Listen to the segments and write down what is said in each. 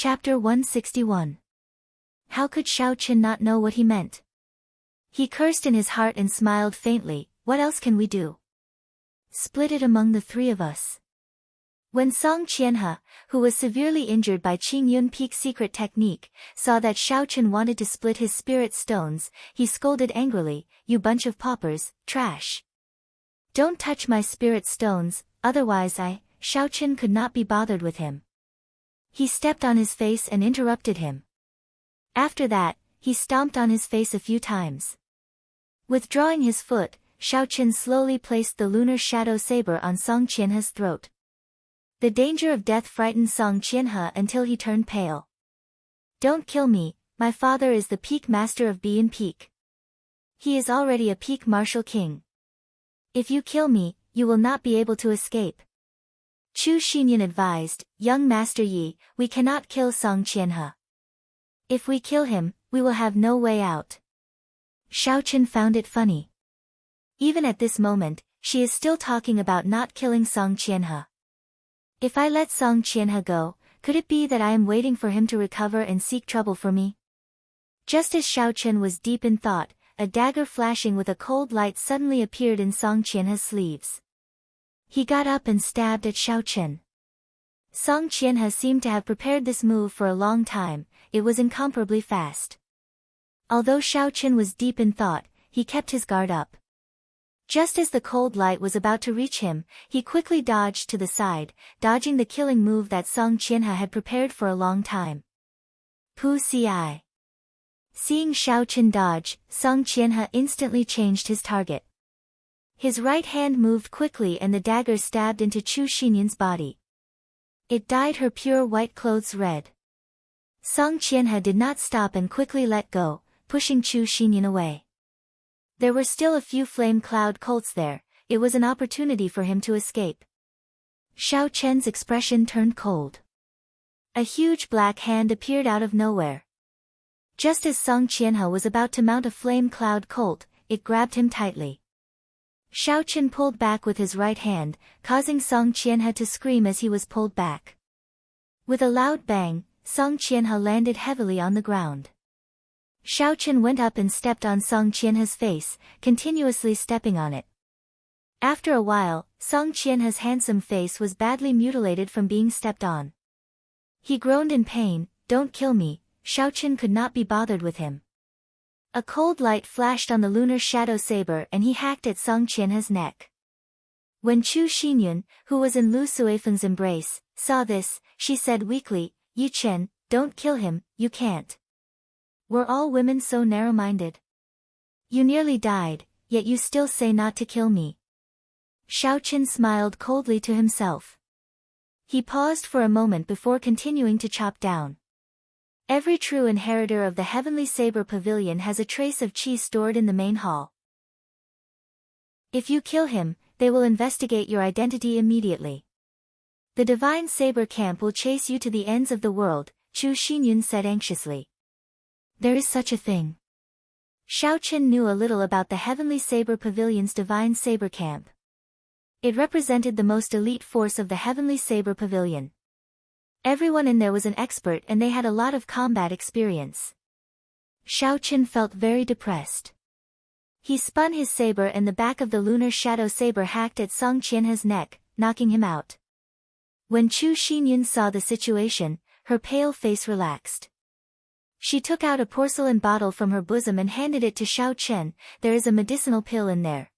Chapter 161. How could Xiao Chen not know what he meant? He cursed in his heart and smiled faintly. What else can we do? Split it among the three of us. When Song Qianhe, who was severely injured by Qing Yun Peak's secret technique, saw that Xiao Chen wanted to split his spirit stones, he scolded angrily, "You bunch of paupers, trash! Don't touch my spirit stones, otherwise Xiao Chen could not be bothered with him." He stepped on his face and interrupted him. After that, he stomped on his face a few times. Withdrawing his foot, Xiao Chen slowly placed the lunar shadow saber on Song Qianhe's throat. The danger of death frightened Song Qianhe until he turned pale. "Don't kill me, my father is the peak master of Bian Peak. He is already a peak martial king. If you kill me, you will not be able to escape." Chu Xinyan advised, "Young Master Yi, we cannot kill Song Qianhe. If we kill him, we will have no way out." Xiao Chen found it funny. Even at this moment, she is still talking about not killing Song Qianhe. If I let Song Qianhe go, could it be that I am waiting for him to recover and seek trouble for me? Just as Xiao Chen was deep in thought, a dagger flashing with a cold light suddenly appeared in Song Qianhe's sleeves. He got up and stabbed at Xiao Chen. Song Qianhe seemed to have prepared this move for a long time. It was incomparably fast. Although Xiao Chen was deep in thought, he kept his guard up. Just as the cold light was about to reach him, he quickly dodged to the side, dodging the killing move that Song Qianhe had prepared for a long time. Pu Ci. Seeing Xiao Chen dodge, Song Qianhe instantly changed his target. His right hand moved quickly and the dagger stabbed into Chu Xinyan's body. It dyed her pure white clothes red. Song Qianhe did not stop and quickly let go, pushing Chu Xinyan away. There were still a few flame cloud colts there. It was an opportunity for him to escape. Xiao Chen's expression turned cold. A huge black hand appeared out of nowhere. Just as Song Qianhe was about to mount a flame cloud colt, it grabbed him tightly. Xiao Chen pulled back with his right hand, causing Song Qianhe to scream as he was pulled back. With a loud bang, Song Qianhe landed heavily on the ground. Xiao Chen went up and stepped on Song Qianhe's face, continuously stepping on it. After a while, Song Qianhe's handsome face was badly mutilated from being stepped on. He groaned in pain. "Don't kill me." Xiao Chen could not be bothered with him. A cold light flashed on the lunar shadow saber and he hacked at Song Qianhe's neck. When Chu Xinyan, who was in Lu Suifeng's embrace, saw this, she said weakly, "Yi Chen, don't kill him, you can't. Were all women so narrow-minded? You nearly died, yet you still say not to kill me." Xiao Chen smiled coldly to himself. He paused for a moment before continuing to chop down. Every true inheritor of the Heavenly Saber Pavilion has a trace of qi stored in the main hall. If you kill him, they will investigate your identity immediately. The Divine Saber Camp will chase you to the ends of the world, Chu Xinyan said anxiously. There is such a thing. Xiao Chen knew a little about the Heavenly Saber Pavilion's Divine Saber Camp. It represented the most elite force of the Heavenly Saber Pavilion. Everyone in there was an expert and they had a lot of combat experience. Xiao Chen felt very depressed. He spun his saber and the back of the lunar shadow saber hacked at Song Qianhe's neck, knocking him out. When Chu Xinyan saw the situation, her pale face relaxed. She took out a porcelain bottle from her bosom and handed it to Xiao Chen. "There is a medicinal pill in there.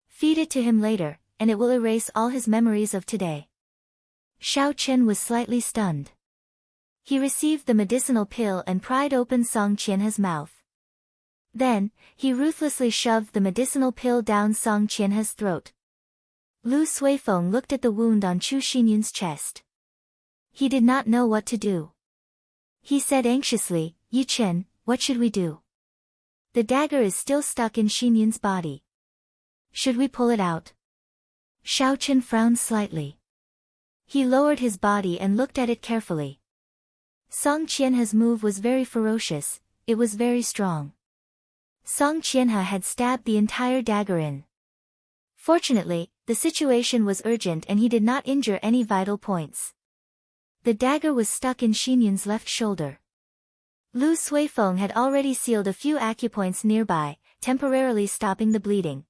Feed it to him later, and it will erase all his memories of today." Xiao Chen was slightly stunned. He received the medicinal pill and pried open Song Qianhe's mouth. Then, he ruthlessly shoved the medicinal pill down Song Qianhe's throat. Lu Suifeng looked at the wound on Chu Xinyan's chest. He did not know what to do. He said anxiously, "Yi Chen, what should we do? The dagger is still stuck in Xinyan's body. Should we pull it out?" Xiao Chen frowned slightly. He lowered his body and looked at it carefully. Song Qianhe's move was very ferocious, it was very strong. Song Qianhe had stabbed the entire dagger in. Fortunately, the situation was urgent and he did not injure any vital points. The dagger was stuck in Xinyun's left shoulder. Lu Suifeng had already sealed a few acupoints nearby, temporarily stopping the bleeding.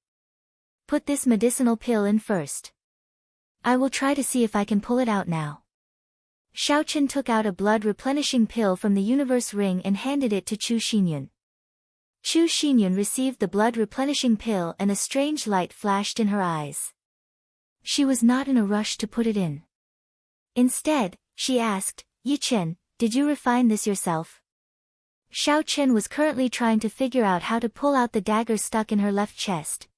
Put this medicinal pill in first. I will try to see if I can pull it out now. Xiaochen took out a blood-replenishing pill from the universe ring and handed it to Chu Xinyun. Chu Xinyun received the blood-replenishing pill and a strange light flashed in her eyes. She was not in a rush to put it in. Instead, she asked, "Yi Chen, did you refine this yourself?" Xiaochen was currently trying to figure out how to pull out the dagger stuck in her left chest.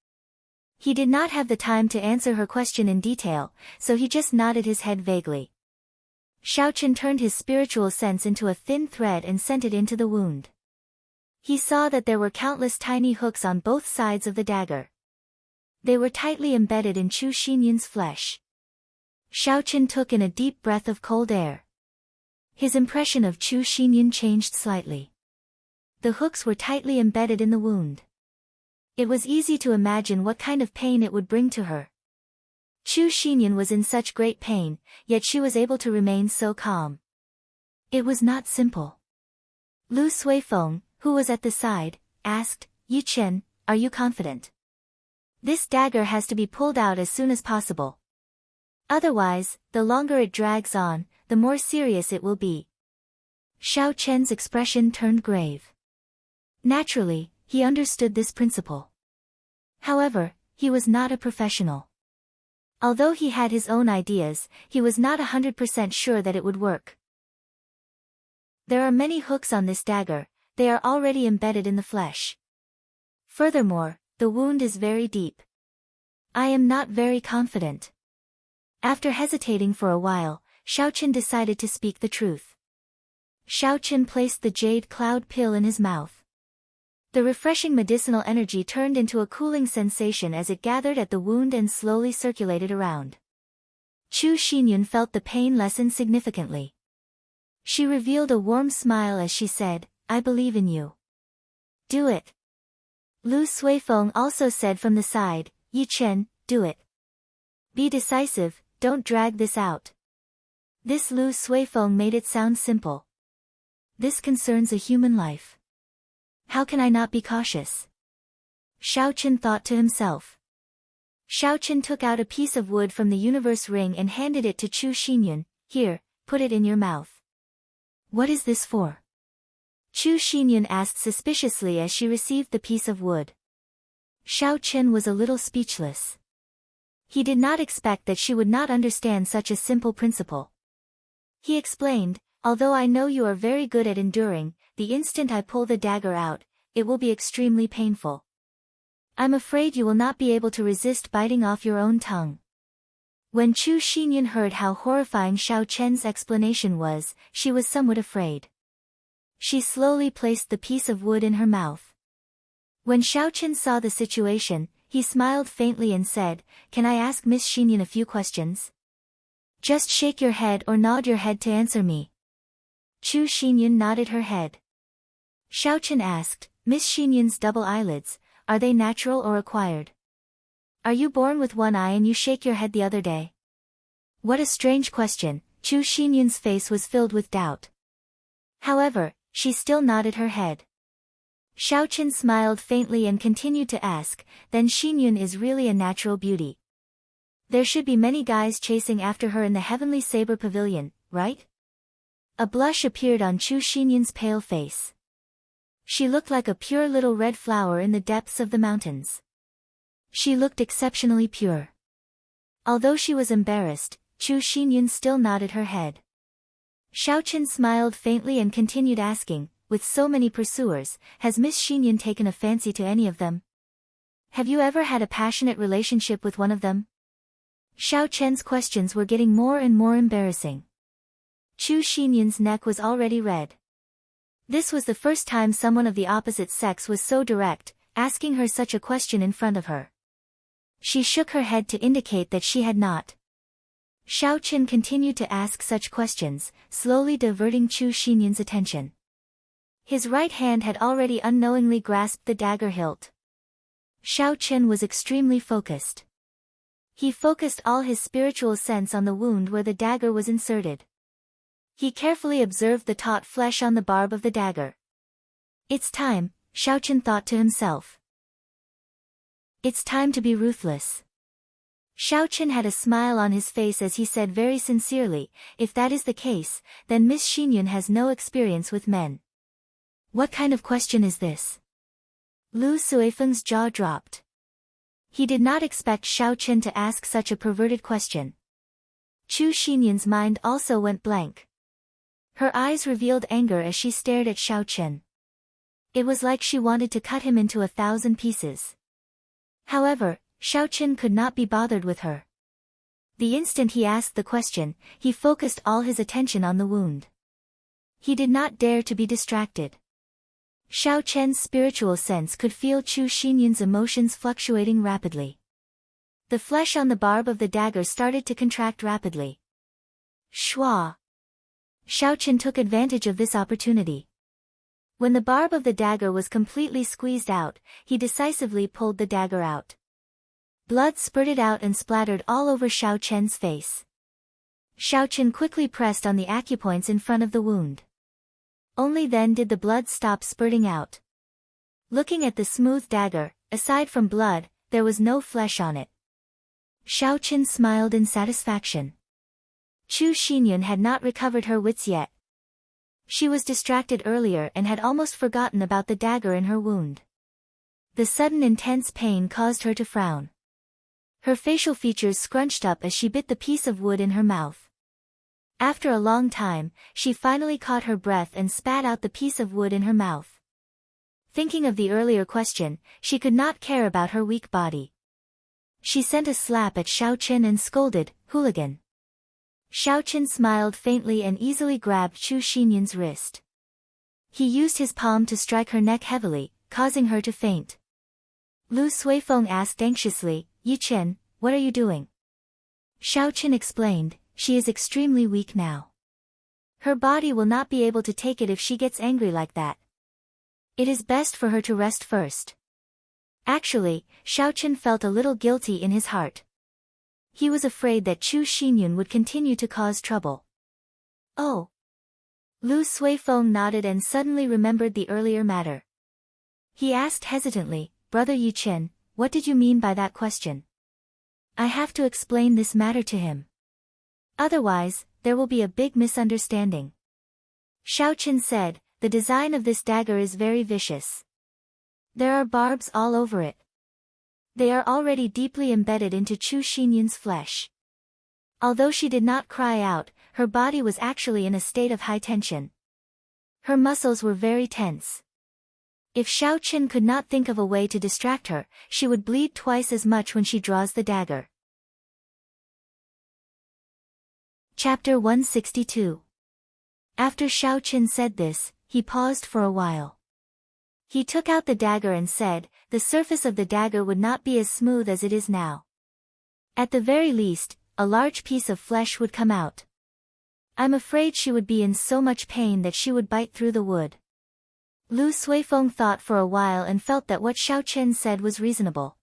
He did not have the time to answer her question in detail, so he just nodded his head vaguely. Xiaochen turned his spiritual sense into a thin thread and sent it into the wound. He saw that there were countless tiny hooks on both sides of the dagger. They were tightly embedded in Chu Xinyun's flesh. Xiaochen took in a deep breath of cold air. His impression of Chu Xinyun changed slightly. The hooks were tightly embedded in the wound. It was easy to imagine what kind of pain it would bring to her. Chu Xinyun was in such great pain, yet she was able to remain so calm. It was not simple. Lu Suifeng, who was at the side, asked, "Yi Chen, are you confident? This dagger has to be pulled out as soon as possible. Otherwise, the longer it drags on, the more serious it will be." Xiaochen's expression turned grave. Naturally, he understood this principle. However, he was not a professional. Although he had his own ideas, he was not 100% sure that it would work. There are many hooks on this dagger, they are already embedded in the flesh. Furthermore, the wound is very deep. I am not very confident. After hesitating for a while, Xiaochen decided to speak the truth. Xiaochen placed the jade cloud pill in his mouth. The refreshing medicinal energy turned into a cooling sensation as it gathered at the wound and slowly circulated around. Chu Xinyun felt the pain lessen significantly. She revealed a warm smile as she said, "I believe in you. Do it." Lu Suifeng also said from the side, "Yi Chen, do it. Be decisive, don't drag this out." This Lu Suifeng made it sound simple. This concerns a human life. How can I not be cautious? Xiaochen thought to himself. Xiaochen took out a piece of wood from the universe ring and handed it to Chu Xinyun. "Here, put it in your mouth." "What is this for?" Chu Xinyun asked suspiciously as she received the piece of wood. Xiaochen was a little speechless. He did not expect that she would not understand such a simple principle. He explained, "Although I know you are very good at enduring, the instant I pull the dagger out, it will be extremely painful. I'm afraid you will not be able to resist biting off your own tongue." When Chu Xinyun heard how horrifying Xiaochen's explanation was, she was somewhat afraid. She slowly placed the piece of wood in her mouth. When Xiaochen saw the situation, he smiled faintly and said, "Can I ask Miss Xinyun a few questions?" "Just shake your head or nod your head to answer me." Chu Xinyun nodded her head. Xiaochen asked, "Miss Xinyun's double eyelids, are they natural or acquired? Are you born with one eye and you shake your head the other day?" What a strange question. Chu Xinyun's face was filled with doubt. However, she still nodded her head. Xiaochen smiled faintly and continued to ask, "Then Xinyun is really a natural beauty. There should be many guys chasing after her in the Heavenly Saber Pavilion, right?" A blush appeared on Chu Xinyun's pale face. She looked like a pure little red flower in the depths of the mountains. She looked exceptionally pure. Although she was embarrassed, Chu Xinyun still nodded her head. Xiaochen smiled faintly and continued asking, "With so many pursuers, has Miss Xinyun taken a fancy to any of them? Have you ever had a passionate relationship with one of them?" Xiaochen's questions were getting more and more embarrassing. Chu Xinyun's neck was already red. This was the first time someone of the opposite sex was so direct, asking her such a question in front of her. She shook her head to indicate that she had not. Xiaochen continued to ask such questions, slowly diverting Chu Xinyun's attention. His right hand had already unknowingly grasped the dagger hilt. Xiaochen was extremely focused. He focused all his spiritual sense on the wound where the dagger was inserted. He carefully observed the taut flesh on the barb of the dagger. It's time, Xiaochen thought to himself. It's time to be ruthless. Xiaochen had a smile on his face as he said very sincerely, if that is the case, then Miss Xinyun has no experience with men. What kind of question is this? Lu Suifeng's jaw dropped. He did not expect Xiaochen to ask such a perverted question. Chu Xinyun's mind also went blank. Her eyes revealed anger as she stared at Xiaochen. It was like she wanted to cut him into 1,000 pieces. However, Xiaochen could not be bothered with her. The instant he asked the question, he focused all his attention on the wound. He did not dare to be distracted. Xiaochen's spiritual sense could feel Chu Xinyun's emotions fluctuating rapidly. The flesh on the barb of the dagger started to contract rapidly. Shua! Xiaochen took advantage of this opportunity. When the barb of the dagger was completely squeezed out, he decisively pulled the dagger out. Blood spurted out and splattered all over Xiaochen's face. Xiaochen quickly pressed on the acupoints in front of the wound. Only then did the blood stop spurting out. Looking at the smooth dagger, aside from blood, there was no flesh on it. Xiaochen smiled in satisfaction. Chu Xinyun had not recovered her wits yet. She was distracted earlier and had almost forgotten about the dagger in her wound. The sudden intense pain caused her to frown. Her facial features scrunched up as she bit the piece of wood in her mouth. After a long time, she finally caught her breath and spat out the piece of wood in her mouth. Thinking of the earlier question, she could not care about her weak body. She sent a slap at Xiaochen and scolded, "Hooligan." Xiaochen smiled faintly and easily grabbed Chu Xinyun's wrist. He used his palm to strike her neck heavily, causing her to faint. Lu Suifeng asked anxiously, "Yichen, what are you doing?" Xiaochen explained, "She is extremely weak now. Her body will not be able to take it if she gets angry like that. It is best for her to rest first." Actually, Xiaochen felt a little guilty in his heart. He was afraid that Chu Xinyun would continue to cause trouble. Oh. Lu Suifeng nodded and suddenly remembered the earlier matter. He asked hesitantly, "Brother Yichen, what did you mean by that question? I have to explain this matter to him. Otherwise, there will be a big misunderstanding." Xiaochen said, "The design of this dagger is very vicious. There are barbs all over it. They are already deeply embedded into Chu Xinyun's flesh." Although she did not cry out, her body was actually in a state of high tension. Her muscles were very tense. If Xiaochen could not think of a way to distract her, she would bleed twice as much when she draws the dagger. Chapter 162. After Xiaochen said this, he paused for a while. He took out the dagger and said, "The surface of the dagger would not be as smooth as it is now. At the very least, a large piece of flesh would come out. I'm afraid she would be in so much pain that she would bite through the wood." Lu Suifeng thought for a while and felt that what Xiaochen said was reasonable.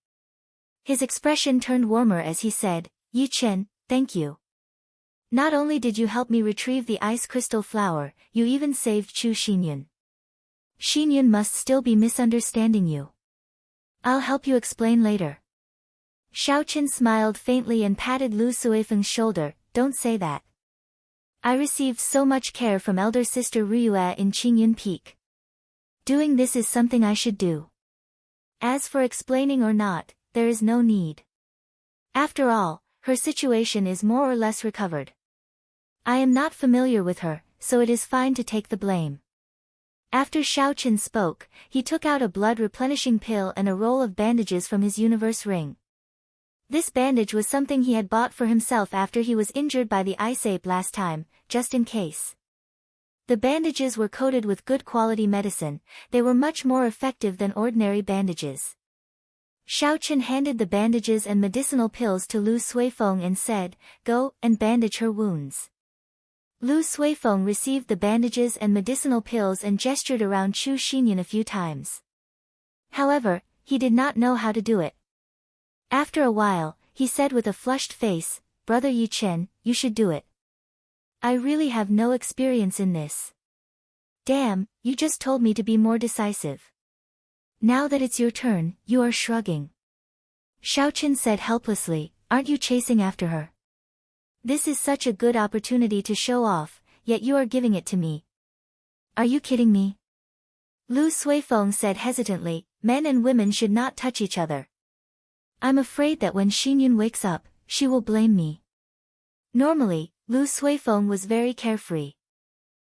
His expression turned warmer as he said, "Yichen, thank you. Not only did you help me retrieve the ice crystal flower, you even saved Chu Xinyun. Xinyun must still be misunderstanding you. I'll help you explain later." Xiaochen smiled faintly and patted Lu Suifeng's shoulder, "Don't say that. I received so much care from elder sister Ruyue in Qingyun Peak. Doing this is something I should do. As for explaining or not, there is no need. After all, her situation is more or less recovered. I am not familiar with her, so it is fine to take the blame." After Xiaochen spoke, he took out a blood-replenishing pill and a roll of bandages from his universe ring. This bandage was something he had bought for himself after he was injured by the ice ape last time, just in case. The bandages were coated with good quality medicine, they were much more effective than ordinary bandages. Xiaochen handed the bandages and medicinal pills to Lu Suifeng and said, "Go and bandage her wounds." Lu Suifeng received the bandages and medicinal pills and gestured around Chu Xinyun a few times. However, he did not know how to do it. After a while, he said with a flushed face, "Brother Yichen, you should do it." I really have no experience in this. Damn, you just told me to be more decisive. Now that it's your turn, you are shrugging. Xiaoqin said helplessly, aren't you chasing after her? This is such a good opportunity to show off, yet you are giving it to me. Are you kidding me? Lu Suifeng said hesitantly, men and women should not touch each other. I'm afraid that when Xinyun wakes up, she will blame me. Normally, Lu Suifeng was very carefree.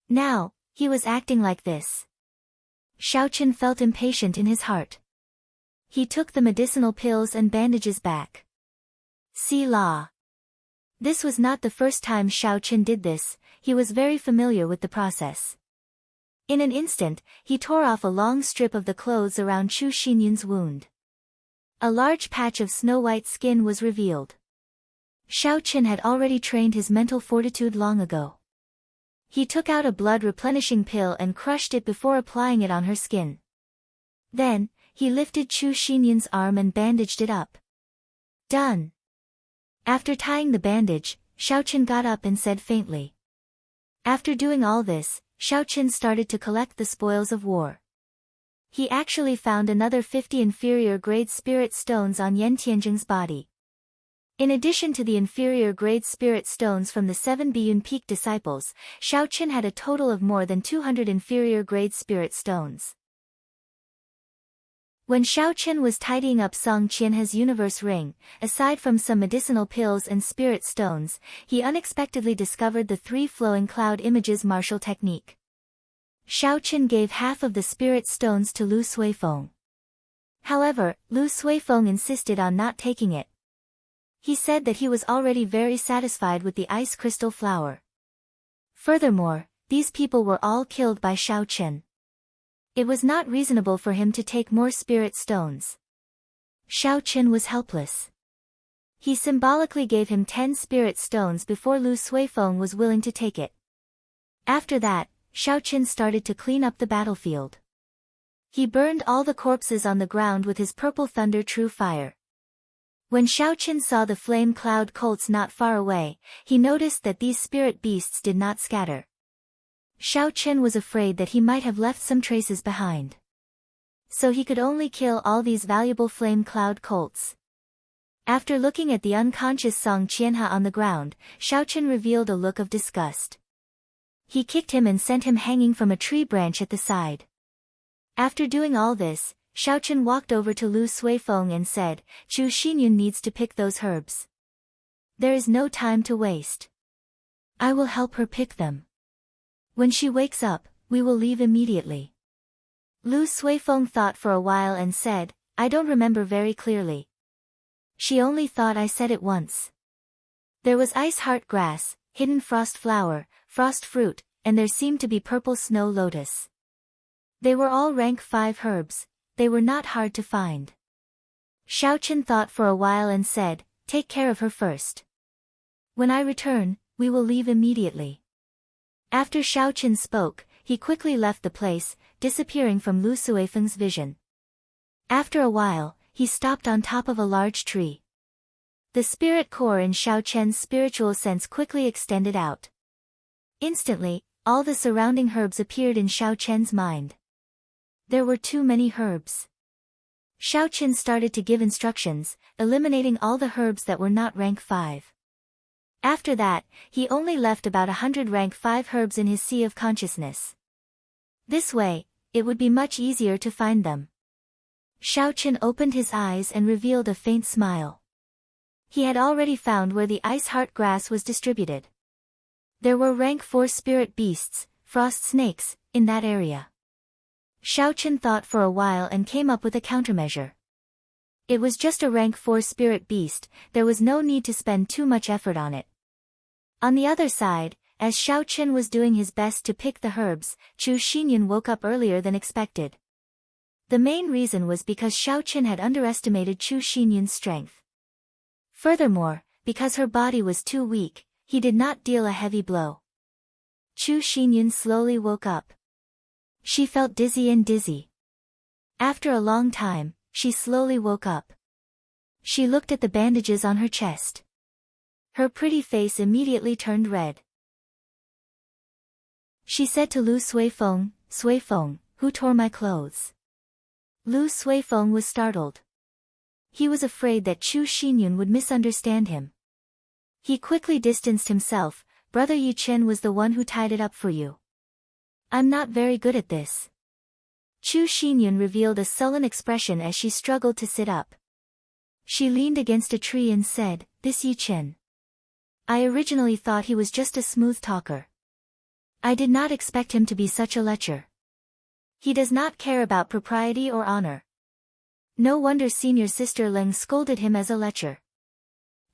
Now, he was acting like this. Xiaoqin felt impatient in his heart. He took the medicinal pills and bandages back. See la. This was not the first time Xiaoqin did this, he was very familiar with the process. In an instant, he tore off a long strip of the clothes around Chu Xinyun's wound. A large patch of snow-white skin was revealed. Xiaoqin had already trained his mental fortitude long ago. He took out a blood-replenishing pill and crushed it before applying it on her skin. Then, he lifted Chu Xinyun's arm and bandaged it up. Done. After tying the bandage, Xiaoqin got up and said faintly. After doing all this, Xiaoqin started to collect the spoils of war. He actually found another 50 inferior-grade spirit stones on Yan Tianjing's body. In addition to the inferior-grade spirit stones from the 7 Biyun Peak disciples, Xiaoqin had a total of more than 200 inferior-grade spirit stones. When Xiaoqin was tidying up Song Qianhe's universe ring, aside from some medicinal pills and spirit stones, he unexpectedly discovered the 3 flowing cloud images martial technique. Xiaoqin gave half of the spirit stones to Lu Suifeng. However, Lu Suifeng insisted on not taking it. He said that he was already very satisfied with the ice crystal flower. Furthermore, these people were all killed by Xiaoqin. It was not reasonable for him to take more spirit stones. Xiaoqin was helpless. He symbolically gave him 10 spirit stones before Lu Suifeng was willing to take it. After that, Xiaoqin started to clean up the battlefield. He burned all the corpses on the ground with his purple thunder true fire. When Xiaoqin saw the flame cloud colts not far away, he noticed that these spirit beasts did not scatter. Xiaoqin was afraid that he might have left some traces behind. So he could only kill all these valuable flame cloud colts. After looking at the unconscious Song Qianhe on the ground, Xiaoqin revealed a look of disgust. He kicked him and sent him hanging from a tree branch at the side. After doing all this, Xiaoqin walked over to Lu Suifeng and said, Chu Xinyun needs to pick those herbs. There is no time to waste. I will help her pick them. When she wakes up, we will leave immediately. Lu Suifeng thought for a while and said, I don't remember very clearly. She only thought I said it once. There was ice heart grass, hidden frost flower, frost fruit, and there seemed to be purple snow lotus. They were all rank 5 herbs, they were not hard to find. Xiaoqin thought for a while and said, take care of her first. When I return, we will leave immediately. After Xiaoqin spoke, he quickly left the place, disappearing from Lu Suifeng's vision. After a while, he stopped on top of a large tree. The spirit core in Xiaoqian's spiritual sense quickly extended out. Instantly, all the surrounding herbs appeared in Xiaoqian's mind. There were too many herbs. Xiaoqin started to give instructions, eliminating all the herbs that were not rank 5. After that, he only left about 100 rank 5 herbs in his sea of consciousness. This way, it would be much easier to find them. Xiaoqin opened his eyes and revealed a faint smile. He had already found where the ice heart grass was distributed. There were rank 4 spirit beasts, frost snakes, in that area. Xiaoqin thought for a while and came up with a countermeasure. It was just a rank 4 spirit beast, there was no need to spend too much effort on it. On the other side, as Xiaoqin was doing his best to pick the herbs, Chu Xinyun woke up earlier than expected. The main reason was because Xiaoqin had underestimated Chu Xinyun's strength. Furthermore, because her body was too weak, he did not deal a heavy blow. Chu Xinyun slowly woke up. She felt dizzy. After a long time, she slowly woke up. She looked at the bandages on her chest. Her pretty face immediately turned red. She said to Lu Suifeng, who tore my clothes? Lu Suifeng was startled. He was afraid that Chu Xinyun would misunderstand him. He quickly distanced himself. Brother Yi Chen was the one who tied it up for you. I'm not very good at this. Chu Xinyun revealed a sullen expression as she struggled to sit up. She leaned against a tree and said, "This Yi Chen. I originally thought he was just a smooth talker. I did not expect him to be such a lecher. He does not care about propriety or honor. No wonder senior sister Leng scolded him as a lecher."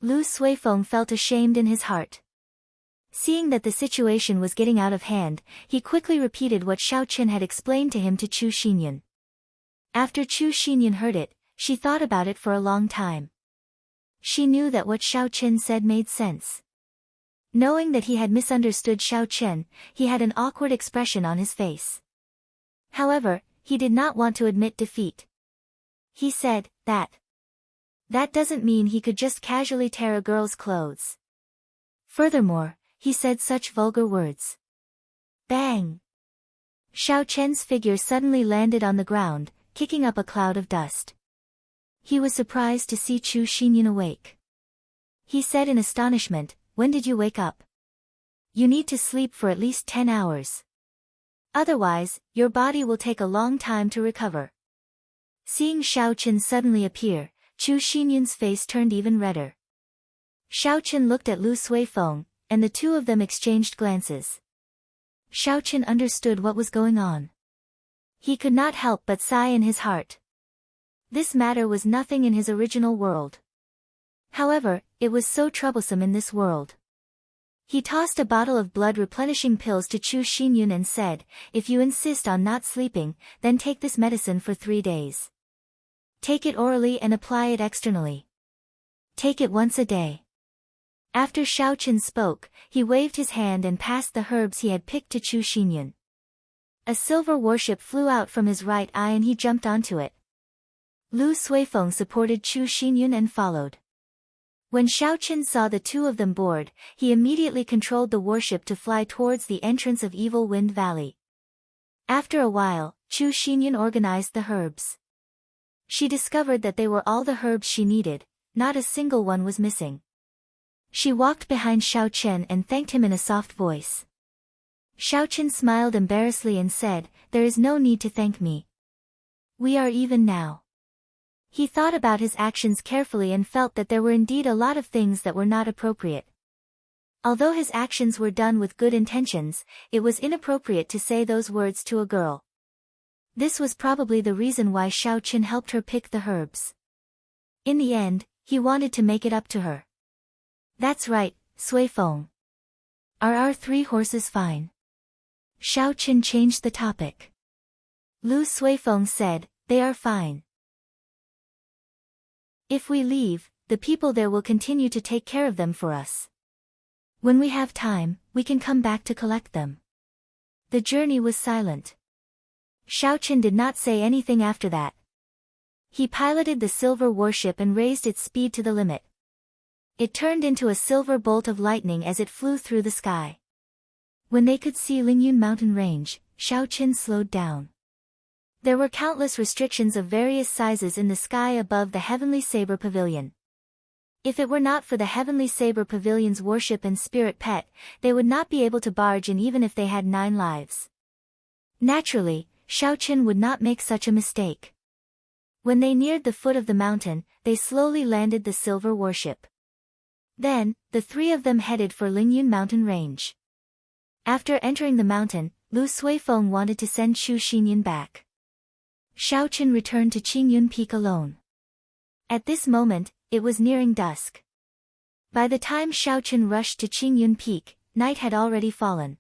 Lu Suifeng felt ashamed in his heart. Seeing that the situation was getting out of hand, he quickly repeated what Xiao Chen had explained to him to Chu Xinyun. After Chu Xinyun heard it, she thought about it for a long time. She knew that what Xiao Chen said made sense. Knowing that he had misunderstood Xiao Chen, he had an awkward expression on his face. However, he did not want to admit defeat. He said, That doesn't mean he could just casually tear a girl's clothes. Furthermore, he said such vulgar words. Bang! Xiao Chen's figure suddenly landed on the ground, kicking up a cloud of dust. He was surprised to see Chu Xinyun awake. He said in astonishment, "When did you wake up? You need to sleep for at least 10 hours. Otherwise, your body will take a long time to recover." Seeing Xiao Chen suddenly appear, Chu Xinyun's face turned even redder. Xiao Chen looked at Lu Suifeng, and the two of them exchanged glances. Xiao Chen understood what was going on. He could not help but sigh in his heart. This matter was nothing in his original world. However, it was so troublesome in this world. He tossed a bottle of blood-replenishing pills to Chu Xinyun and said, "If you insist on not sleeping, then take this medicine for 3 days. Take it orally and apply it externally. Take it once a day." After Xiao Chen spoke, he waved his hand and passed the herbs he had picked to Chu Xinyun. A silver warship flew out from his right eye and he jumped onto it. Lu Suifeng supported Chu Xinyun and followed. When Xiao Chen saw the two of them board, he immediately controlled the warship to fly towards the entrance of Evil Wind Valley. After a while, Chu Xinyun organized the herbs. She discovered that they were all the herbs she needed, not a single one was missing. She walked behind Xiao Chen and thanked him in a soft voice. Xiao Chen smiled embarrassedly and said, "There is no need to thank me. We are even now." He thought about his actions carefully and felt that there were indeed a lot of things that were not appropriate. Although his actions were done with good intentions, it was inappropriate to say those words to a girl. This was probably the reason why Xiao Chen helped her pick the herbs. In the end, he wanted to make it up to her. "That's right, Suifeng. Are our 3 horses fine?" Xiao Chen changed the topic. Lu Suifeng said, "They are fine. If we leave, the people there will continue to take care of them for us. When we have time, we can come back to collect them." The journey was silent. Xiao Chen did not say anything after that. He piloted the silver warship and raised its speed to the limit. It turned into a silver bolt of lightning as it flew through the sky. When they could see Lingyun mountain range, Xiao Chen slowed down. There were countless restrictions of various sizes in the sky above the Heavenly Saber Pavilion. If it were not for the Heavenly Saber Pavilion's warship and spirit pet, they would not be able to barge in even if they had 9 lives. Naturally, Xiao Chen would not make such a mistake. When they neared the foot of the mountain, they slowly landed the silver warship. Then, the 3 of them headed for Lingyun mountain range. After entering the mountain, Lu Suifeng wanted to send Chu Xinyun back. Xiao Chen returned to Qingyun Peak alone. At this moment, it was nearing dusk. By the time Xiao Chen rushed to Qingyun Peak, night had already fallen.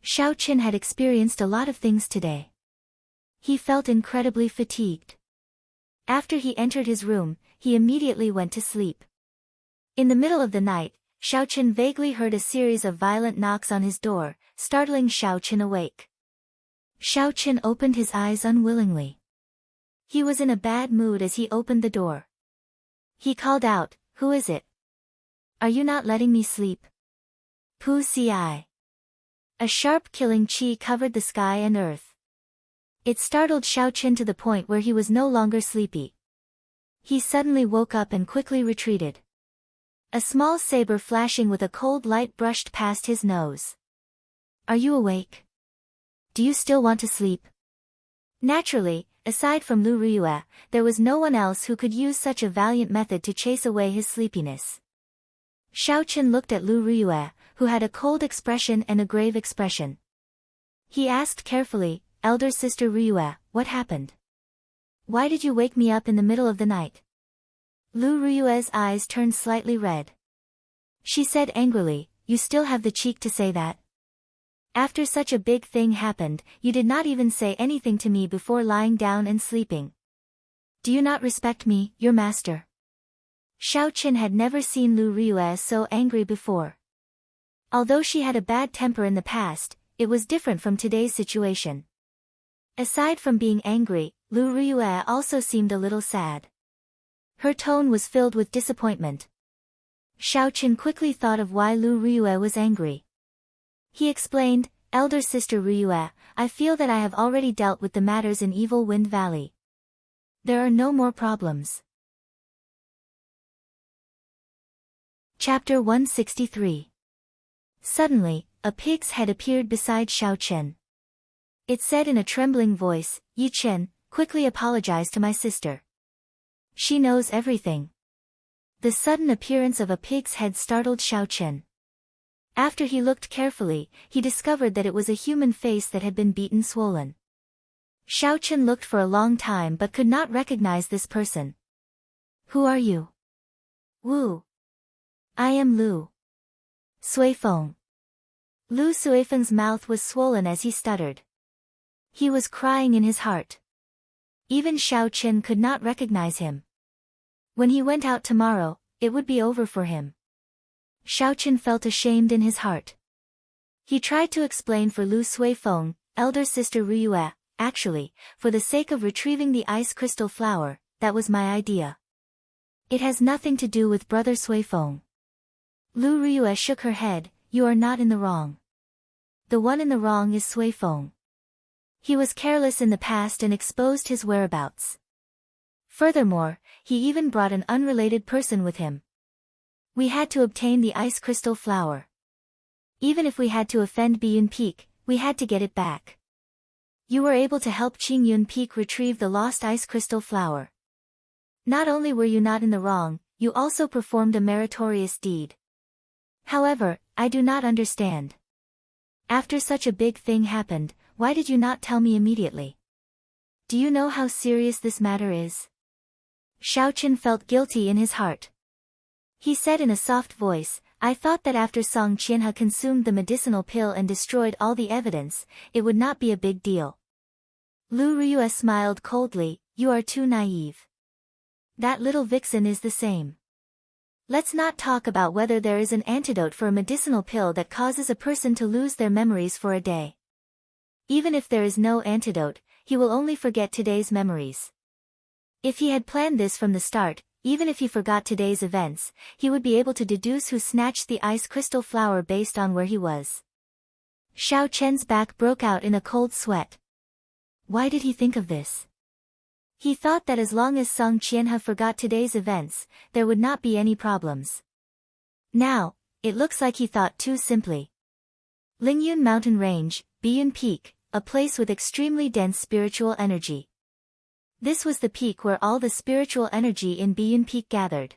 Xiao Chen had experienced a lot of things today. He felt incredibly fatigued. After he entered his room, he immediately went to sleep. In the middle of the night, Xiao Chen vaguely heard a series of violent knocks on his door, startling Xiao Chen awake. Xiao Chen opened his eyes unwillingly. He was in a bad mood as he opened the door. He called out, "Who is it? Are you not letting me sleep? Pu Si. A sharp killing chi covered the sky and earth. It startled Xiao Qin to the point where he was no longer sleepy. He suddenly woke up and quickly retreated. A small saber flashing with a cold light brushed past his nose. Are you awake? Do you still want to sleep? Naturally, aside from Lu Riyue, there was no one else who could use such a valiant method to chase away his sleepiness. Xiao Qin looked at Lu Riyue, who had a cold expression and a grave expression. He asked carefully, Elder Sister Riyue, what happened? Why did you wake me up in the middle of the night? Lu Riyue's eyes turned slightly red. She said angrily, you still have the cheek to say that? After such a big thing happened, you did not even say anything to me before lying down and sleeping. Do you not respect me, your master? Xiao Qin had never seen Lu Riyue so angry before. Although she had a bad temper in the past, it was different from today's situation. Aside from being angry, Lu Riyue also seemed a little sad. Her tone was filled with disappointment. Xiao Qin quickly thought of why Lu Riyue was angry. He explained, Elder Sister Riyue, I feel that I have already dealt with the matters in Evil Wind Valley. There are no more problems. Chapter 163. Suddenly, a pig's head appeared beside Xiao Qin. It said in a trembling voice, Yi Qin, quickly apologize to my sister. She knows everything. The sudden appearance of a pig's head startled Xiao Qin. After he looked carefully, he discovered that it was a human face that had been beaten swollen. Xiao Qin looked for a long time but could not recognize this person. Who are you? Wu. I am Lu Suifeng. Lu Suifeng's mouth was swollen as he stuttered. He was crying in his heart. Even Xiao Qin could not recognize him. When he went out tomorrow, it would be over for him. Xiao Qin felt ashamed in his heart. He tried to explain for Lu Suifeng, Elder Sister Riyue, actually, for the sake of retrieving the ice crystal flower, that was my idea. It has nothing to do with Brother Suifeng. Lu Riyue shook her head, you are not in the wrong. The one in the wrong is Suifeng. He was careless in the past and exposed his whereabouts. Furthermore, he even brought an unrelated person with him. We had to obtain the ice crystal flower. Even if we had to offend Biyun Peak, we had to get it back. You were able to help Qingyun Peak retrieve the lost ice crystal flower. Not only were you not in the wrong, you also performed a meritorious deed. However, I do not understand. After such a big thing happened, why did you not tell me immediately? Do you know how serious this matter is? Xiao Qin felt guilty in his heart. He said in a soft voice, I thought that after Song Qianhe consumed the medicinal pill and destroyed all the evidence, it would not be a big deal. Lu Riyue smiled coldly, you are too naive. That little vixen is the same. Let's not talk about whether there is an antidote for a medicinal pill that causes a person to lose their memories for a day. Even if there is no antidote, he will only forget today's memories. If he had planned this from the start, even if he forgot today's events, he would be able to deduce who snatched the ice crystal flower based on where he was. Xiao Qian's back broke out in a cold sweat. Why did he think of this? He thought that as long as Song Qianhe forgot today's events, there would not be any problems. Now, it looks like he thought too simply. Lingyun Mountain Range, Biyun Peak, a place with extremely dense spiritual energy. This was the peak where all the spiritual energy in Biyun Peak gathered.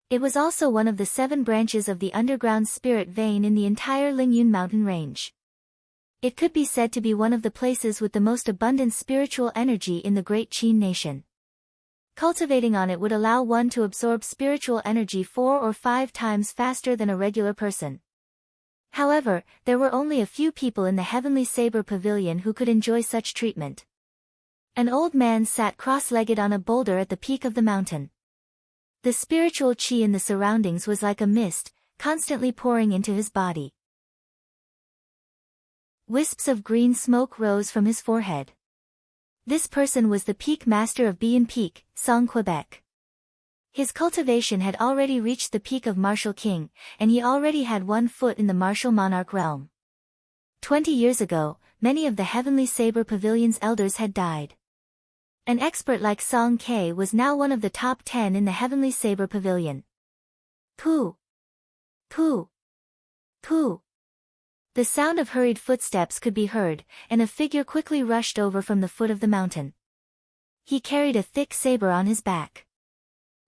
It was also one of the 7 branches of the underground spirit vein in the entire Lingyun Mountain Range. It could be said to be one of the places with the most abundant spiritual energy in the Great Qin nation. Cultivating on it would allow one to absorb spiritual energy 4 or 5 times faster than a regular person. However, there were only a few people in the Heavenly Saber Pavilion who could enjoy such treatment. An old man sat cross-legged on a boulder at the peak of the mountain. The spiritual qi in the surroundings was like a mist, constantly pouring into his body. Wisps of green smoke rose from his forehead. This person was the peak master of Biyun Peak, Song Quebec. His cultivation had already reached the peak of Martial King, and he already had 1 foot in the Martial Monarch realm. 20 years ago, many of the Heavenly Saber Pavilion's elders had died. An expert like Song K was now one of the top 10 in the Heavenly Saber Pavilion. Pooh! Pooh! Pooh! The sound of hurried footsteps could be heard, and a figure quickly rushed over from the foot of the mountain. He carried a thick saber on his back.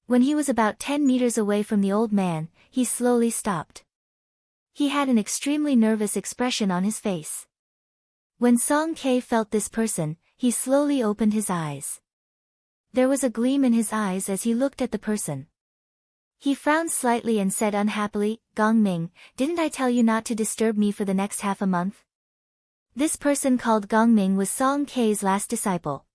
When he was about 10 meters away from the old man, he slowly stopped. He had an extremely nervous expression on his face. When Song K felt this person, he slowly opened his eyes. There was a gleam in his eyes as he looked at the person. He frowned slightly and said unhappily, "Gong Ming, didn't I tell you not to disturb me for the next half a month?" This person called Gong Ming was Song K's last disciple.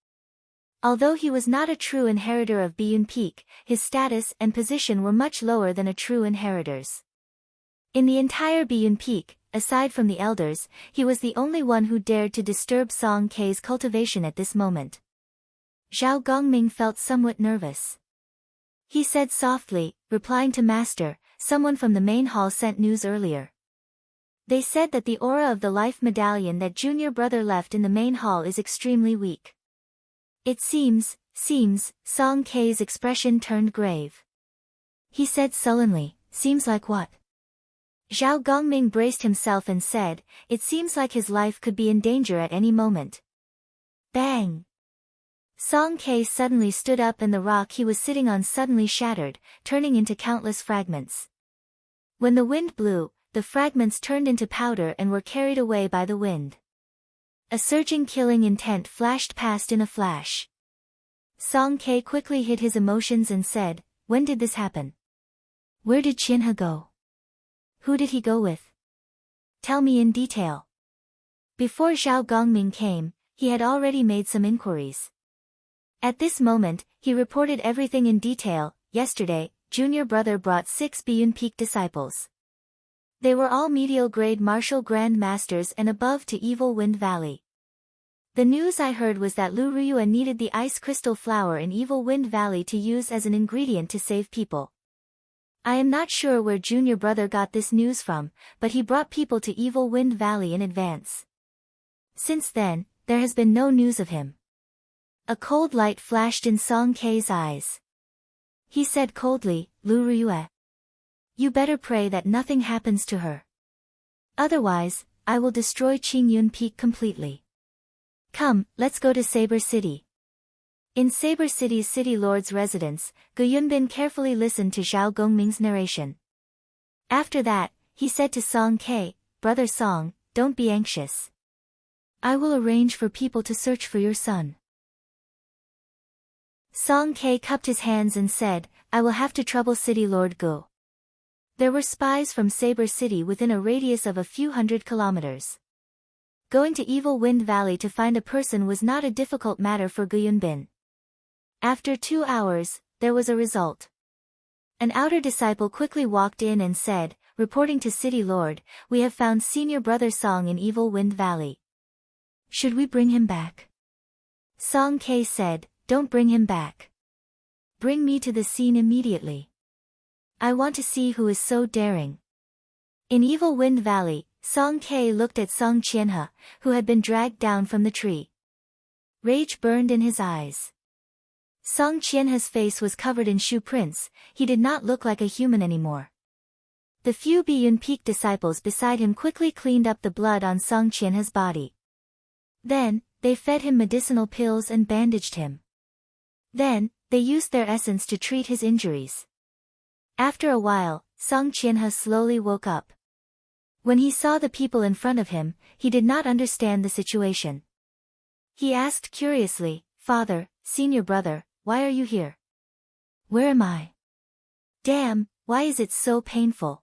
Although he was not a true inheritor of Biyun Peak, his status and position were much lower than a true inheritor's. In the entire Biyun Peak, aside from the elders, he was the only one who dared to disturb Song K's cultivation at this moment. Zhao Gongming felt somewhat nervous. He said softly, replying to Master, "Someone from the main hall sent news earlier. They said that the aura of the life medallion that junior brother left in the main hall is extremely weak." It seems, Song K's expression turned grave. He said sullenly, "Seems like what?" Zhao Gongming braced himself and said, "It seems like his life could be in danger at any moment." Bang! Song K suddenly stood up and the rock he was sitting on suddenly shattered, turning into countless fragments. When the wind blew, the fragments turned into powder and were carried away by the wind. A surging killing intent flashed past in a flash. Song K quickly hid his emotions and said, "When did this happen? Where did Qianhe go? Who did he go with? Tell me in detail." Before Zhao Gongming came, he had already made some inquiries. At this moment, he reported everything in detail. Yesterday, junior brother brought 6 Biyun Peak disciples. They were all medial grade martial grand masters and above to Evil Wind Valley. The news I heard was that Lu Ruyue needed the ice crystal flower in Evil Wind Valley to use as an ingredient to save people. I am not sure where junior brother got this news from, but he brought people to Evil Wind Valley in advance. Since then, there has been no news of him. A cold light flashed in Song K's eyes. He said coldly, "Lu Ruyue. You better pray that nothing happens to her. Otherwise, I will destroy Qingyun Peak completely. Come, let's go to Saber City." In Saber City's city lord's residence, Gu Yunbin carefully listened to Zhao Gongming's narration. After that, he said to Song K, "Brother Song, don't be anxious. I will arrange for people to search for your son." Song K cupped his hands and said, "I will have to trouble City Lord Gu." There were spies from Saber City within a radius of a few hundred kilometers. Going to Evil Wind Valley to find a person was not a difficult matter for Gu Yunbin. After 2 hours, there was a result. An outer disciple quickly walked in and said, reporting to City Lord, "We have found senior brother Song in Evil Wind Valley. Should we bring him back?" Song K said, "Don't bring him back. Bring me to the scene immediately. I want to see who is so daring." In Evil Wind Valley, Song K looked at Song Qianhe, who had been dragged down from the tree. Rage burned in his eyes. Song Qianhe's face was covered in shoe prints, he did not look like a human anymore. The few Biyun Peak disciples beside him quickly cleaned up the blood on Song Qianhe's body. Then, they fed him medicinal pills and bandaged him. Then, they used their essence to treat his injuries. After a while, Song Qianhe slowly woke up. When he saw the people in front of him, he did not understand the situation. He asked curiously, "Father, senior brother, why are you here? Where am I? Damn, why is it so painful?"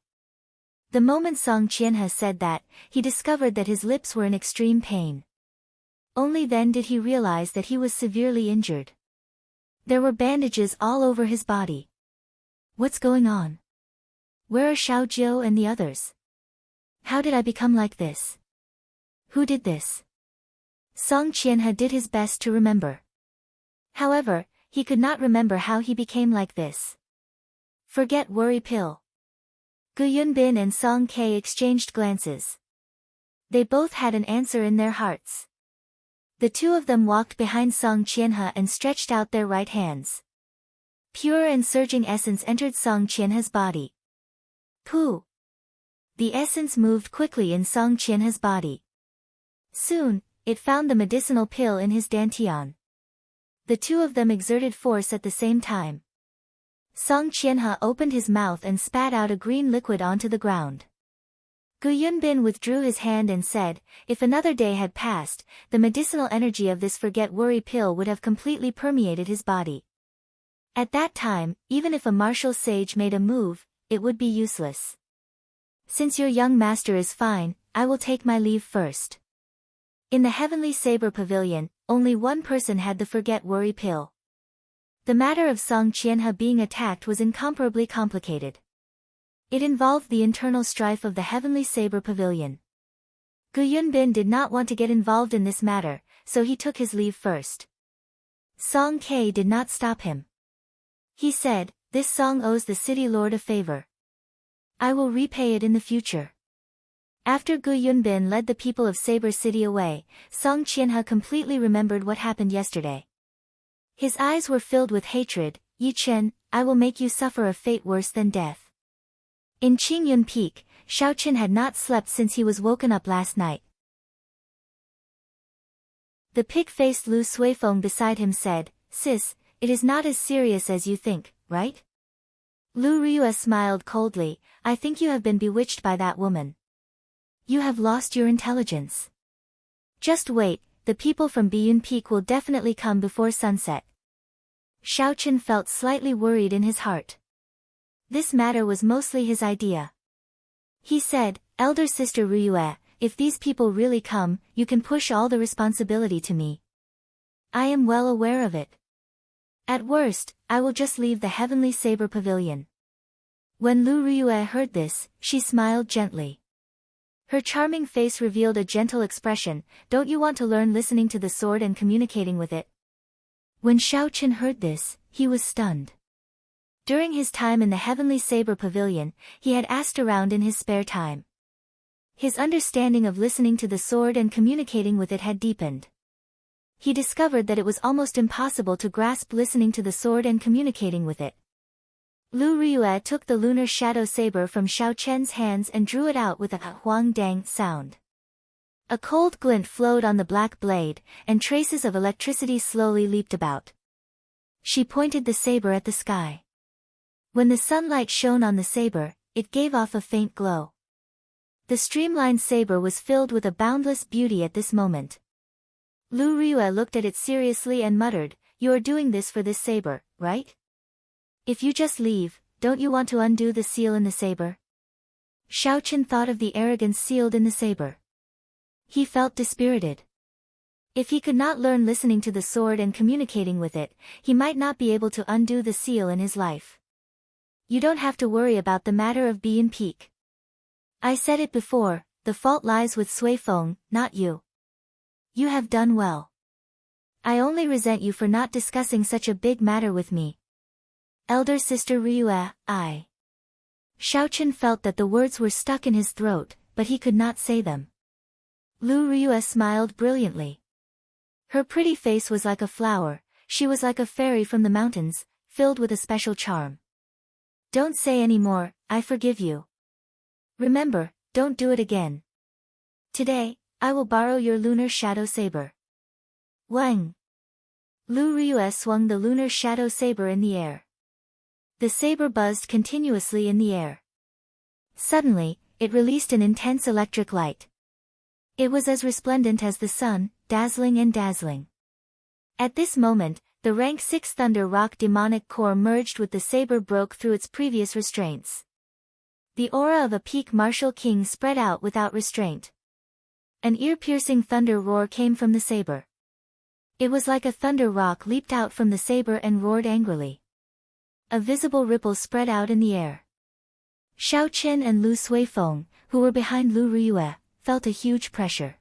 The moment Song Qianhe said that, he discovered that his lips were in extreme pain. Only then did he realize that he was severely injured. There were bandages all over his body. What's going on? Where are Xiao Jiu and the others? How did I become like this? Who did this? Song Qianhe did his best to remember. However, he could not remember how he became like this. Forget worry pill. Gu Yunbin and Song K exchanged glances. They both had an answer in their hearts. The two of them walked behind Song Qianhe and stretched out their right hands. Pure and surging essence entered Song Qianhe's body. Pooh! The essence moved quickly in Song Qianhe's body. Soon, it found the medicinal pill in his dantian. The two of them exerted force at the same time. Song Qianhe opened his mouth and spat out a green liquid onto the ground. Gu Yunbin withdrew his hand and said, if another day had passed, the medicinal energy of this forget-worry pill would have completely permeated his body. At that time, even if a martial sage made a move, it would be useless. Since your young master is fine, I will take my leave first. In the Heavenly Saber Pavilion, only one person had the forget-worry pill. The matter of Song Qianhe being attacked was incomparably complicated. It involved the internal strife of the Heavenly Saber Pavilion. Gu Yunbin did not want to get involved in this matter, so he took his leave first. Song Ke did not stop him. He said, this song owes the city lord a favor. I will repay it in the future. After Gu Yunbin led the people of Saber City away, Song Qianhe completely remembered what happened yesterday. His eyes were filled with hatred. Yi Chen, I will make you suffer a fate worse than death. In Qingyun Peak, Xiaoqin had not slept since he was woken up last night. The pig-faced Lu Suifeng beside him said, Sis, it is not as serious as you think, right? Lu Riyue smiled coldly, I think you have been bewitched by that woman. You have lost your intelligence. Just wait, the people from Biyun Peak will definitely come before sunset. Xiaoqin felt slightly worried in his heart. This matter was mostly his idea. He said, Elder Sister Riyue, if these people really come, you can push all the responsibility to me. I am well aware of it. At worst, I will just leave the Heavenly Saber Pavilion. When Lu Riyue heard this, she smiled gently. Her charming face revealed a gentle expression, don't you want to learn listening to the sword and communicating with it? When Xiaoqin heard this, he was stunned. During his time in the Heavenly Saber Pavilion, he had asked around in his spare time. His understanding of listening to the sword and communicating with it had deepened. He discovered that it was almost impossible to grasp listening to the sword and communicating with it. Lu Riyue took the lunar shadow saber from Xiaoqian's hands and drew it out with a huang dang sound. A cold glint flowed on the black blade, and traces of electricity slowly leaped about. She pointed the saber at the sky. When the sunlight shone on the saber, it gave off a faint glow. The streamlined saber was filled with a boundless beauty at this moment. Lu Riyue looked at it seriously and muttered, you are doing this for this saber, right? If you just leave, don't you want to undo the seal in the saber? Xiaoqin thought of the arrogance sealed in the saber. He felt dispirited. If he could not learn listening to the sword and communicating with it, he might not be able to undo the seal in his life. You don't have to worry about the matter of Biyun Peak. I said it before, the fault lies with Suifeng, not you. You have done well. I only resent you for not discussing such a big matter with me. Elder Sister Riyue, I. Xiaoqin felt that the words were stuck in his throat, but he could not say them. Lu Riyue smiled brilliantly. Her pretty face was like a flower, she was like a fairy from the mountains, filled with a special charm. Don't say any more, I forgive you. Remember, don't do it again. Today, I will borrow your lunar shadow saber. Wang! Lu Riyue swung the lunar shadow saber in the air. The saber buzzed continuously in the air. Suddenly, it released an intense electric light. It was as resplendent as the sun, dazzling and dazzling. At this moment, the rank 6 Thunder Rock demonic core merged with the saber broke through its previous restraints. The aura of a peak martial king spread out without restraint. An ear-piercing thunder roar came from the saber. It was like a thunder rock leaped out from the saber and roared angrily. A visible ripple spread out in the air. Xiaoqin and Lu Suifeng, who were behind Lu Riyue, felt a huge pressure.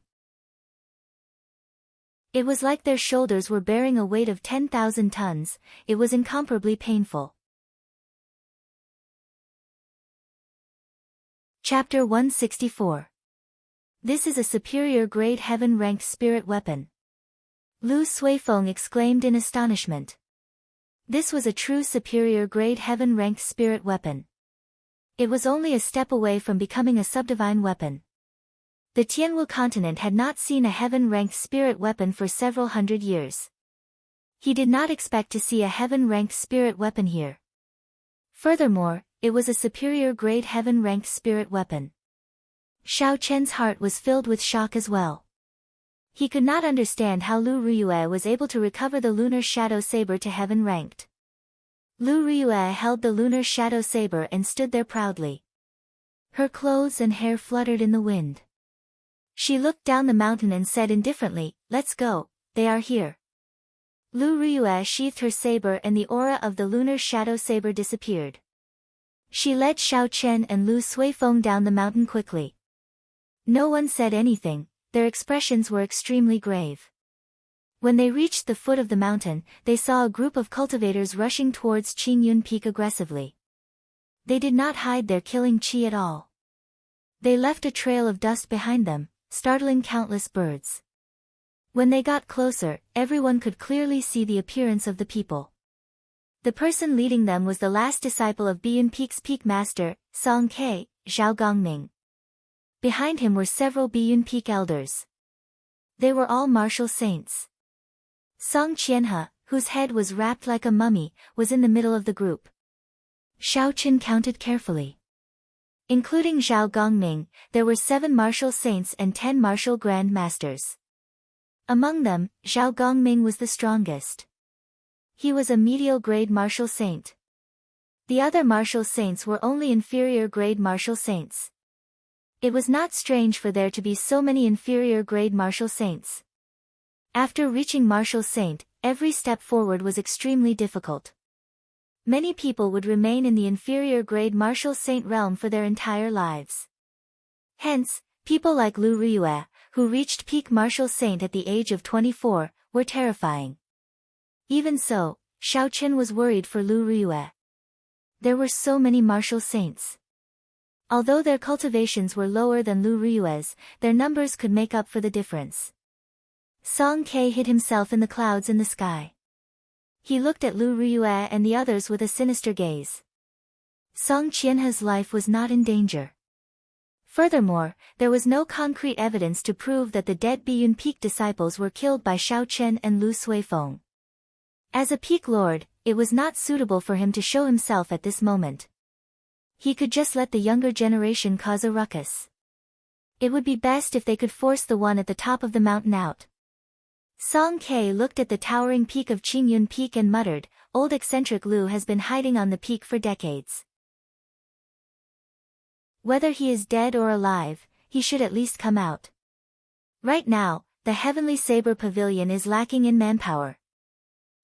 It was like their shoulders were bearing a weight of 10,000 tons, it was incomparably painful. Chapter 164. This is a superior grade heaven-ranked spirit weapon. Lu Suifeng exclaimed in astonishment. This was a true superior grade heaven-ranked spirit weapon. It was only a step away from becoming a subdivine weapon. The Tianwu continent had not seen a heaven-ranked spirit weapon for several hundred years. He did not expect to see a heaven-ranked spirit weapon here. Furthermore, it was a superior grade heaven-ranked spirit weapon. Xiao Chen's heart was filled with shock as well. He could not understand how Lu Riyue was able to recover the lunar shadow saber to heaven-ranked. Lu Riyue held the lunar shadow saber and stood there proudly. Her clothes and hair fluttered in the wind. She looked down the mountain and said indifferently, "Let's go, they are here." Lu Riyue sheathed her saber and the aura of the lunar shadow saber disappeared. She led Xiao Chen and Lu Suifeng down the mountain quickly. No one said anything, their expressions were extremely grave. When they reached the foot of the mountain, they saw a group of cultivators rushing towards Qingyun Peak aggressively. They did not hide their killing qi at all. They left a trail of dust behind them, startling countless birds. When they got closer, everyone could clearly see the appearance of the people. The person leading them was the last disciple of Biyun Peak's peak master, Song Ke, Zhao Gongming. Behind him were several Biyun Peak elders. They were all martial saints. Song Qianhe, whose head was wrapped like a mummy, was in the middle of the group. Xiao Chen counted carefully. Including Zhao Gongming, there were 7 martial saints and 10 martial grand masters. Among them, Zhao Gongming was the strongest. He was a medial grade martial saint. The other martial saints were only inferior grade martial saints. It was not strange for there to be so many inferior grade martial saints. After reaching martial saint, every step forward was extremely difficult. Many people would remain in the inferior grade martial saint realm for their entire lives. Hence, people like Lu Riyue, who reached peak martial saint at the age of 24, were terrifying. Even so, Xiao Chen was worried for Lu Riyue. There were so many martial saints. Although their cultivations were lower than Lu Riyue's, their numbers could make up for the difference. Song Ke hid himself in the clouds in the sky. He looked at Lu Riyue and the others with a sinister gaze. Song Qianhe's life was not in danger. Furthermore, there was no concrete evidence to prove that the dead Biyun Peak disciples were killed by Xiao Chen and Lu Suifeng. As a peak lord, it was not suitable for him to show himself at this moment. He could just let the younger generation cause a ruckus. It would be best if they could force the one at the top of the mountain out. Song Ke looked at the towering peak of Qingyun Peak and muttered, "Old eccentric Lu has been hiding on the peak for decades. Whether he is dead or alive, he should at least come out. Right now, the Heavenly Saber Pavilion is lacking in manpower.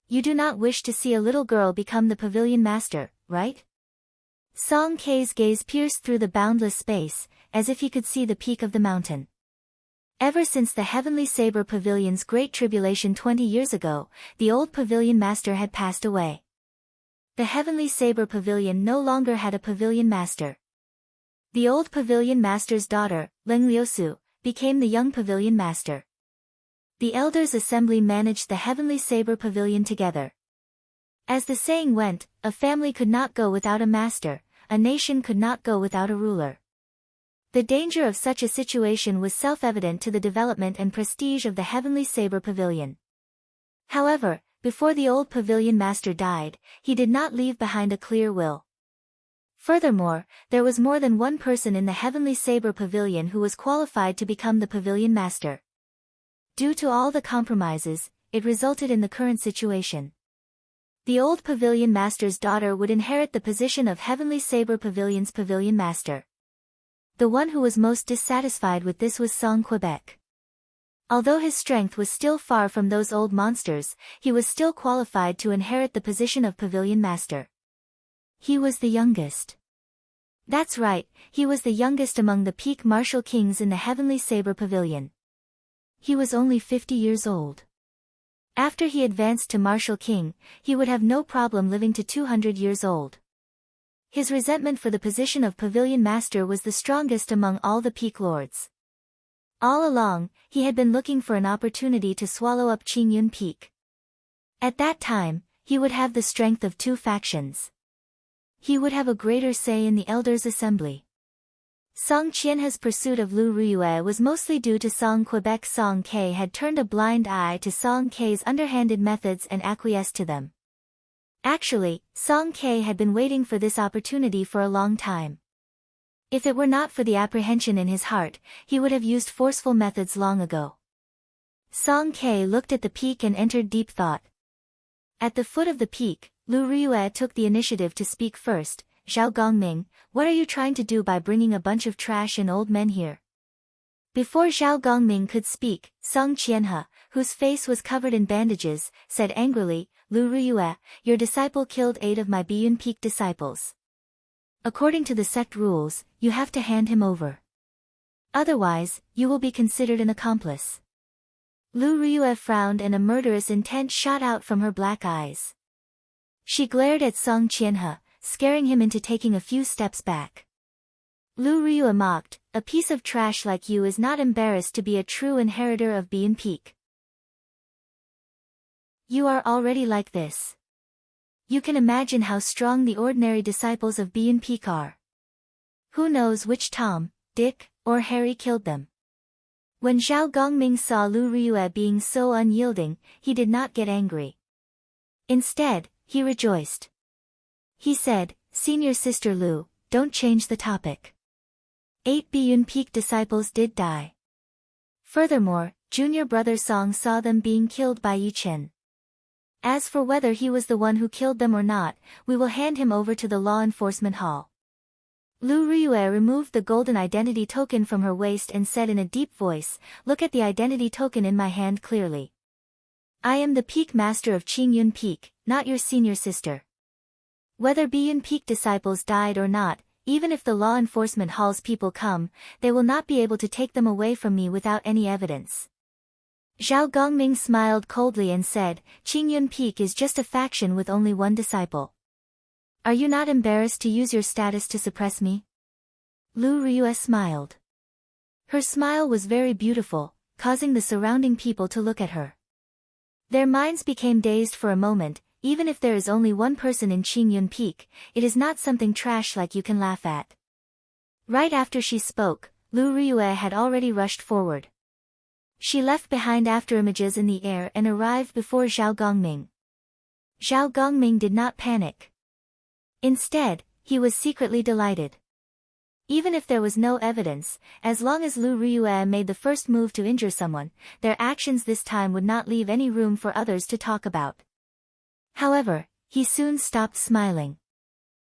You do not wish to see a little girl become the pavilion master, right?" Song Ke's gaze pierced through the boundless space, as if he could see the peak of the mountain. Ever since the Heavenly Saber Pavilion's great tribulation 20 years ago, the old pavilion master had passed away. The Heavenly Saber Pavilion no longer had a pavilion master. The old pavilion master's daughter, Leng Liusu, became the young pavilion master. The elders' assembly managed the Heavenly Saber Pavilion together. As the saying went, a family could not go without a master, a nation could not go without a ruler. The danger of such a situation was self-evident to the development and prestige of the Heavenly Saber Pavilion. However, before the old pavilion master died, he did not leave behind a clear will. Furthermore, there was more than one person in the Heavenly Saber Pavilion who was qualified to become the pavilion master. Due to all the compromises, it resulted in the current situation. The old pavilion master's daughter would inherit the position of Heavenly Saber Pavilion's pavilion master. The one who was most dissatisfied with this was Song Quebec. Although his strength was still far from those old monsters, he was still qualified to inherit the position of pavilion master. He was the youngest. That's right, he was the youngest among the peak martial kings in the Heavenly Saber Pavilion. He was only 50 years old. After he advanced to martial king, he would have no problem living to 200 years old. His resentment for the position of pavilion master was the strongest among all the peak lords. All along, he had been looking for an opportunity to swallow up Qingyun Peak. At that time, he would have the strength of two factions. He would have a greater say in the elders' assembly. Song Qianhe's pursuit of Lu Ruyue was mostly due to Song Quebec. Song Ke had turned a blind eye to Song Ke's underhanded methods and acquiesced to them. Actually, Song Ke had been waiting for this opportunity for a long time. If it were not for the apprehension in his heart, he would have used forceful methods long ago. Song Ke looked at the peak and entered deep thought. At the foot of the peak, Lu Ruyue took the initiative to speak first. Zhao Gongming, what are you trying to do by bringing a bunch of trash and old men here? Before Zhao Gongming could speak, Song Qianhe, whose face was covered in bandages, said angrily, Lu Ruyue, your disciple killed 8 of my Biyun Peak disciples. According to the sect rules, you have to hand him over. Otherwise, you will be considered an accomplice. Lu Ruyue frowned and a murderous intent shot out from her black eyes. She glared at Song Qianhe, scaring him into taking a few steps back. Lu Ruyue mocked, a piece of trash like you is not embarrassed to be a true inheritor of Biyun Peak. You are already like this. You can imagine how strong the ordinary disciples of Biyun Peak are. Who knows which Tom, Dick, or Harry killed them? When Zhao Gongming saw Lu Ruyue being so unyielding, he did not get angry. Instead, he rejoiced. He said, Senior Sister Lu, don't change the topic. 8 Biyun Peak disciples did die. Furthermore, junior brother Song saw them being killed by Yichen. As for whether he was the one who killed them or not, we will hand him over to the law enforcement hall. Lu Ruyue removed the golden identity token from her waist and said in a deep voice, look at the identity token in my hand clearly. I am the Peak Master of Qingyun Peak, not your senior sister. Whether Biyun Peak disciples died or not, even if the law enforcement hall's people come, they will not be able to take them away from me without any evidence. Zhao Gongming smiled coldly and said, Qingyun Peak is just a faction with only one disciple. Are you not embarrassed to use your status to suppress me? Lu Ruyue smiled. Her smile was very beautiful, causing the surrounding people to look at her. Their minds became dazed for a moment. Even if there is only one person in Qingyun Peak, it is not something trash like you can laugh at. Right after she spoke, Lu Ruyue had already rushed forward. She left behind afterimages in the air and arrived before Zhao Gongming. Zhao Gongming did not panic. Instead, he was secretly delighted. Even if there was no evidence, as long as Lu Ruyue made the first move to injure someone, their actions this time would not leave any room for others to talk about. However, he soon stopped smiling.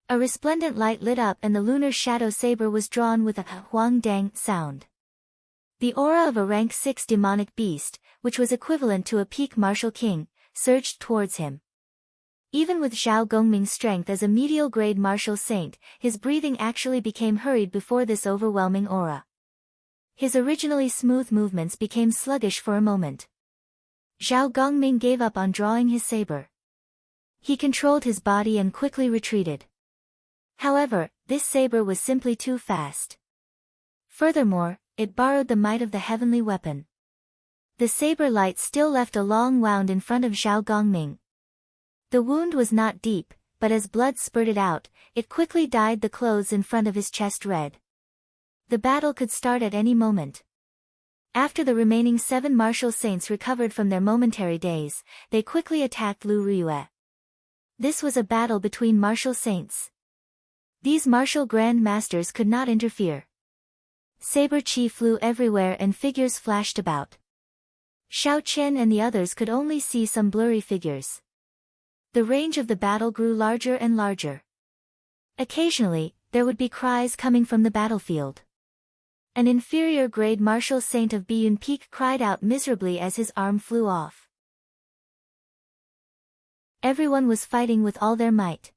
A resplendent light lit up and the lunar shadow saber was drawn with a huang-dang sound. The aura of a rank 6 demonic beast, which was equivalent to a peak martial king, surged towards him. Even with Zhao Gongming's strength as a medial grade martial saint, his breathing actually became hurried before this overwhelming aura. His originally smooth movements became sluggish for a moment. Zhao Gongming gave up on drawing his saber. He controlled his body and quickly retreated. However, this saber was simply too fast. Furthermore, it borrowed the might of the heavenly weapon. The saber light still left a long wound in front of Zhao Gongming. The wound was not deep, but as blood spurted out, it quickly dyed the clothes in front of his chest red. The battle could start at any moment. After the remaining 7 martial saints recovered from their momentary daze, they quickly attacked Lu Ruyue. This was a battle between martial saints. These martial grand masters could not interfere. Saber chi flew everywhere and figures flashed about. Xiao Qian and the others could only see some blurry figures. The range of the battle grew larger and larger. Occasionally, there would be cries coming from the battlefield. An inferior grade martial saint of Biyun Peak cried out miserably as his arm flew off. Everyone was fighting with all their might.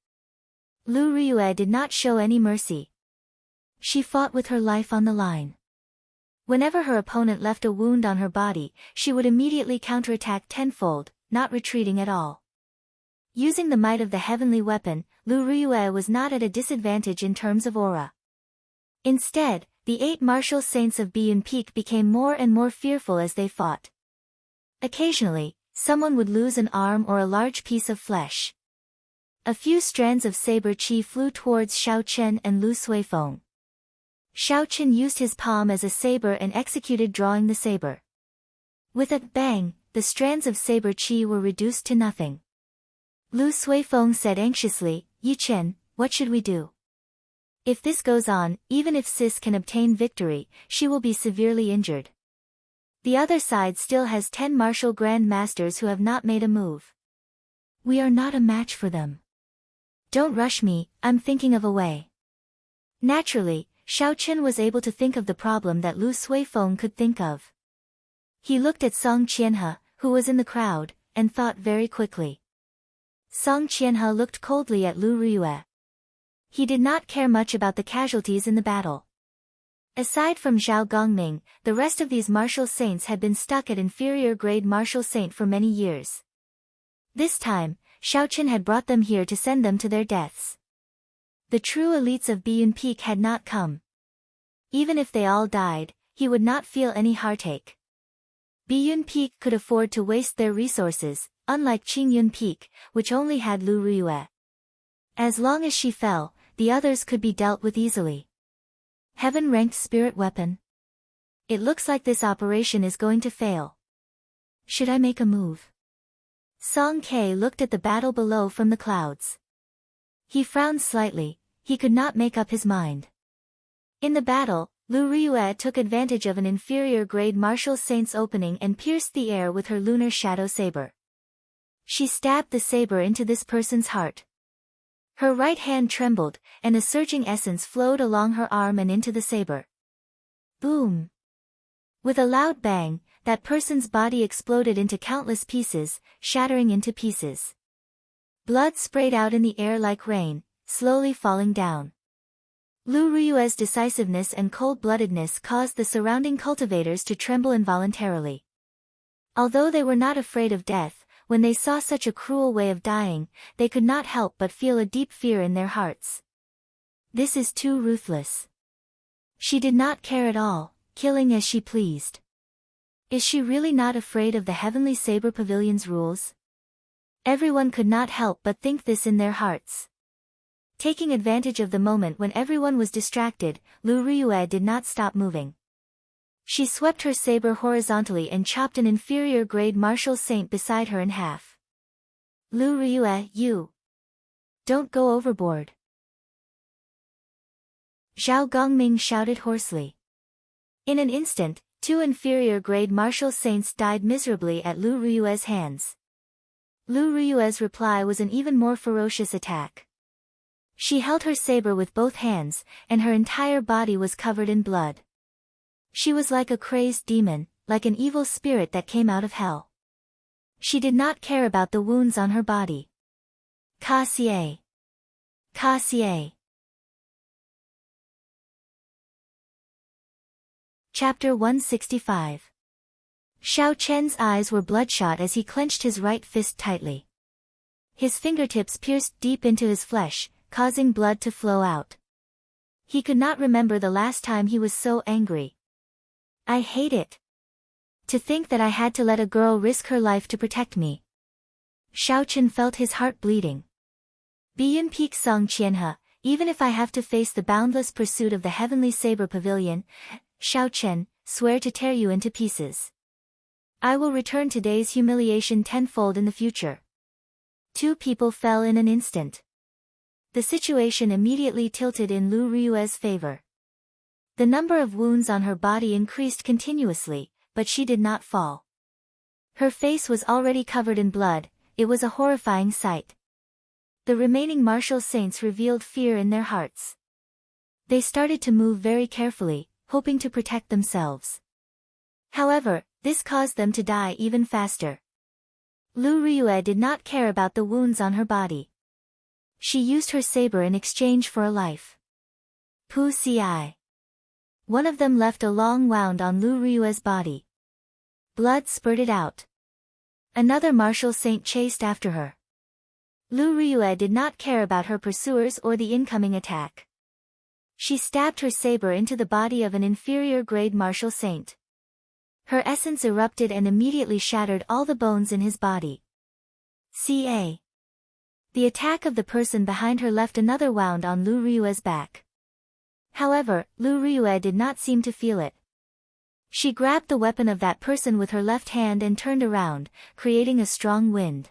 Lu Ruyue did not show any mercy. She fought with her life on the line. Whenever her opponent left a wound on her body, she would immediately counterattack tenfold, not retreating at all. Using the might of the heavenly weapon, Lu Ruyue was not at a disadvantage in terms of aura. Instead, The 8 martial saints of Biyun Peak became more and more fearful as they fought. Occasionally, someone would lose an arm or a large piece of flesh. A few strands of saber chi flew towards Xiao Chen and Lu Suifeng. Xiao Chen used his palm as a saber and executed drawing the saber. With a bang, the strands of saber chi were reduced to nothing. Lu Suifeng said anxiously, "Yi Chen, what should we do? If this goes on, even if Sis can obtain victory, she will be severely injured. The other side still has 10 martial grand masters who have not made a move. We are not a match for them. Don't rush me, I'm thinking of a way." Naturally, Xiao Chen was able to think of the problem that Lu Suifeng could think of. He looked at Song Qianhe, who was in the crowd, and thought very quickly. Song Qianhe looked coldly at Lu Riyue. He did not care much about the casualties in the battle. Aside from Zhao Gongming, the rest of these martial saints had been stuck at inferior grade martial saint for many years. This time, Xiao Chen had brought them here to send them to their deaths. The true elites of Biyun Peak had not come. Even if they all died, he would not feel any heartache. Biyun Peak could afford to waste their resources, unlike Qingyun Peak, which only had Lu Riyue. As long as she fell, the others could be dealt with easily. Heaven-ranked spirit weapon. It looks like this operation is going to fail. Should I make a move? Song Ke looked at the battle below from the clouds. He frowned slightly, he could not make up his mind. In the battle, Lu Riyue took advantage of an inferior grade martial saint's opening and pierced the air with her lunar shadow saber. She stabbed the saber into this person's heart. Her right hand trembled, and a surging essence flowed along her arm and into the saber. Boom! With a loud bang, that person's body exploded into countless pieces, shattering into pieces. Blood sprayed out in the air like rain, slowly falling down. Lu Riyue's decisiveness and cold-bloodedness caused the surrounding cultivators to tremble involuntarily. Although they were not afraid of death, when they saw such a cruel way of dying, they could not help but feel a deep fear in their hearts. This is too ruthless. She did not care at all, killing as she pleased. Is she really not afraid of the Heavenly Saber Pavilion's rules? Everyone could not help but think this in their hearts. Taking advantage of the moment when everyone was distracted, Lu Riyue did not stop moving. She swept her saber horizontally and chopped an inferior grade martial saint beside her in half. Lu Riyue, you! Don't go overboard! Zhao Gongming shouted hoarsely. In an instant, 2 inferior grade martial saints died miserably at Lu Riyue's hands. Lu Riyue's reply was an even more ferocious attack. She held her saber with both hands, and her entire body was covered in blood. She was like a crazed demon, like an evil spirit that came out of hell. She did not care about the wounds on her body. Ka Xie! Ka Xie! Chapter 165. Xiao Chen's eyes were bloodshot as he clenched his right fist tightly. His fingertips pierced deep into his flesh, causing blood to flow out. He could not remember the last time he was so angry. I hate it. To think that I had to let a girl risk her life to protect me. Xiao Chen felt his heart bleeding. Biyun Peak Song Qianhe, even if I have to face the boundless pursuit of the Heavenly Saber Pavilion, Xiao Chen, swear to tear you into pieces. I will return today's humiliation tenfold in the future. 2 people fell in an instant. The situation immediately tilted in Lu Riyue's favor. The number of wounds on her body increased continuously, but she did not fall. Her face was already covered in blood, it was a horrifying sight. The remaining martial saints revealed fear in their hearts. They started to move very carefully, hoping to protect themselves. However, this caused them to die even faster. Lu Riyue did not care about the wounds on her body. She used her saber in exchange for a life. Pu Ci. One of them left a long wound on Lu Riyue's body. Blood spurted out. Another martial saint chased after her. Lu Riyue did not care about her pursuers or the incoming attack. She stabbed her saber into the body of an inferior-grade martial saint. Her essence erupted and immediately shattered all the bones in his body. Ca. The attack of the person behind her left another wound on Lu Ryue's back. However, Lu Ryue did not seem to feel it. She grabbed the weapon of that person with her left hand and turned around, creating a strong wind.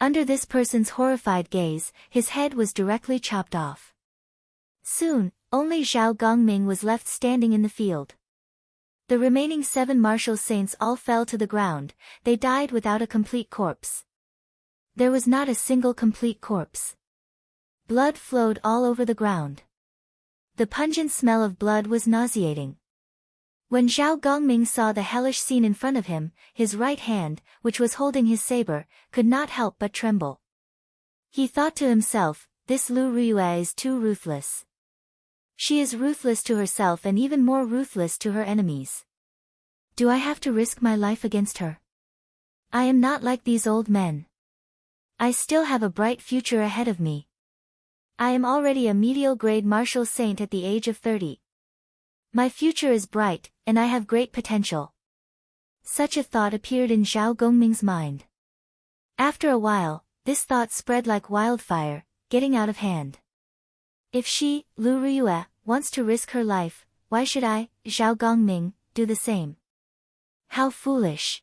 Under this person's horrified gaze, his head was directly chopped off. Soon, only Zhao Gongming was left standing in the field. The remaining 7 martial saints all fell to the ground. They died without a complete corpse. There was not a single complete corpse. Blood flowed all over the ground. The pungent smell of blood was nauseating. When Zhao Gongming saw the hellish scene in front of him, his right hand, which was holding his saber, could not help but tremble. He thought to himself, this Lu Ryue is too ruthless. She is ruthless to herself and even more ruthless to her enemies. Do I have to risk my life against her? I am not like these old men. I still have a bright future ahead of me. I am already a medial-grade martial saint at the age of 30. My future is bright, and I have great potential. Such a thought appeared in Zhao Gongming's mind. After a while, this thought spread like wildfire, getting out of hand. If she, Lu Ryue, wants to risk her life, why should I, Zhao Gongming, do the same? How foolish.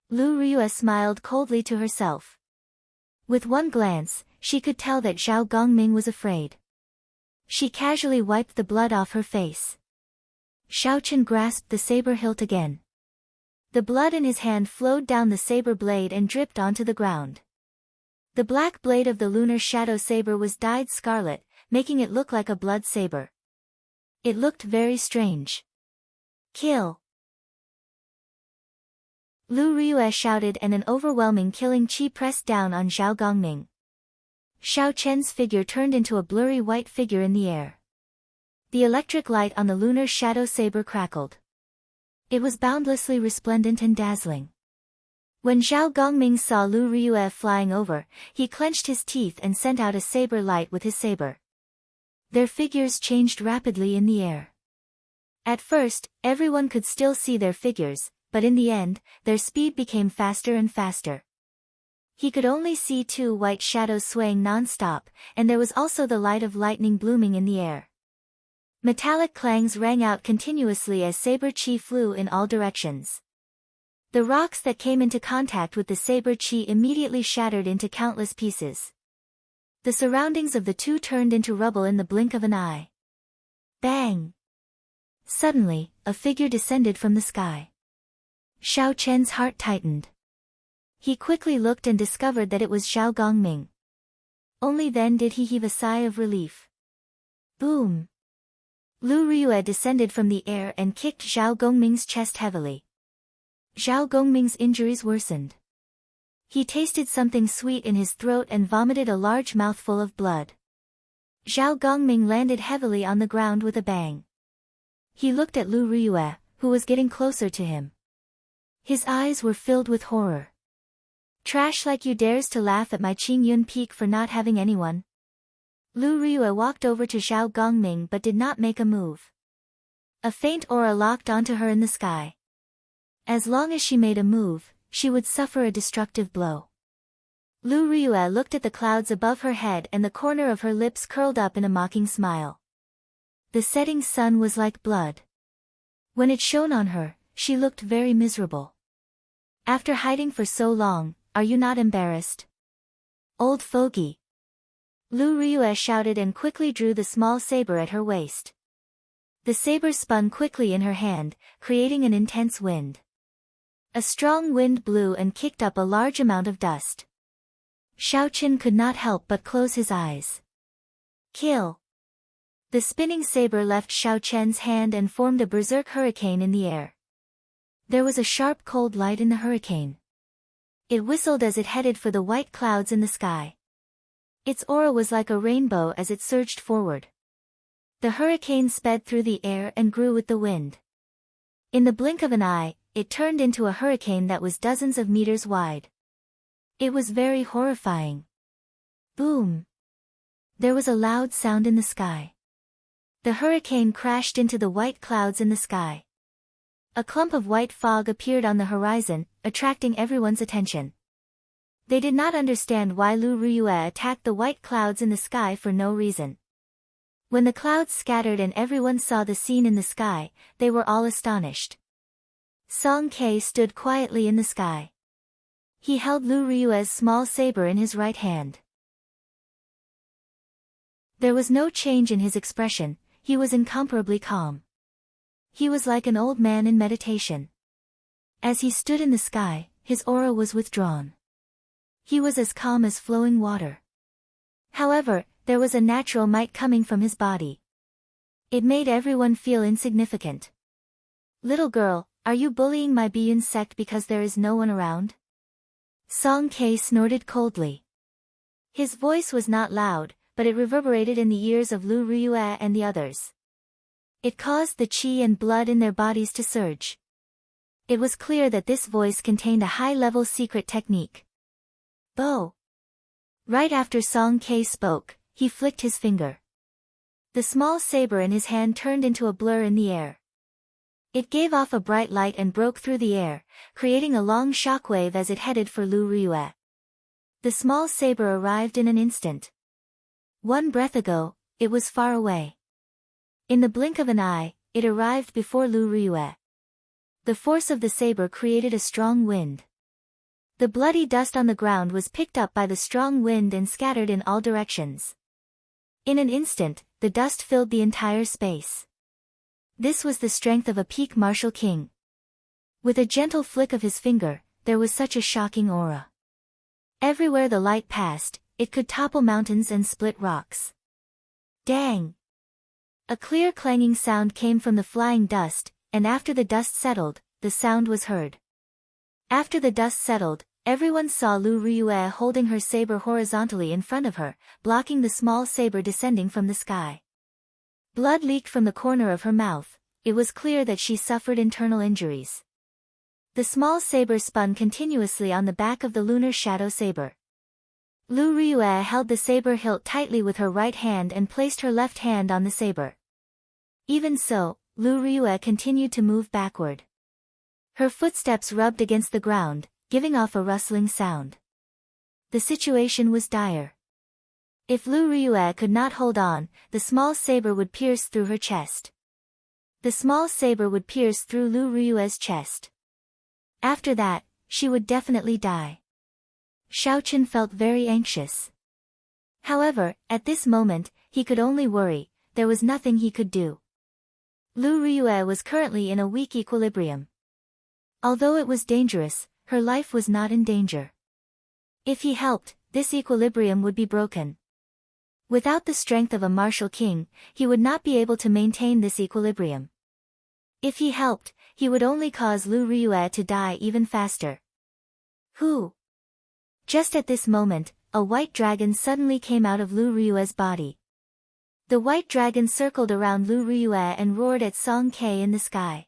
Lu Ryue smiled coldly to herself. With one glance, she could tell that Zhao Gongming was afraid. She casually wiped the blood off her face. Xiaochen grasped the saber hilt again. The blood in his hand flowed down the saber blade and dripped onto the ground. The black blade of the lunar shadow saber was dyed scarlet, making it look like a blood saber. It looked very strange. Kill! Lu Ryue shouted and an overwhelming killing chi pressed down on Zhao Gongming. Xiaochen's figure turned into a blurry white figure in the air. The electric light on the lunar shadow saber crackled. It was boundlessly resplendent and dazzling. When Zhao Gongming saw Lu Ryue flying over, he clenched his teeth and sent out a saber light with his saber. Their figures changed rapidly in the air. At first, everyone could still see their figures, but in the end, their speed became faster and faster. He could only see 2 white shadows swaying non-stop, and there was also the light of lightning blooming in the air. Metallic clangs rang out continuously as saber chi flew in all directions. The rocks that came into contact with the saber chi immediately shattered into countless pieces. The surroundings of the two turned into rubble in the blink of an eye. Bang! Suddenly, a figure descended from the sky. Xiaochen's heart tightened. He quickly looked and discovered that it was Zhao Gongming. Only then did he heave a sigh of relief. Boom! Lu Ryue descended from the air and kicked Zhao Gongming's chest heavily. Zhao Gongming's injuries worsened. He tasted something sweet in his throat and vomited a large mouthful of blood. Zhao Gongming landed heavily on the ground with a bang. He looked at Lu Ryue, who was getting closer to him. His eyes were filled with horror. Trash like you dares to laugh at my Qingyun Peak for not having anyone? Lu Ryue walked over to Zhao Gongming but did not make a move. A faint aura locked onto her in the sky. As long as she made a move, she would suffer a destructive blow. Lu Ryue looked at the clouds above her head and the corner of her lips curled up in a mocking smile. The setting sun was like blood. When it shone on her, she looked very miserable. After hiding for so long, are you not embarrassed? Old fogey! Lu Ryue shouted and quickly drew the small saber at her waist. The saber spun quickly in her hand, creating an intense wind. A strong wind blew and kicked up a large amount of dust. Xiaochen could not help but close his eyes. Kill! The spinning saber left Xiaochen's hand and formed a berserk hurricane in the air. There was a sharp cold light in the hurricane. It whistled as it headed for the white clouds in the sky. Its aura was like a rainbow as it surged forward. The hurricane sped through the air and grew with the wind. In the blink of an eye, it turned into a hurricane that was dozens of meters wide. It was very horrifying. Boom! There was a loud sound in the sky. The hurricane crashed into the white clouds in the sky. A clump of white fog appeared on the horizon, attracting everyone's attention. They did not understand why Lu Riyue attacked the white clouds in the sky for no reason. When the clouds scattered and everyone saw the scene in the sky, they were all astonished. Song Ke stood quietly in the sky. He held Lu Riyue's small saber in his right hand. There was no change in his expression, he was incomparably calm. He was like an old man in meditation. As he stood in the sky, his aura was withdrawn. He was as calm as flowing water. However, there was a natural might coming from his body. It made everyone feel insignificant. "Little girl, are you bullying my Biyun sect because there is no one around?" Song Ke snorted coldly. His voice was not loud, but it reverberated in the ears of Lu Riyue and the others. It caused the qi and blood in their bodies to surge. It was clear that this voice contained a high-level secret technique. Bo. Right after Song Ke spoke, he flicked his finger. The small saber in his hand turned into a blur in the air. It gave off a bright light and broke through the air, creating a long shockwave as it headed for Lu Riyue. The small saber arrived in an instant. One breath ago, it was far away. In the blink of an eye, it arrived before Lu Riyue. The force of the saber created a strong wind. The bloody dust on the ground was picked up by the strong wind and scattered in all directions. In an instant, the dust filled the entire space. This was the strength of a peak martial king. With a gentle flick of his finger, there was such a shocking aura. Everywhere the light passed, it could topple mountains and split rocks. Dang! A clear clanging sound came from the flying dust, and after the dust settled, the sound was heard. After the dust settled, everyone saw Lu Riyue holding her saber horizontally in front of her, blocking the small saber descending from the sky. Blood leaked from the corner of her mouth. It was clear that she suffered internal injuries. The small saber spun continuously on the back of the lunar shadow saber. Lu Riyue held the saber hilt tightly with her right hand and placed her left hand on the saber. Even so, Lu Riyue continued to move backward. Her footsteps rubbed against the ground, giving off a rustling sound. The situation was dire. If Lu Riyue could not hold on, the small saber would pierce through her chest. The small saber would pierce through Lu Riyue's chest. After that, she would definitely die. Xiaochen felt very anxious. However, at this moment, he could only worry, there was nothing he could do. Lu Riyue was currently in a weak equilibrium. Although it was dangerous, her life was not in danger. If he helped, this equilibrium would be broken. Without the strength of a martial king, he would not be able to maintain this equilibrium. If he helped, he would only cause Lu Riyue to die even faster. Who? Just at this moment, a white dragon suddenly came out of Lu Riyue's body. The white dragon circled around Lu Riyue and roared at Song Ke in the sky.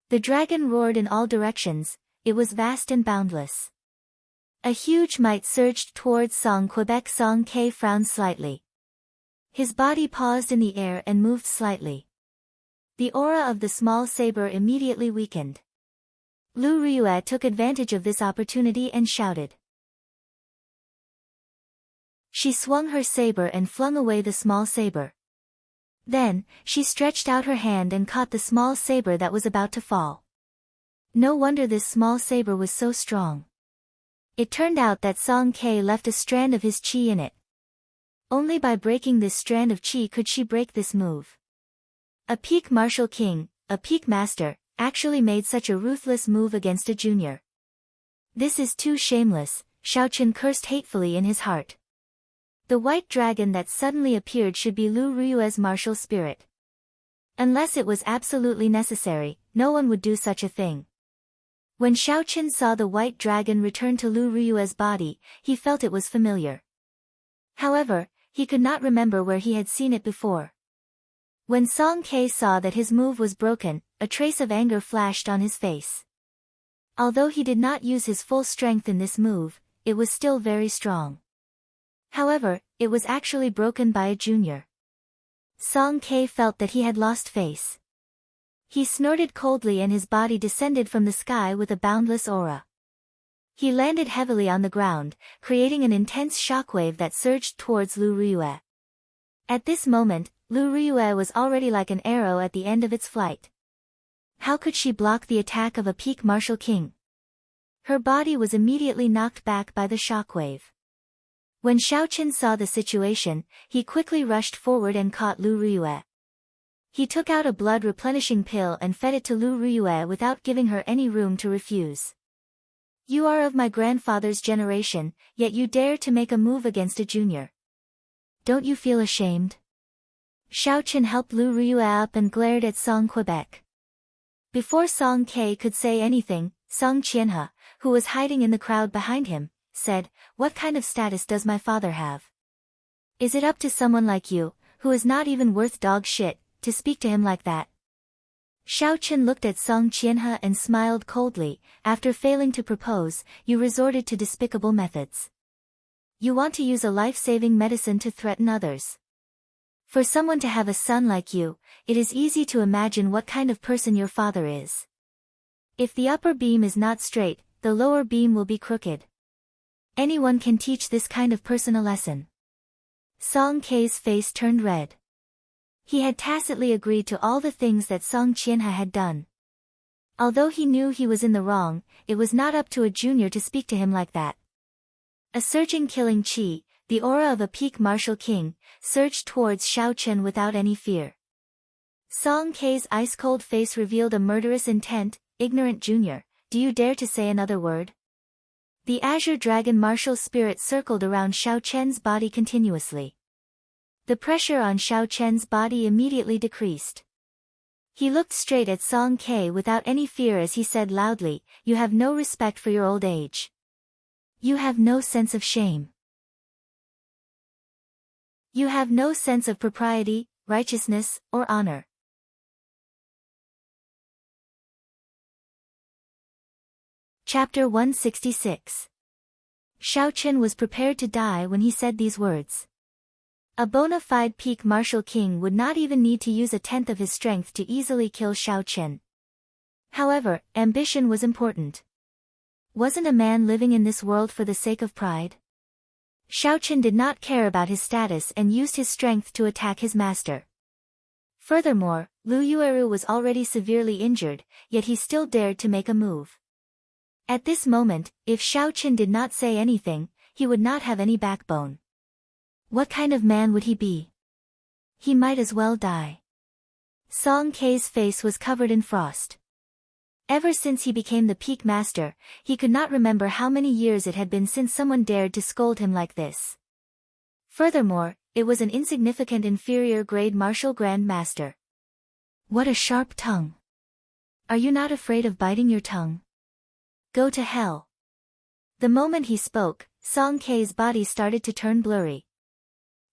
The dragon roared in all directions, it was vast and boundless. A huge might surged towards Song Quebec. Song Ke frowned slightly. His body paused in the air and moved slightly. The aura of the small saber immediately weakened. Lu Riyue took advantage of this opportunity and shouted. She swung her saber and flung away the small saber. Then, she stretched out her hand and caught the small saber that was about to fall. No wonder this small saber was so strong. It turned out that Song Ke left a strand of his qi in it. Only by breaking this strand of qi could she break this move. A peak martial king, a peak master, actually made such a ruthless move against a junior. This is too shameless, Xiaochen cursed hatefully in his heart. The white dragon that suddenly appeared should be Lu Riyue's martial spirit. Unless it was absolutely necessary, no one would do such a thing. When Xiaochen saw the white dragon return to Lu Riyue's body, he felt it was familiar. However, he could not remember where he had seen it before. When Song Ke saw that his move was broken, a trace of anger flashed on his face. Although he did not use his full strength in this move, it was still very strong. However, it was actually broken by a junior. Song Ke felt that he had lost face. He snorted coldly and his body descended from the sky with a boundless aura. He landed heavily on the ground, creating an intense shockwave that surged towards Lu Riyue. At this moment, Lu Riyue was already like an arrow at the end of its flight. How could she block the attack of a peak martial king? Her body was immediately knocked back by the shockwave. When Xiaoqin saw the situation, he quickly rushed forward and caught Lu Riyue. He took out a blood-replenishing pill and fed it to Lu Riyue without giving her any room to refuse. You are of my grandfather's generation, yet you dare to make a move against a junior. Don't you feel ashamed? Xiaoqin helped Lu Riyue up and glared at Song Quebec. Before Song Ke could say anything, Song Qianhe, who was hiding in the crowd behind him, said, "What kind of status does my father have? Is it up to someone like you, who is not even worth dog shit, to speak to him like that?" Xiaoqin looked at Song Qianhe and smiled coldly. After failing to propose, you resorted to despicable methods. You want to use a life-saving medicine to threaten others. For someone to have a son like you, it is easy to imagine what kind of person your father is. If the upper beam is not straight, the lower beam will be crooked. Anyone can teach this kind of person a lesson. Song Ke's face turned red. He had tacitly agreed to all the things that Song Qianhe had done. Although he knew he was in the wrong, it was not up to a junior to speak to him like that. A surging killing chi, the aura of a peak martial king, surged towards Xiaoqin without any fear. Song Ke's ice-cold face revealed a murderous intent. Ignorant junior, do you dare to say another word? The azure dragon martial spirit circled around Xiaoqian's body continuously. The pressure on Xiaoqian's body immediately decreased. He looked straight at Song Ke without any fear as he said loudly, "You have no respect for your old age. You have no sense of shame. You have no sense of propriety, righteousness, or honor." Chapter 166. Xiaoqin was prepared to die when he said these words. A bona fide peak martial king would not even need to use a tenth of his strength to easily kill Xiaoqin. However, ambition was important. Wasn't a man living in this world for the sake of pride? Xiaoqin did not care about his status and used his strength to attack his master. Furthermore, Lu Yueru was already severely injured, yet he still dared to make a move. At this moment, if Xiaoqin did not say anything, he would not have any backbone. What kind of man would he be? He might as well die. Song Ke's face was covered in frost. Ever since he became the peak master, he could not remember how many years it had been since someone dared to scold him like this. Furthermore, it was an insignificant inferior grade martial grand master. What a sharp tongue. Are you not afraid of biting your tongue? Go to hell. The moment he spoke, Song Ke's body started to turn blurry.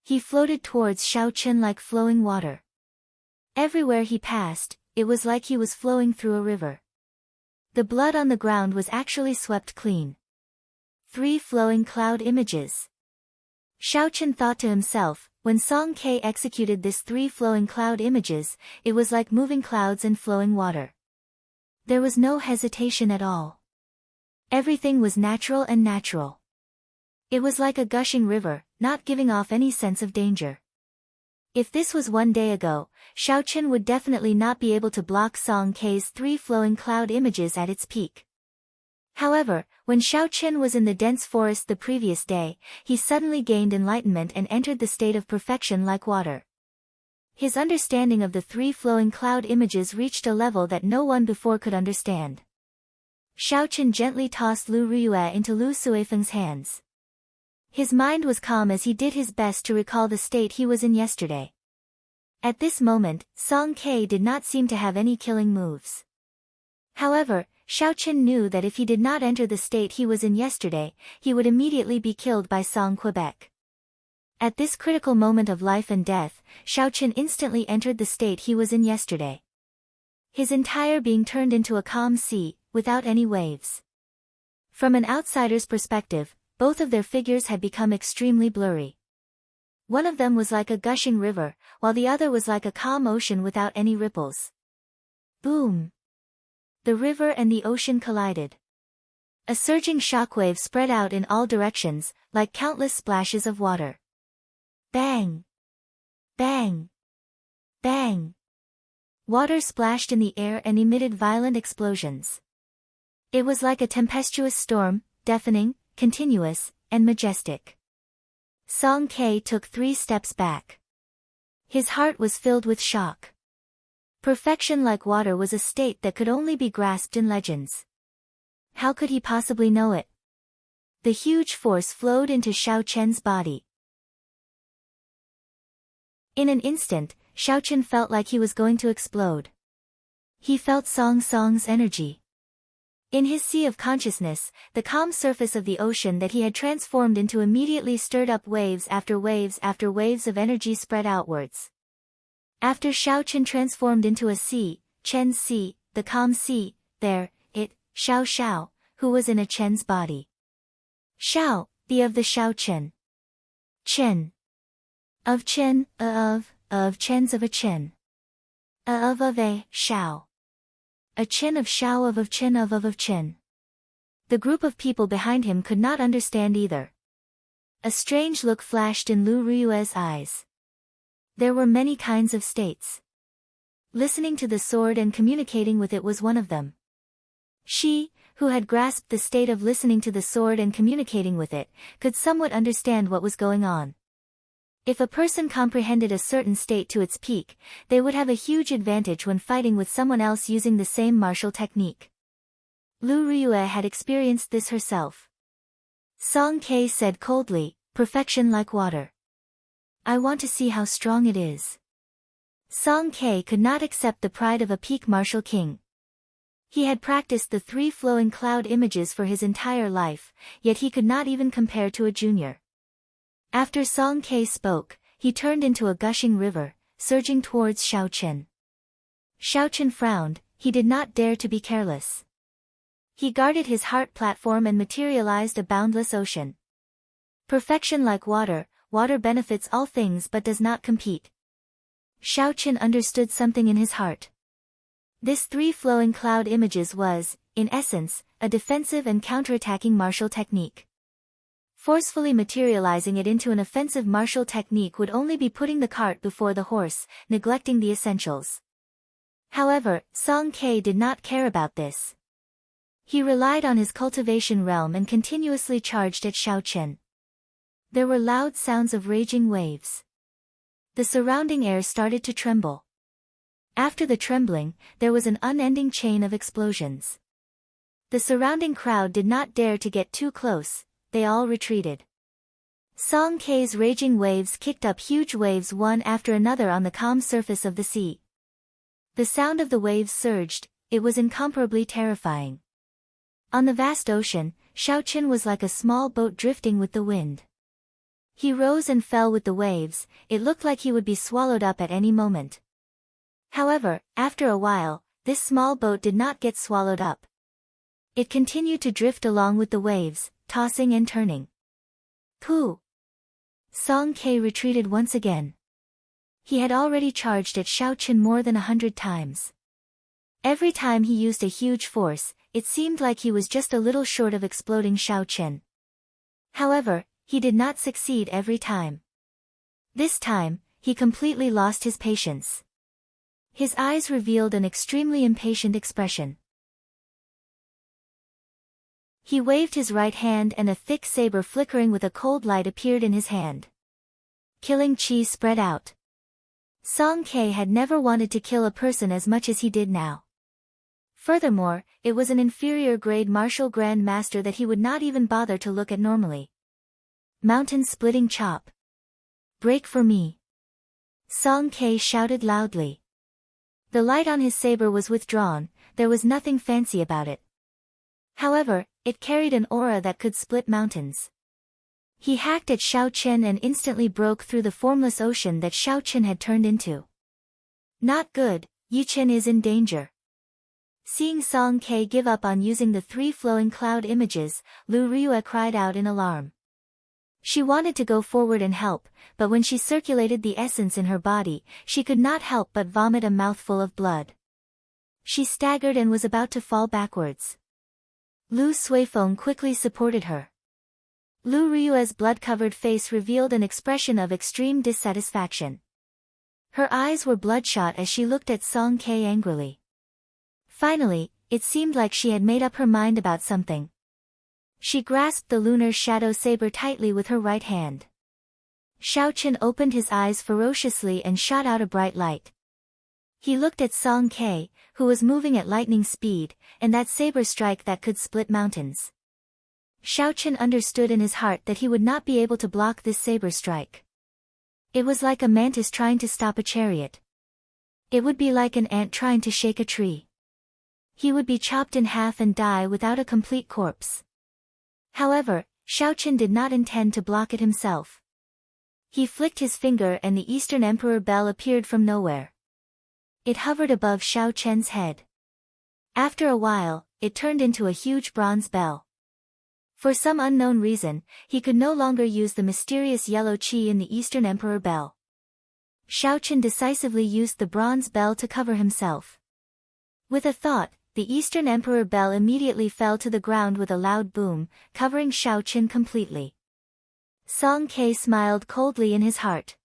He floated towards Xiaoqin like flowing water. Everywhere he passed, it was like he was flowing through a river. The blood on the ground was actually swept clean. 3 flowing cloud images. Xiaoqin thought to himself, when Song Ke executed this 3 flowing cloud images, it was like moving clouds and flowing water. There was no hesitation at all. Everything was natural and natural. It was like a gushing river, not giving off any sense of danger. If this was 1 day ago, Xiaoqin would definitely not be able to block Song Ke's 3 flowing cloud images at its peak. However, when Xiaoqin was in the dense forest the previous day, he suddenly gained enlightenment and entered the state of perfection like water. His understanding of the 3 flowing cloud images reached a level that no one before could understand. Xiaoqin gently tossed Lu Riyue into Lu Suifeng's hands. His mind was calm as he did his best to recall the state he was in yesterday. At this moment, Song Ke did not seem to have any killing moves. However, Xiaoqin knew that if he did not enter the state he was in yesterday, he would immediately be killed by Song Quebec. At this critical moment of life and death, Xiaoqin instantly entered the state he was in yesterday. His entire being turned into a calm sea, without any waves. From an outsider's perspective, both of their figures had become extremely blurry. One of them was like a gushing river, while the other was like a calm ocean without any ripples. Boom! The river and the ocean collided. A surging shockwave spread out in all directions, like countless splashes of water. Bang! Bang! Bang! Water splashed in the air and emitted violent explosions. It was like a tempestuous storm, deafening, continuous, and majestic. Song K took 3 steps back. His heart was filled with shock. Perfection like water was a state that could only be grasped in legends. How could he possibly know it? The huge force flowed into Xiao Chen's body. In an instant, Xiao Chen felt like he was going to explode. He felt Song's energy. In his sea of consciousness, the calm surface of the ocean that he had transformed into immediately stirred up waves after waves after waves of energy spread outwards. After Xiao Chen transformed into a sea, Chen's sea, the calm sea, there, Xiao, who was in a Chen's body. Xiao, the of the Xiao Chen. Chen. Of Chen, of Chen's of a Chen. Of a, Xiao. A Chen of Xiao of Chen of Chen. The group of people behind him could not understand either. A strange look flashed in Lu Riyue's eyes. There were many kinds of states. Listening to the sword and communicating with it was one of them. She, who had grasped the state of listening to the sword and communicating with it, could somewhat understand what was going on. If a person comprehended a certain state to its peak, they would have a huge advantage when fighting with someone else using the same martial technique. Lu Riyue had experienced this herself. Song K said coldly, "Perfection like water. I want to see how strong it is." Song K could not accept the pride of a peak martial king. He had practiced the 3 flowing cloud images for his entire life, yet he could not even compare to a junior. After Song K spoke, he turned into a gushing river, surging towards Xiao Chen. Xiao Chen frowned, he did not dare to be careless. He guarded his heart platform and materialized a boundless ocean. Perfection like water, water benefits all things but does not compete. Xiao Chen understood something in his heart. This 3 flowing cloud images was, in essence, a defensive and counterattacking martial technique. Forcefully materializing it into an offensive martial technique would only be putting the cart before the horse, neglecting the essentials. However, Song K did not care about this. He relied on his cultivation realm and continuously charged at Xiao Chen. There were loud sounds of raging waves. The surrounding air started to tremble. After the trembling, there was an unending chain of explosions. The surrounding crowd did not dare to get too close. They all retreated. Song K's raging waves kicked up huge waves one after another on the calm surface of the sea. The sound of the waves surged, it was incomparably terrifying. On the vast ocean, Xiao Chen was like a small boat drifting with the wind. He rose and fell with the waves, it looked like he would be swallowed up at any moment. However, after a while, this small boat did not get swallowed up. It continued to drift along with the waves, tossing and turning. Pooh! Song K retreated once again. He had already charged at Xiao Chen more than 100 times. Every time he used a huge force, it seemed like he was just a little short of exploding Xiao Chen. However, he did not succeed every time. This time, he completely lost his patience. His eyes revealed an extremely impatient expression. He waved his right hand and a thick saber flickering with a cold light appeared in his hand. Killing chi spread out. Song K had never wanted to kill a person as much as he did now. Furthermore, it was an inferior grade martial grand master that he would not even bother to look at normally. Mountain-splitting chop. Break for me. Song K shouted loudly. The light on his saber was withdrawn, there was nothing fancy about it. However, it carried an aura that could split mountains. He hacked at Xiao Chen and instantly broke through the formless ocean that Xiao Chen had turned into. Not good, Yi Chen is in danger. Seeing Song K give up on using the 3 flowing cloud images, Lu Riyue cried out in alarm. She wanted to go forward and help, but when she circulated the essence in her body, she could not help but vomit a mouthful of blood. She staggered and was about to fall backwards. Lu Suifeng quickly supported her. Lu Ryue's blood-covered face revealed an expression of extreme dissatisfaction. Her eyes were bloodshot as she looked at Song Ke angrily. Finally, it seemed like she had made up her mind about something. She grasped the lunar shadow saber tightly with her right hand. Xiaoqun opened his eyes ferociously and shot out a bright light. He looked at Song Ke, who was moving at lightning speed, and that saber strike that could split mountains. Xiaoqun understood in his heart that he would not be able to block this saber strike. It was like a mantis trying to stop a chariot. It would be like an ant trying to shake a tree. He would be chopped in half and die without a complete corpse. However, Xiaoqun did not intend to block it himself. He flicked his finger and the Eastern Emperor bell appeared from nowhere. It hovered above Xiaoqun's head. After a while, it turned into a huge bronze bell. For some unknown reason, he could no longer use the mysterious yellow qi in the Eastern Emperor bell. Xiaoqun decisively used the bronze bell to cover himself. With a thought, the Eastern Emperor bell immediately fell to the ground with a loud boom, covering Xiaoqun completely. Song Ke smiled coldly in his heart.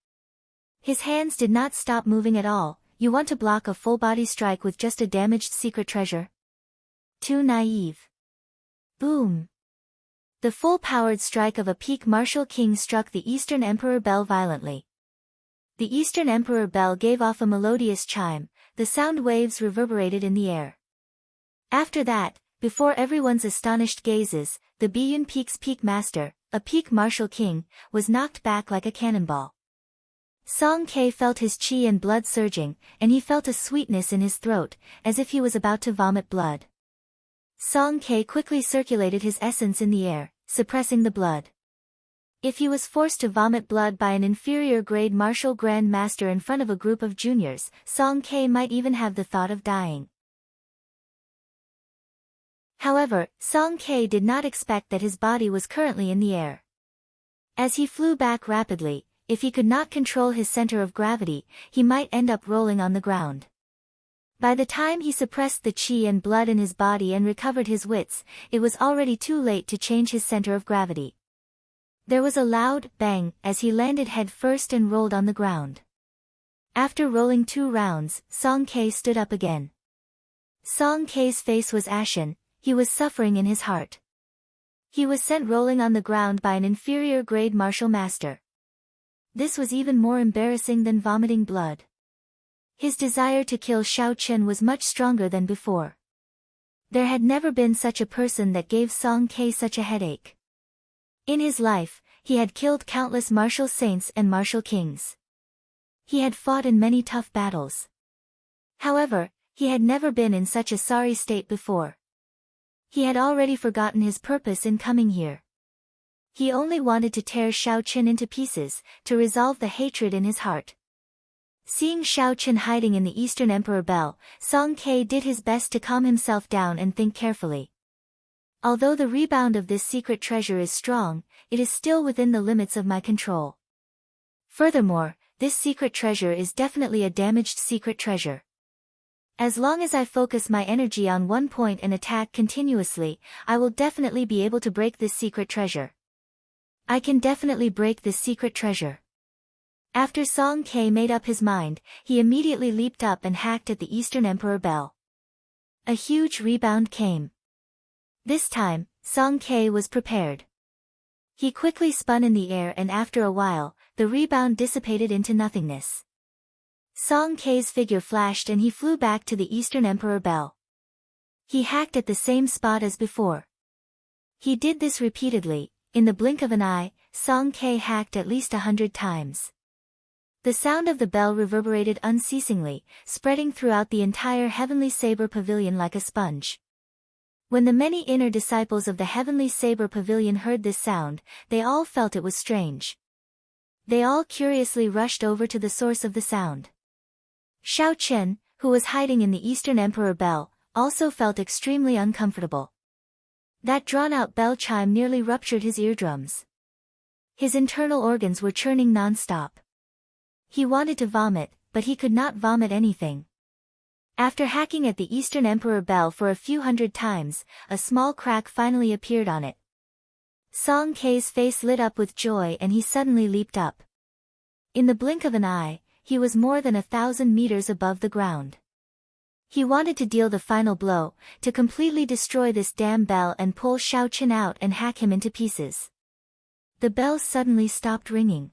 His hands did not stop moving at all. You want to block a full-body strike with just a damaged secret treasure? Too naive. Boom. The full-powered strike of a peak martial king struck the Eastern Emperor bell violently. The Eastern Emperor bell gave off a melodious chime, the sound waves reverberated in the air. After that, before everyone's astonished gazes, the Biyun Peak's peak master, a peak martial king, was knocked back like a cannonball. Song Ke felt his qi and blood surging, and he felt a sweetness in his throat, as if he was about to vomit blood. Song Ke quickly circulated his essence in the air, suppressing the blood. If he was forced to vomit blood by an inferior-grade martial grand master in front of a group of juniors, Song Ke might even have the thought of dying. However, Song Ke did not expect that his body was currently in the air. As he flew back rapidly, if he could not control his center of gravity, he might end up rolling on the ground. By the time he suppressed the qi and blood in his body and recovered his wits, it was already too late to change his center of gravity. There was a loud bang as he landed head first and rolled on the ground. After rolling 2 rounds, Song Ke stood up again. Song Ke's face was ashen. He was suffering in his heart. He was sent rolling on the ground by an inferior-grade martial master. This was even more embarrassing than vomiting blood. His desire to kill Xiaoqun was much stronger than before. There had never been such a person that gave Song Ke such a headache. In his life, he had killed countless martial saints and martial kings. He had fought in many tough battles. However, he had never been in such a sorry state before. He had already forgotten his purpose in coming here. He only wanted to tear Xiaoqun into pieces, to resolve the hatred in his heart. Seeing Xiaoqun hiding in the Eastern Emperor bell, Song Ke did his best to calm himself down and think carefully. Although the rebound of this secret treasure is strong, it is still within the limits of my control. Furthermore, this secret treasure is definitely a damaged secret treasure. As long as I focus my energy on one point and attack continuously, I will definitely be able to break this secret treasure. I can definitely break this secret treasure. After Song Ke made up his mind, he immediately leaped up and hacked at the Eastern Emperor bell. A huge rebound came. This time, Song Ke was prepared. He quickly spun in the air and after a while, the rebound dissipated into nothingness. Song Ke's figure flashed and he flew back to the Eastern Emperor bell. He hacked at the same spot as before. He did this repeatedly. In the blink of an eye, Song Ke hacked at least 100 times. The sound of the bell reverberated unceasingly, spreading throughout the entire Heavenly Saber Pavilion like a sponge. When the many inner disciples of the Heavenly Saber Pavilion heard this sound, they all felt it was strange. They all curiously rushed over to the source of the sound. Xiaoqun, who was hiding in the Eastern Emperor bell, also felt extremely uncomfortable. That drawn-out bell chime nearly ruptured his eardrums. His internal organs were churning non-stop. He wanted to vomit, but he could not vomit anything. After hacking at the Eastern Emperor bell for a few hundred times, a small crack finally appeared on it. Song Kei's face lit up with joy and he suddenly leaped up. In the blink of an eye, he was more than 1,000 meters above the ground. He wanted to deal the final blow, to completely destroy this damn bell and pull Xiao Qin out and hack him into pieces. The bell suddenly stopped ringing.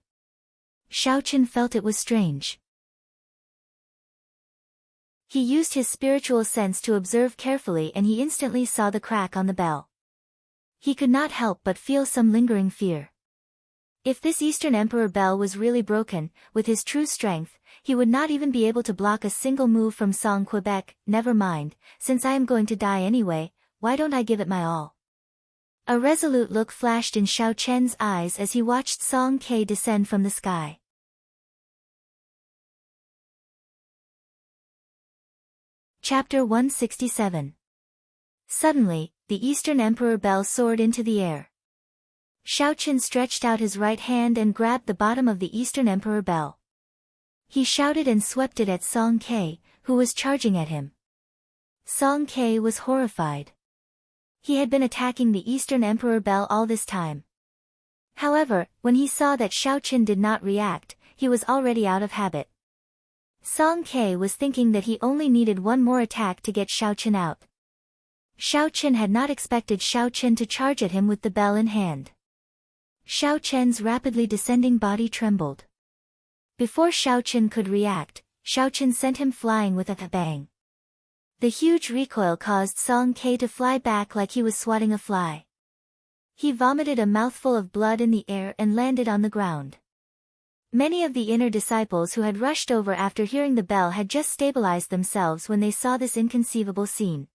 Xiao Qin felt it was strange. He used his spiritual sense to observe carefully and he instantly saw the crack on the bell. He could not help but feel some lingering fear. If this Eastern Emperor bell was really broken, with his true strength, he would not even be able to block a single move from Song Quebec. Never mind, since I am going to die anyway, why don't I give it my all? A resolute look flashed in Xiao Chen's eyes as he watched Song Kei descend from the sky. Chapter 167. Suddenly, the Eastern Emperor bell soared into the air. Xiao Qin stretched out his right hand and grabbed the bottom of the Eastern Emperor bell. He shouted and swept it at Song Kei, who was charging at him. Song Kei was horrified. He had been attacking the Eastern Emperor bell all this time. However, when he saw that Xiao Qin did not react, he was already out of habit. Song Kei was thinking that he only needed one more attack to get Xiao Qin out. Xiao Qin had not expected Xiao Qin to charge at him with the bell in hand. Xiao Chen's rapidly descending body trembled. Before Xiao Qin could react, Xiao Qin sent him flying with a bang. The huge recoil caused Song Kei to fly back like he was swatting a fly. He vomited a mouthful of blood in the air and landed on the ground. Many of the inner disciples who had rushed over after hearing the bell had just stabilized themselves when they saw this inconceivable scene.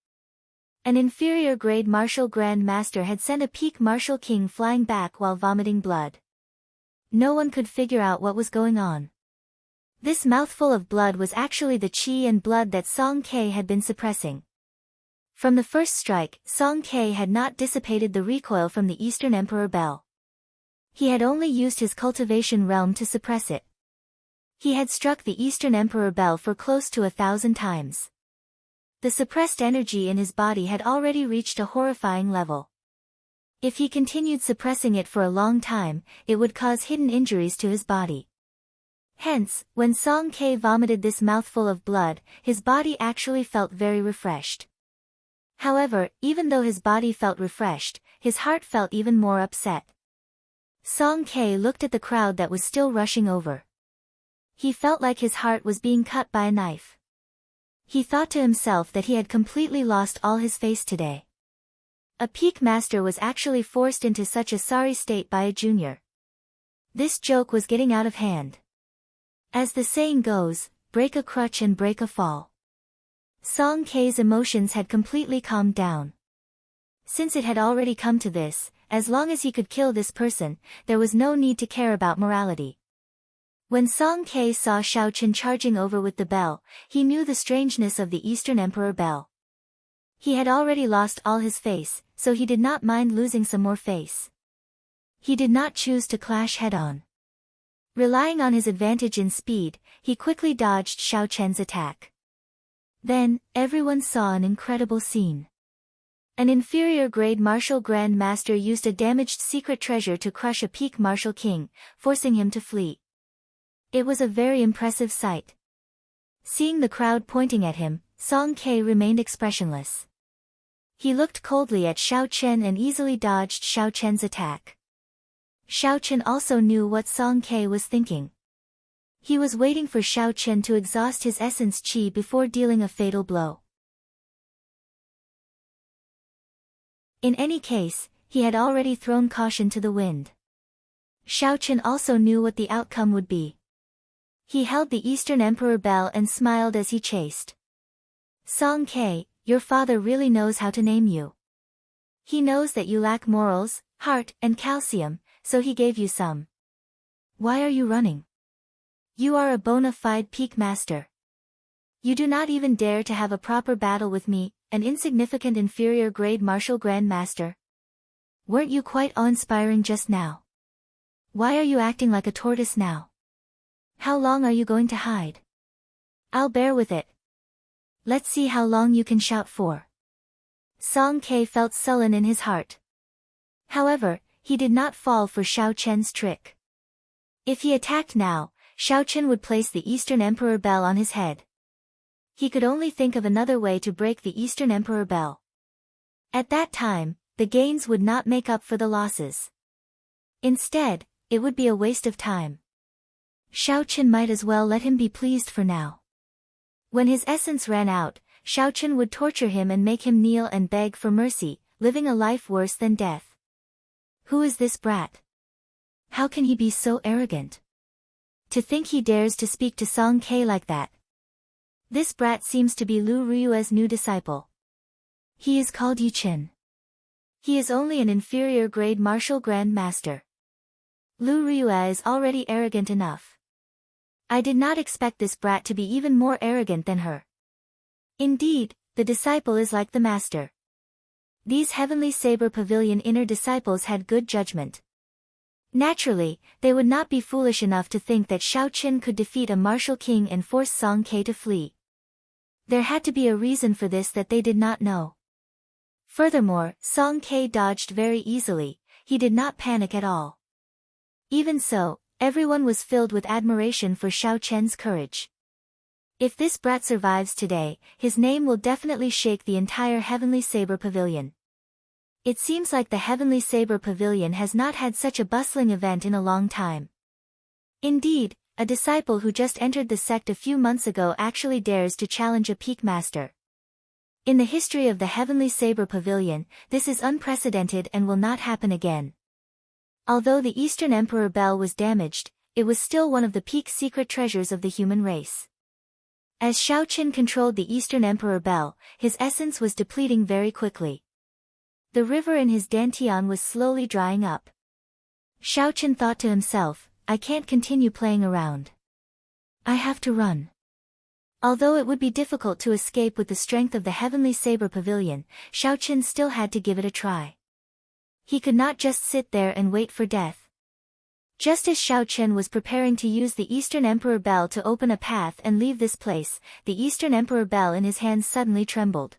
An inferior grade martial grand master had sent a peak martial king flying back while vomiting blood. No one could figure out what was going on. This mouthful of blood was actually the qi and blood that Song Kei had been suppressing. From the first strike, Song Kei had not dissipated the recoil from the Eastern Emperor bell. He had only used his cultivation realm to suppress it. He had struck the Eastern Emperor bell for close to 1,000 times. The suppressed energy in his body had already reached a horrifying level. If he continued suppressing it for a long time, it would cause hidden injuries to his body. Hence, when Song Kei vomited this mouthful of blood, his body actually felt very refreshed. However, even though his body felt refreshed, his heart felt even more upset. Song Kei looked at the crowd that was still rushing over. He felt like his heart was being cut by a knife. He thought to himself that he had completely lost all his face today. A peak master was actually forced into such a sorry state by a junior. This joke was getting out of hand. As the saying goes, break a crutch and break a fall. Song Kei's emotions had completely calmed down. Since it had already come to this, as long as he could kill this person, there was no need to care about morality. When Song Kei saw Xiao Qin charging over with the bell, he knew the strangeness of the Eastern Emperor bell. He had already lost all his face, so he did not mind losing some more face. He did not choose to clash head-on. Relying on his advantage in speed, he quickly dodged Xiao Chen's attack. Then, everyone saw an incredible scene. An inferior grade martial grand master used a damaged secret treasure to crush a peak martial king, forcing him to flee. It was a very impressive sight. Seeing the crowd pointing at him, Song Kei remained expressionless. He looked coldly at Xiao Chen and easily dodged Xiao Chen's attack. Xiao Chen also knew what Song Kei was thinking. He was waiting for Xiao Chen to exhaust his essence qi before dealing a fatal blow. In any case, he had already thrown caution to the wind. Xiao Chen also knew what the outcome would be. He held the Eastern Emperor bell and smiled as he chased. Song Kei, your father really knows how to name you. He knows that you lack morals, heart, and calcium, so he gave you some. Why are you running? You are a bona fide peak master. You do not even dare to have a proper battle with me, an insignificant inferior grade martial grand master. Weren't you quite awe-inspiring just now? Why are you acting like a tortoise now? How long are you going to hide? I'll bear with it. Let's see how long you can shout for. Song Ke felt sullen in his heart. However, he did not fall for Xiao Chen's trick. If he attacked now, Xiao Chen would place the Eastern Emperor Bell on his head. He could only think of another way to break the Eastern Emperor Bell. At that time, the gains would not make up for the losses. Instead, it would be a waste of time. Xiao Chen might as well let him be pleased for now. When his essence ran out, Xiao Chen would torture him and make him kneel and beg for mercy, living a life worse than death. Who is this brat? How can he be so arrogant? To think he dares to speak to Song Ke like that. This brat seems to be Lu Ryue's new disciple. He is called Yu Qin. He is only an inferior grade martial grand master. Lu Ryue is already arrogant enough. I did not expect this brat to be even more arrogant than her. Indeed, the disciple is like the master. These Heavenly Saber Pavilion inner disciples had good judgment. Naturally, they would not be foolish enough to think that Xiao Qin could defeat a martial king and force Song Ke to flee. There had to be a reason for this that they did not know. Furthermore, Song Ke dodged very easily, he did not panic at all. Even so, everyone was filled with admiration for Xiao Chen's courage. If this brat survives today, his name will definitely shake the entire Heavenly Saber Pavilion. It seems like the Heavenly Saber Pavilion has not had such a bustling event in a long time. Indeed, a disciple who just entered the sect a few months ago actually dares to challenge a peak master. In the history of the Heavenly Saber Pavilion, this is unprecedented and will not happen again. Although the Eastern Emperor Bell was damaged, it was still one of the peak secret treasures of the human race. As Xiao Chen controlled the Eastern Emperor Bell, his essence was depleting very quickly. The river in his dantian was slowly drying up. Xiao Chen thought to himself, I can't continue playing around. I have to run. Although it would be difficult to escape with the strength of the Heavenly Saber Pavilion, Xiao Chen still had to give it a try. He could not just sit there and wait for death. Just as Xiao Chen was preparing to use the Eastern Emperor Bell to open a path and leave this place, the Eastern Emperor Bell in his hands suddenly trembled.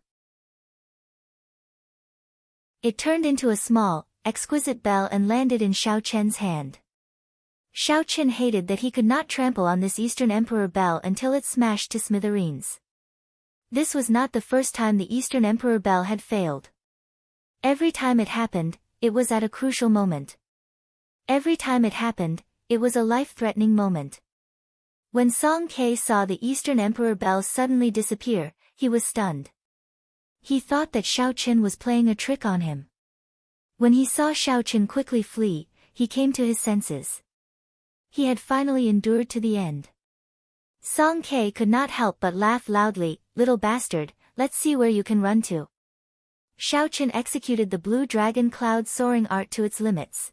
It turned into a small, exquisite bell and landed in Xiao Chen's hand. Xiao Chen hated that he could not trample on this Eastern Emperor Bell until it smashed to smithereens. This was not the first time the Eastern Emperor Bell had failed. Every time it happened, it was at a crucial moment. Every time it happened, it was a life-threatening moment. When Song Ke saw the Eastern Emperor Bell suddenly disappear, he was stunned. He thought that Xiao Chen was playing a trick on him. When he saw Xiao Chen quickly flee, he came to his senses. He had finally endured to the end. Song Ke could not help but laugh loudly, little bastard, let's see where you can run to. Xiao Chen executed the blue dragon cloud soaring art to its limits.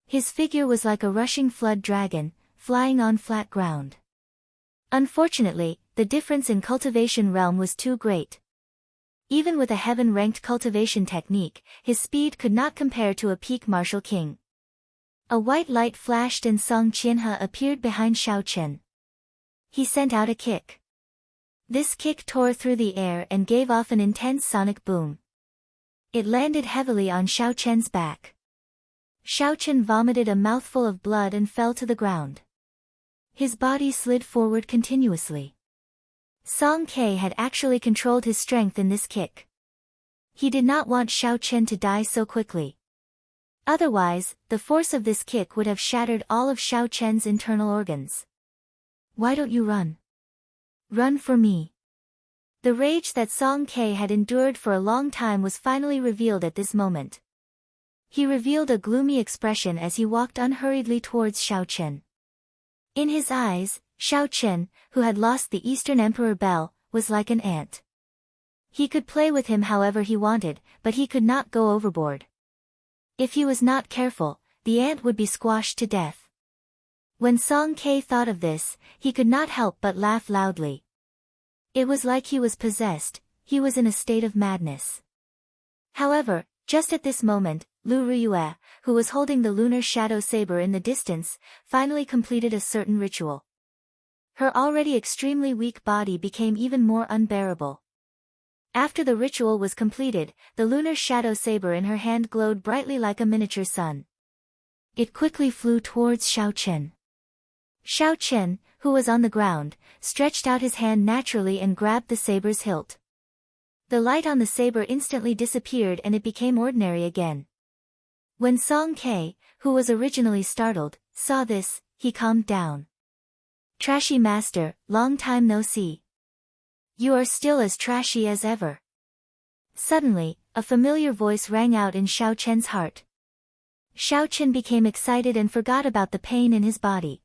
His figure was like a rushing flood dragon, flying on flat ground. Unfortunately, the difference in cultivation realm was too great. Even with a heaven-ranked cultivation technique, his speed could not compare to a peak martial king. A white light flashed and Song Qianhe appeared behind Xiao Chen. He sent out a kick. This kick tore through the air and gave off an intense sonic boom. It landed heavily on Xiao Chen's back. Xiao Chen vomited a mouthful of blood and fell to the ground. His body slid forward continuously. Song Ke had actually controlled his strength in this kick. He did not want Xiao Chen to die so quickly. Otherwise, the force of this kick would have shattered all of Xiao Chen's internal organs. Why don't you run? Run for me. The rage that Song Ke had endured for a long time was finally revealed at this moment. He revealed a gloomy expression as he walked unhurriedly towards Xiao Chen. In his eyes, Xiao Chen, who had lost the Eastern Emperor Bell, was like an ant. He could play with him however he wanted, but he could not go overboard. If he was not careful, the ant would be squashed to death. When Song Ke thought of this, he could not help but laugh loudly. It was like he was possessed, he was in a state of madness. However, just at this moment, Lu Riyue, who was holding the lunar shadow saber in the distance, finally completed a certain ritual. Her already extremely weak body became even more unbearable. After the ritual was completed, the lunar shadow saber in her hand glowed brightly like a miniature sun. It quickly flew towards Xiao Chen. Xiao Chen, who was on the ground, stretched out his hand naturally and grabbed the saber's hilt. The light on the saber instantly disappeared and it became ordinary again. When Song Ke, who was originally startled, saw this, he calmed down. "Trashy master, long time no see. You are still as trashy as ever." Suddenly, a familiar voice rang out in Xiao Chen's heart. Xiao Chen became excited and forgot about the pain in his body.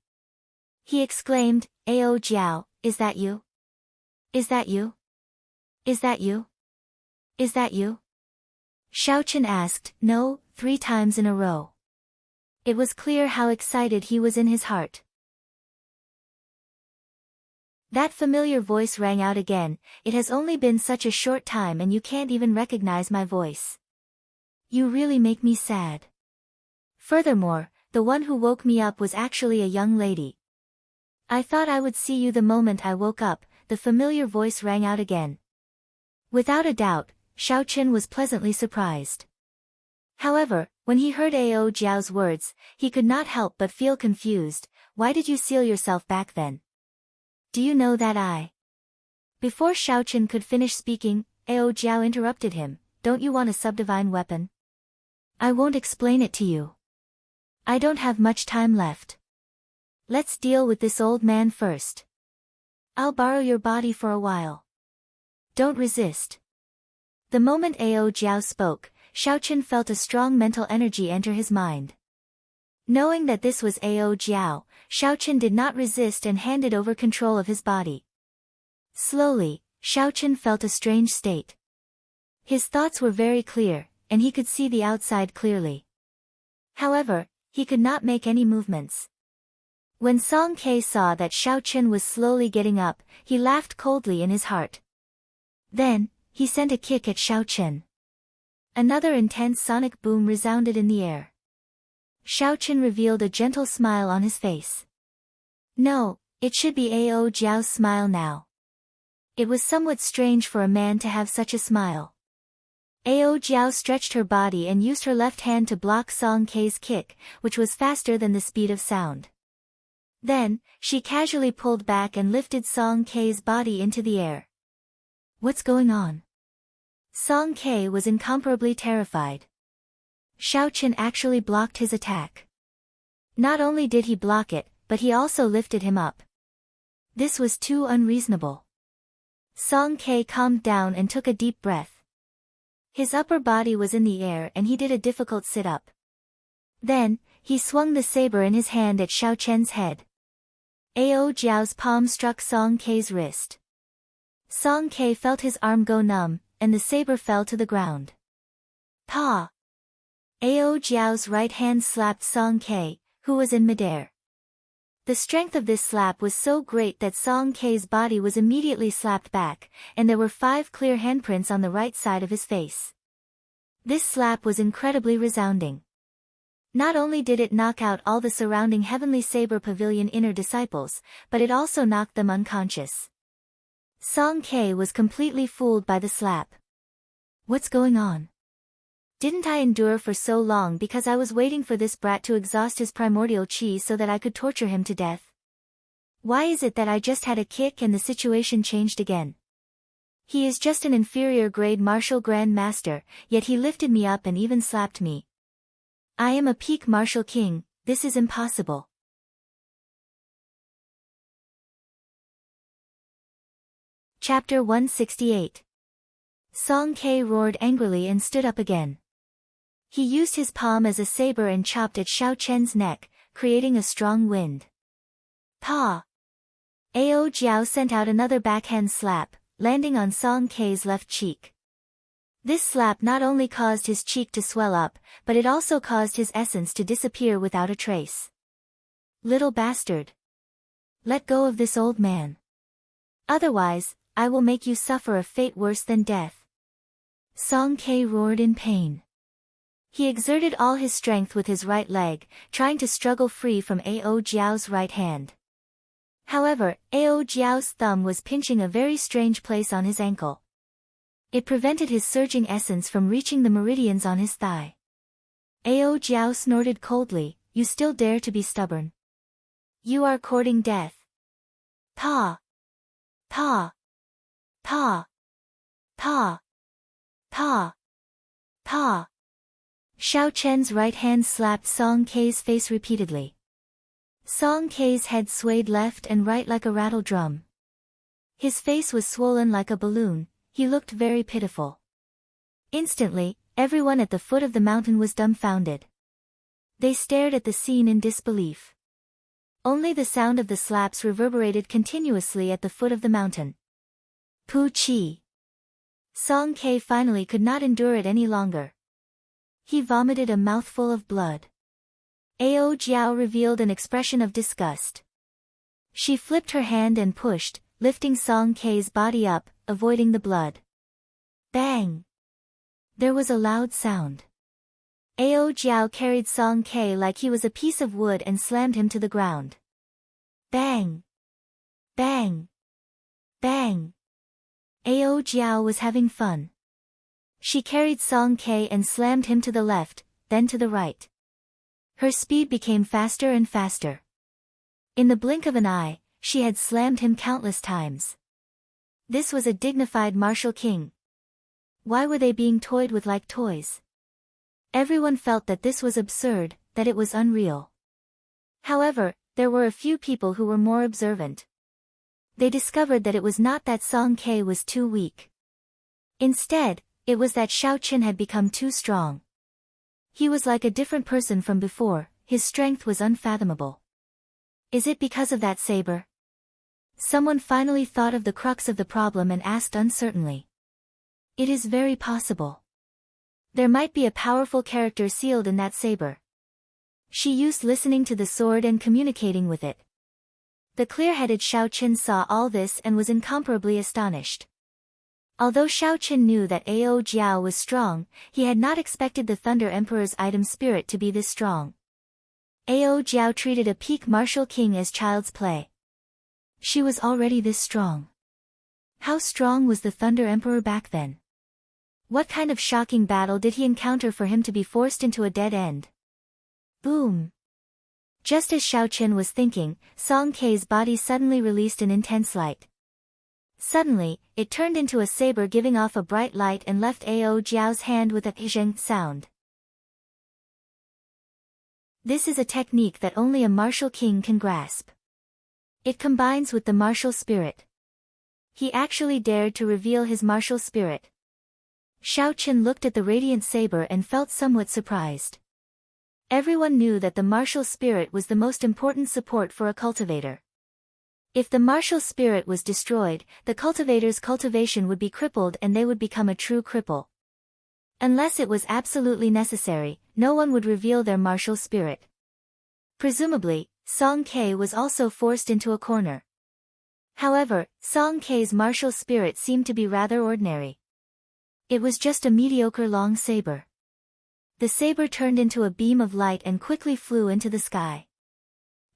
He exclaimed, "Ao Jiao, is that you? Is that you? Is that you? Is that you?" Xiao Chen asked, "No," 3 times in a row. It was clear how excited he was in his heart. That familiar voice rang out again, "It has only been such a short time and you can't even recognize my voice. You really make me sad. Furthermore, the one who woke me up was actually a young lady. I thought I would see you the moment I woke up," the familiar voice rang out again. Without a doubt, Xiao Chen was pleasantly surprised. However, when he heard Ao Jiao's words, he could not help but feel confused. "Why did you seal yourself back then? Do you know that I—" Before Xiao Chen could finish speaking, Ao Jiao interrupted him, "Don't you want a subdivine weapon? I won't explain it to you. I don't have much time left. Let's deal with this old man first. I'll borrow your body for a while. Don't resist." The moment Ao Jiao spoke, Xiao Chen felt a strong mental energy enter his mind. Knowing that this was Ao Jiao, Xiao Chen did not resist and handed over control of his body. Slowly, Xiao Chen felt a strange state. His thoughts were very clear, and he could see the outside clearly. However, he could not make any movements. When Song Ke saw that Xiao Chen was slowly getting up, he laughed coldly in his heart. Then, he sent a kick at Xiao Chen. Another intense sonic boom resounded in the air. Xiao Chen revealed a gentle smile on his face. No, it should be Ao Jiao's smile now. It was somewhat strange for a man to have such a smile. Ao Jiao stretched her body and used her left hand to block Song Ke's kick, which was faster than the speed of sound. Then, she casually pulled back and lifted Song Ke's body into the air. What's going on? Song Ke was incomparably terrified. Xiao Chen actually blocked his attack. Not only did he block it, but he also lifted him up. This was too unreasonable. Song Ke calmed down and took a deep breath. His upper body was in the air and he did a difficult sit-up. Then, he swung the saber in his hand at Xiao Chen's head. Ao Jiao's palm struck Song Ke's wrist. Song Ke felt his arm go numb, and the saber fell to the ground. Pa! Ao Jiao's right hand slapped Song Ke, who was in midair. The strength of this slap was so great that Song Ke's body was immediately slapped back, and there were 5 clear handprints on the right side of his face. This slap was incredibly resounding. Not only did it knock out all the surrounding Heavenly Saber Pavilion inner disciples, but it also knocked them unconscious. Song Ke was completely fooled by the slap. What's going on? Didn't I endure for so long because I was waiting for this brat to exhaust his primordial chi so that I could torture him to death? Why is it that I just had a kick and the situation changed again? He is just an inferior grade martial grand master, yet he lifted me up and even slapped me. I am a peak martial king, this is impossible. Chapter 168. Song Ke roared angrily and stood up again. He used his palm as a saber and chopped at Xiao Chen's neck, creating a strong wind. Pa! Ao Jiao sent out another backhand slap, landing on Song Ke's left cheek. This slap not only caused his cheek to swell up, but it also caused his essence to disappear without a trace. Little bastard! Let go of this old man. Otherwise, I will make you suffer a fate worse than death. Song Ke roared in pain. He exerted all his strength with his right leg, trying to struggle free from Ao Jiao's right hand. However, Ao Jiao's thumb was pinching a very strange place on his ankle. It prevented his surging essence from reaching the meridians on his thigh. Ao Jiao snorted coldly, "You still dare to be stubborn? You are courting death." Pa! Pa! Pa! Pa! Pa! Pa! Xiao Chen's right hand slapped Song Kei's face repeatedly. Song Kei's head swayed left and right like a rattle drum. His face was swollen like a balloon, he looked very pitiful. Instantly, everyone at the foot of the mountain was dumbfounded. They stared at the scene in disbelief. Only the sound of the slaps reverberated continuously at the foot of the mountain. Pu Qi! Song Kei finally could not endure it any longer. He vomited a mouthful of blood. Ao Jiao revealed an expression of disgust. She flipped her hand and pushed, lifting Song Kei's body up, avoiding the blood. Bang! There was a loud sound. Ao Jiao carried Song Kei like he was a piece of wood and slammed him to the ground. Bang! Bang! Bang! Ao Jiao was having fun. She carried Song Kei and slammed him to the left, then to the right. Her speed became faster and faster. In the blink of an eye, she had slammed him countless times. This was a dignified martial king. Why were they being toyed with like toys? Everyone felt that this was absurd, that it was unreal. However, there were a few people who were more observant. They discovered that it was not that Song Kei was too weak. Instead, it was that Xiao Qin had become too strong. He was like a different person from before, his strength was unfathomable. Is it because of that saber? Someone finally thought of the crux of the problem and asked uncertainly. It is very possible. There might be a powerful character sealed in that saber. She used listening to the sword and communicating with it. The clear-headed Xiao Qin saw all this and was incomparably astonished. Although Xiao Qin knew that Ao Jiao was strong, he had not expected the Thunder Emperor's item spirit to be this strong. Ao Jiao treated a peak martial king as child's play. She was already this strong. How strong was the Thunder Emperor back then? What kind of shocking battle did he encounter for him to be forced into a dead end? Boom! Just as Xiao Qin was thinking, Song Kei's body suddenly released an intense light. Suddenly, it turned into a saber giving off a bright light and left Ao Jiao's hand with a zheng sound. This is a technique that only a martial king can grasp. It combines with the martial spirit. He actually dared to reveal his martial spirit. Xiao Qin looked at the radiant saber and felt somewhat surprised. Everyone knew that the martial spirit was the most important support for a cultivator. If the martial spirit was destroyed, the cultivator's cultivation would be crippled and they would become a true cripple. Unless it was absolutely necessary, no one would reveal their martial spirit. Presumably, Song Kei was also forced into a corner. However, Song Kei's martial spirit seemed to be rather ordinary. It was just a mediocre long saber. The saber turned into a beam of light and quickly flew into the sky.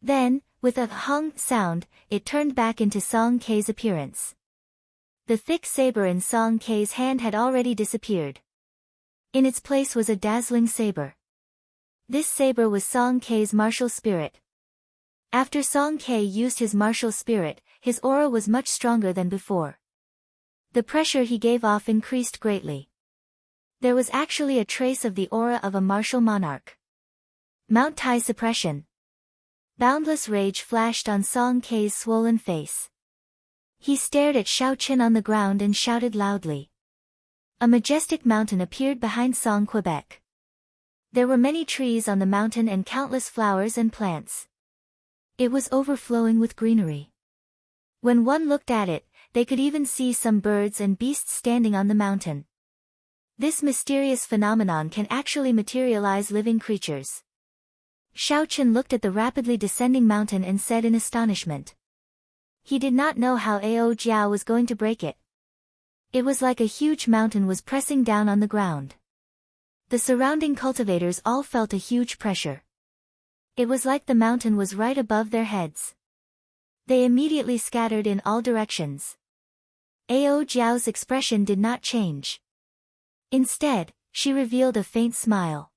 Then, with a hung sound, it turned back into Song Kei's appearance. The thick saber in Song Kei's hand had already disappeared. In its place was a dazzling saber. This saber was Song Kei's martial spirit. After Song Kei used his martial spirit, his aura was much stronger than before. The pressure he gave off increased greatly. There was actually a trace of the aura of a martial monarch. Mount Tai suppression. Boundless rage flashed on Song Kei's swollen face. He stared at Xiao Qin on the ground and shouted loudly. A majestic mountain appeared behind Song Quebec. There were many trees on the mountain and countless flowers and plants. It was overflowing with greenery. When one looked at it, they could even see some birds and beasts standing on the mountain. This mysterious phenomenon can actually materialize living creatures. Xiao Qin looked at the rapidly descending mountain and said in astonishment. He did not know how Ao Jiao was going to break it. It was like a huge mountain was pressing down on the ground. The surrounding cultivators all felt a huge pressure. It was like the mountain was right above their heads. They immediately scattered in all directions. Ao Jiao's expression did not change. Instead, she revealed a faint smile.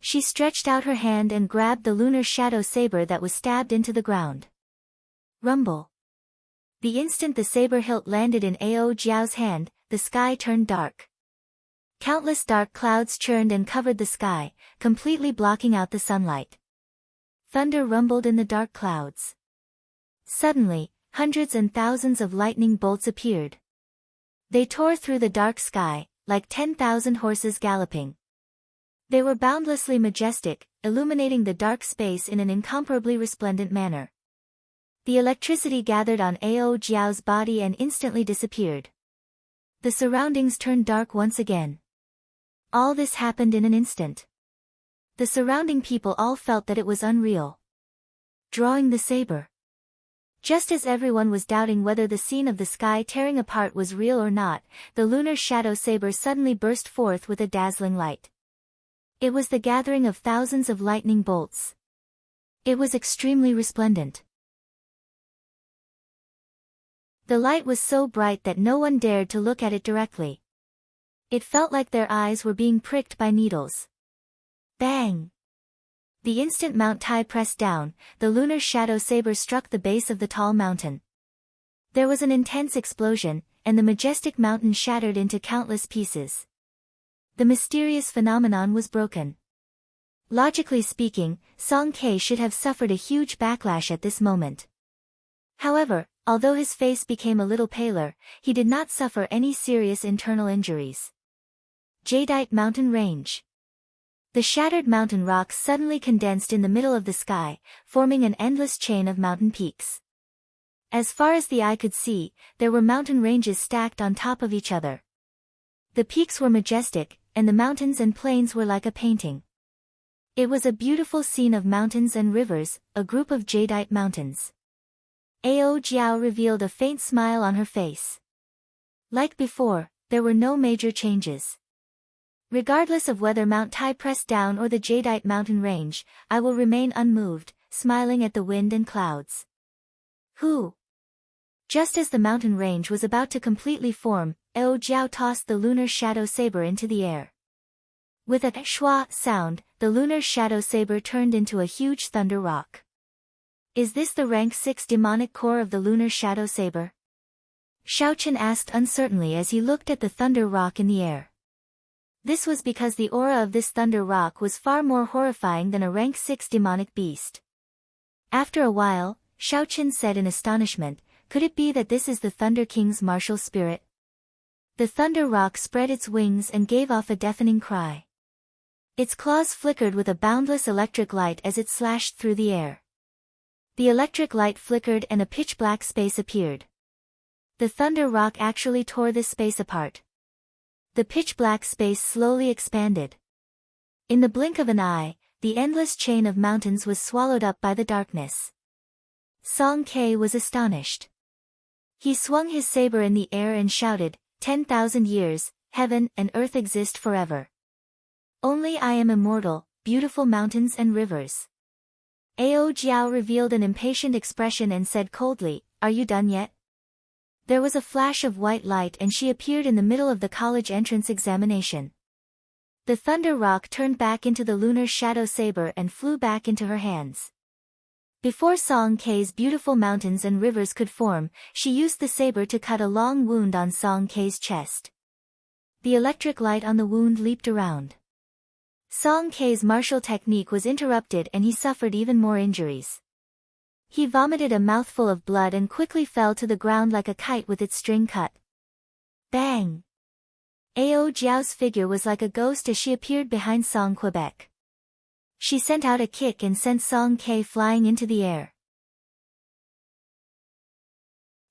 She stretched out her hand and grabbed the lunar shadow saber that was stabbed into the ground. Rumble. The instant the saber hilt landed in Ao Jiao's hand, the sky turned dark. Countless dark clouds churned and covered the sky, completely blocking out the sunlight. Thunder rumbled in the dark clouds. Suddenly, hundreds and thousands of lightning bolts appeared. They tore through the dark sky, like 10,000 horses galloping. They were boundlessly majestic, illuminating the dark space in an incomparably resplendent manner. The electricity gathered on Ao Jiao's body and instantly disappeared. The surroundings turned dark once again. All this happened in an instant. The surrounding people all felt that it was unreal. Drawing the saber. Just as everyone was doubting whether the scene of the sky tearing apart was real or not, the lunar shadow saber suddenly burst forth with a dazzling light. It was the gathering of thousands of lightning bolts. It was extremely resplendent. The light was so bright that no one dared to look at it directly. It felt like their eyes were being pricked by needles. Bang! The instant Mount Tai pressed down, the lunar shadow saber struck the base of the tall mountain. There was an intense explosion, and the majestic mountain shattered into countless pieces. The mysterious phenomenon was broken. Logically speaking, Song Ke should have suffered a huge backlash at this moment. However, although his face became a little paler, he did not suffer any serious internal injuries. Jadeite Mountain Range. The shattered mountain rocks suddenly condensed in the middle of the sky, forming an endless chain of mountain peaks. As far as the eye could see, there were mountain ranges stacked on top of each other. The peaks were majestic, and the mountains and plains were like a painting. It was a beautiful scene of mountains and rivers, a group of jadeite mountains. Ao Jiao revealed a faint smile on her face. Like before, there were no major changes. Regardless of whether Mount Tai pressed down or the jadeite mountain range, I will remain unmoved, smiling at the wind and clouds. Who? Just as the mountain range was about to completely form, Ao Jiao tossed the lunar shadow saber into the air. With a shwa sound, the lunar shadow saber turned into a huge thunder rock. Is this the rank 6 demonic core of the lunar shadow saber? Xiaochen asked uncertainly as he looked at the thunder rock in the air. This was because the aura of this thunder rock was far more horrifying than a rank 6 demonic beast. After a while, Xiaochen said in astonishment, could it be that this is the Thunder King's martial spirit? The thunder rock spread its wings and gave off a deafening cry. Its claws flickered with a boundless electric light as it slashed through the air. The electric light flickered and a pitch-black space appeared. The thunder rock actually tore this space apart. The pitch-black space slowly expanded. In the blink of an eye, the endless chain of mountains was swallowed up by the darkness. Song Ke was astonished. He swung his saber in the air and shouted, 10,000 years, heaven and earth exist forever. Only I am immortal, beautiful mountains and rivers. Ao Jiao revealed an impatient expression and said coldly, are you done yet? There was a flash of white light and she appeared in the middle of the college entrance examination. The thunder rock turned back into the lunar shadow saber and flew back into her hands. Before Song Ke's beautiful mountains and rivers could form, she used the saber to cut a long wound on Song Ke's chest. The electric light on the wound leaped around. Song Ke's martial technique was interrupted and he suffered even more injuries. He vomited a mouthful of blood and quickly fell to the ground like a kite with its string cut. Bang! Ao Jiao's figure was like a ghost as she appeared behind Song Quebec. She sent out a kick and sent Song Ke flying into the air.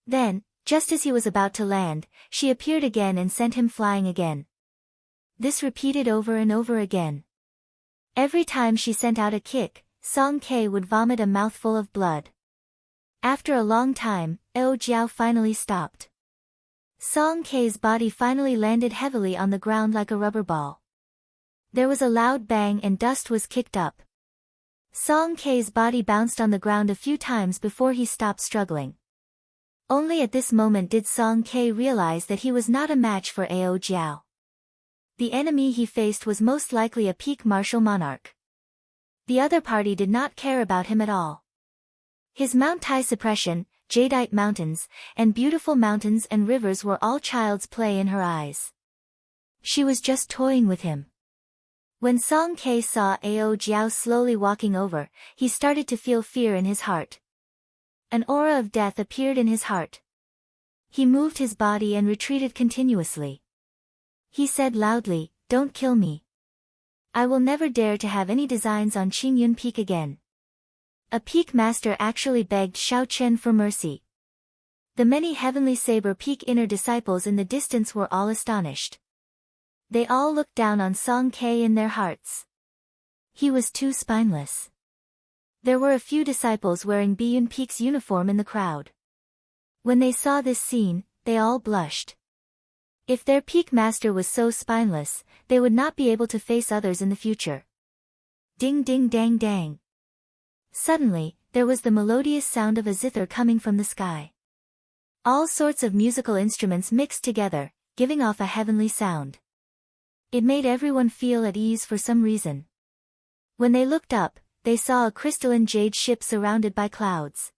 Then, just as he was about to land, she appeared again and sent him flying again. This repeated over and over again. Every time she sent out a kick, Song Ke would vomit a mouthful of blood. After a long time, Ao Jiao finally stopped. Song Ke's body finally landed heavily on the ground like a rubber ball. There was a loud bang and dust was kicked up. Song K's body bounced on the ground a few times before he stopped struggling. Only at this moment did Song K realize that he was not a match for Ao Jiao. The enemy he faced was most likely a peak martial monarch. The other party did not care about him at all. His Mount Tai suppression, jadeite mountains, and beautiful mountains and rivers were all child's play in her eyes. She was just toying with him. When Song K saw Ao Jiao slowly walking over, he started to feel fear in his heart. An aura of death appeared in his heart. He moved his body and retreated continuously. He said loudly, "Don't kill me. I will never dare to have any designs on Qingyun Peak again." A peak master actually begged Xiao Chen for mercy. The many heavenly saber peak inner disciples in the distance were all astonished. They all looked down on Song K in their hearts. He was too spineless. There were a few disciples wearing Biyun Peak's uniform in the crowd. When they saw this scene, they all blushed. If their peak master was so spineless, they would not be able to face others in the future. Ding ding dang dang. Suddenly, there was the melodious sound of a zither coming from the sky. All sorts of musical instruments mixed together, giving off a heavenly sound. It made everyone feel at ease for some reason. When they looked up, they saw a crystalline jade ship surrounded by clouds.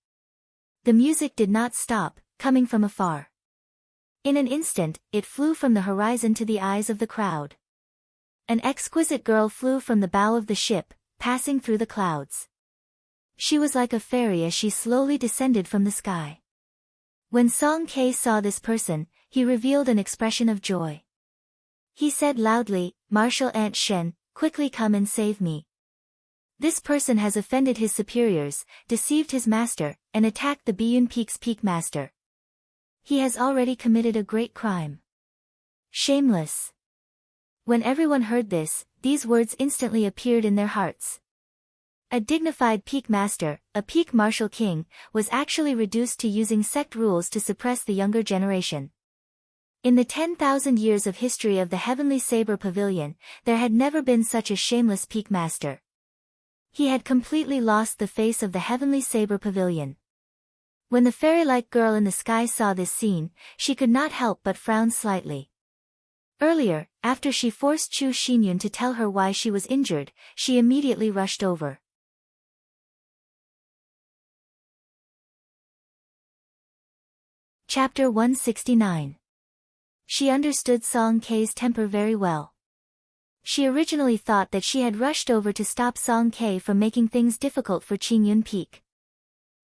The music did not stop, coming from afar. In an instant, it flew from the horizon to the eyes of the crowd. An exquisite girl flew from the bow of the ship, passing through the clouds. She was like a fairy as she slowly descended from the sky. When Song K saw this person, he revealed an expression of joy. He said loudly, "Martial Ant Shen, quickly come and save me. This person has offended his superiors, deceived his master, and attacked the Biyun Peak's peak master. He has already committed a great crime. Shameless." When everyone heard this, these words instantly appeared in their hearts. A dignified peak master, a peak martial king, was actually reduced to using sect rules to suppress the younger generation. In the 10,000 years of history of the Heavenly Saber Pavilion, there had never been such a shameless peak master. He had completely lost the face of the Heavenly Saber Pavilion. When the fairy-like girl in the sky saw this scene, she could not help but frown slightly. Earlier, after she forced Chu Xinyun to tell her why she was injured, she immediately rushed over. Chapter 169. She understood Song K's temper very well. She originally thought that she had rushed over to stop Song K from making things difficult for Qingyun Peak.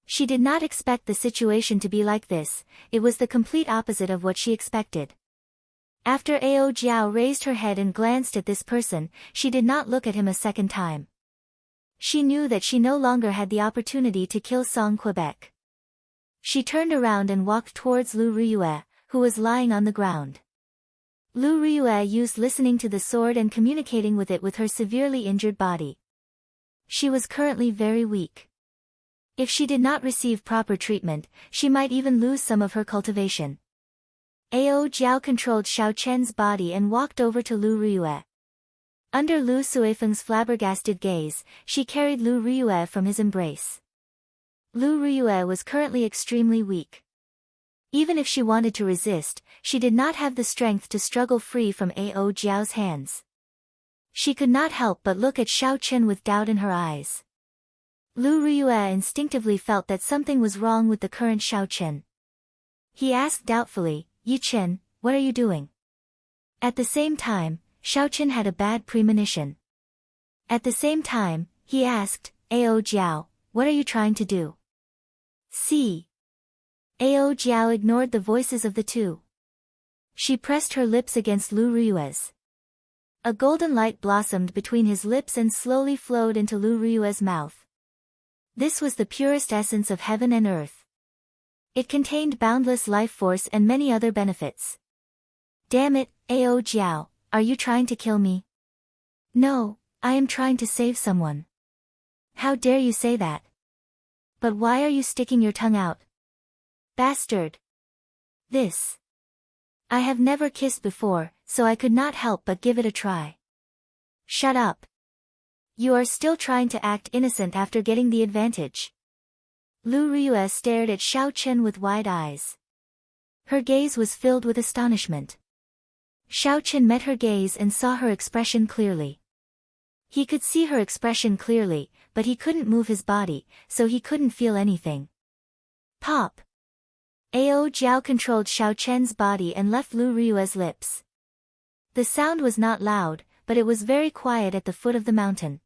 She did not expect the situation to be like this. It was the complete opposite of what she expected. After Ao Jiao raised her head and glanced at this person, she did not look at him a second time. She knew that she no longer had the opportunity to kill Song Quebec. She turned around and walked towards Lu Riyue, who was lying on the ground. Lu Riyue used listening to the sword and communicating with it with her severely injured body. She was currently very weak. If she did not receive proper treatment, she might even lose some of her cultivation. Ao Jiao controlled Xiao Chen's body and walked over to Lu Riyue. Under Lu Suifeng's flabbergasted gaze, she carried Lu Riyue from his embrace. Lu Riyue was currently extremely weak. Even if she wanted to resist, she did not have the strength to struggle free from Ao Jiao's hands. She could not help but look at Xiao Chen with doubt in her eyes. Lu Riyue instinctively felt that something was wrong with the current Xiao Chen. He asked doubtfully, "Yi Chen, what are you doing?" At the same time, Xiao Chen had a bad premonition. At the same time, he asked, "Ao Jiao, what are you trying to do?" "See." Ao Jiao ignored the voices of the two. She pressed her lips against Lu Riyue's. A golden light blossomed between his lips and slowly flowed into Lu Riyue's mouth. This was the purest essence of heaven and earth. It contained boundless life force and many other benefits. "Damn it, Ao Jiao, are you trying to kill me?" "No, I am trying to save someone." "How dare you say that? But why are you sticking your tongue out? Bastard! This. I have never kissed before, so I could not help but give it a try." Shut up. You are still trying to act innocent after getting the advantage. Lu Ryue stared at Xiao Chen with wide eyes. Her gaze was filled with astonishment. Xiao Chen met her gaze and saw her expression clearly. He could see her expression clearly, but he couldn't move his body, so he couldn't feel anything. Pop! Ao Jiao controlled Xiao Chen's body and left Lu Ryue's lips. The sound was not loud, but it was very quiet at the foot of the mountain.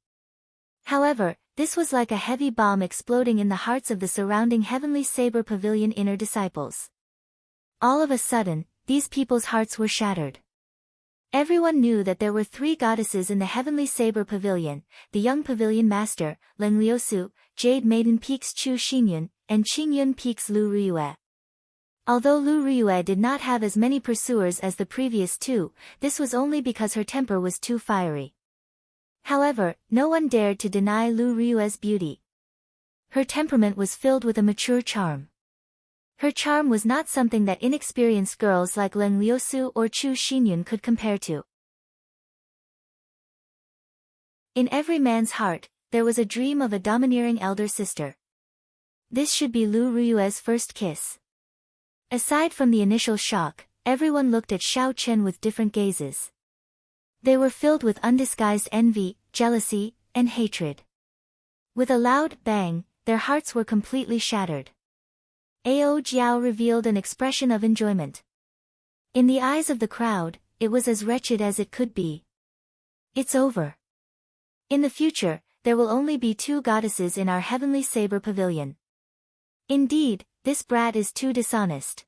However, this was like a heavy bomb exploding in the hearts of the surrounding Heavenly Saber Pavilion inner disciples. All of a sudden, these people's hearts were shattered. Everyone knew that there were 3 goddesses in the Heavenly Saber Pavilion, the young pavilion master, Leng Liusu, Jade Maiden Peaks Chu Xinyun, and Qingyun Peaks Lu Ryue. Although Lu Ryue did not have as many pursuers as the previous 2, this was only because her temper was too fiery. However, no one dared to deny Lu Ryue's beauty. Her temperament was filled with a mature charm. Her charm was not something that inexperienced girls like Leng Liusu or Chu Xinyun could compare to. In every man's heart, there was a dream of a domineering elder sister. This should be Lu Ryue's first kiss. Aside from the initial shock, everyone looked at Xiao Chen with different gazes. They were filled with undisguised envy, jealousy, and hatred. With a loud bang, their hearts were completely shattered. Ao Jiao revealed an expression of enjoyment. In the eyes of the crowd, it was as wretched as it could be. It's over. In the future, there will only be 2 goddesses in our Heavenly Saber Pavilion. Indeed, this brat is too dishonest.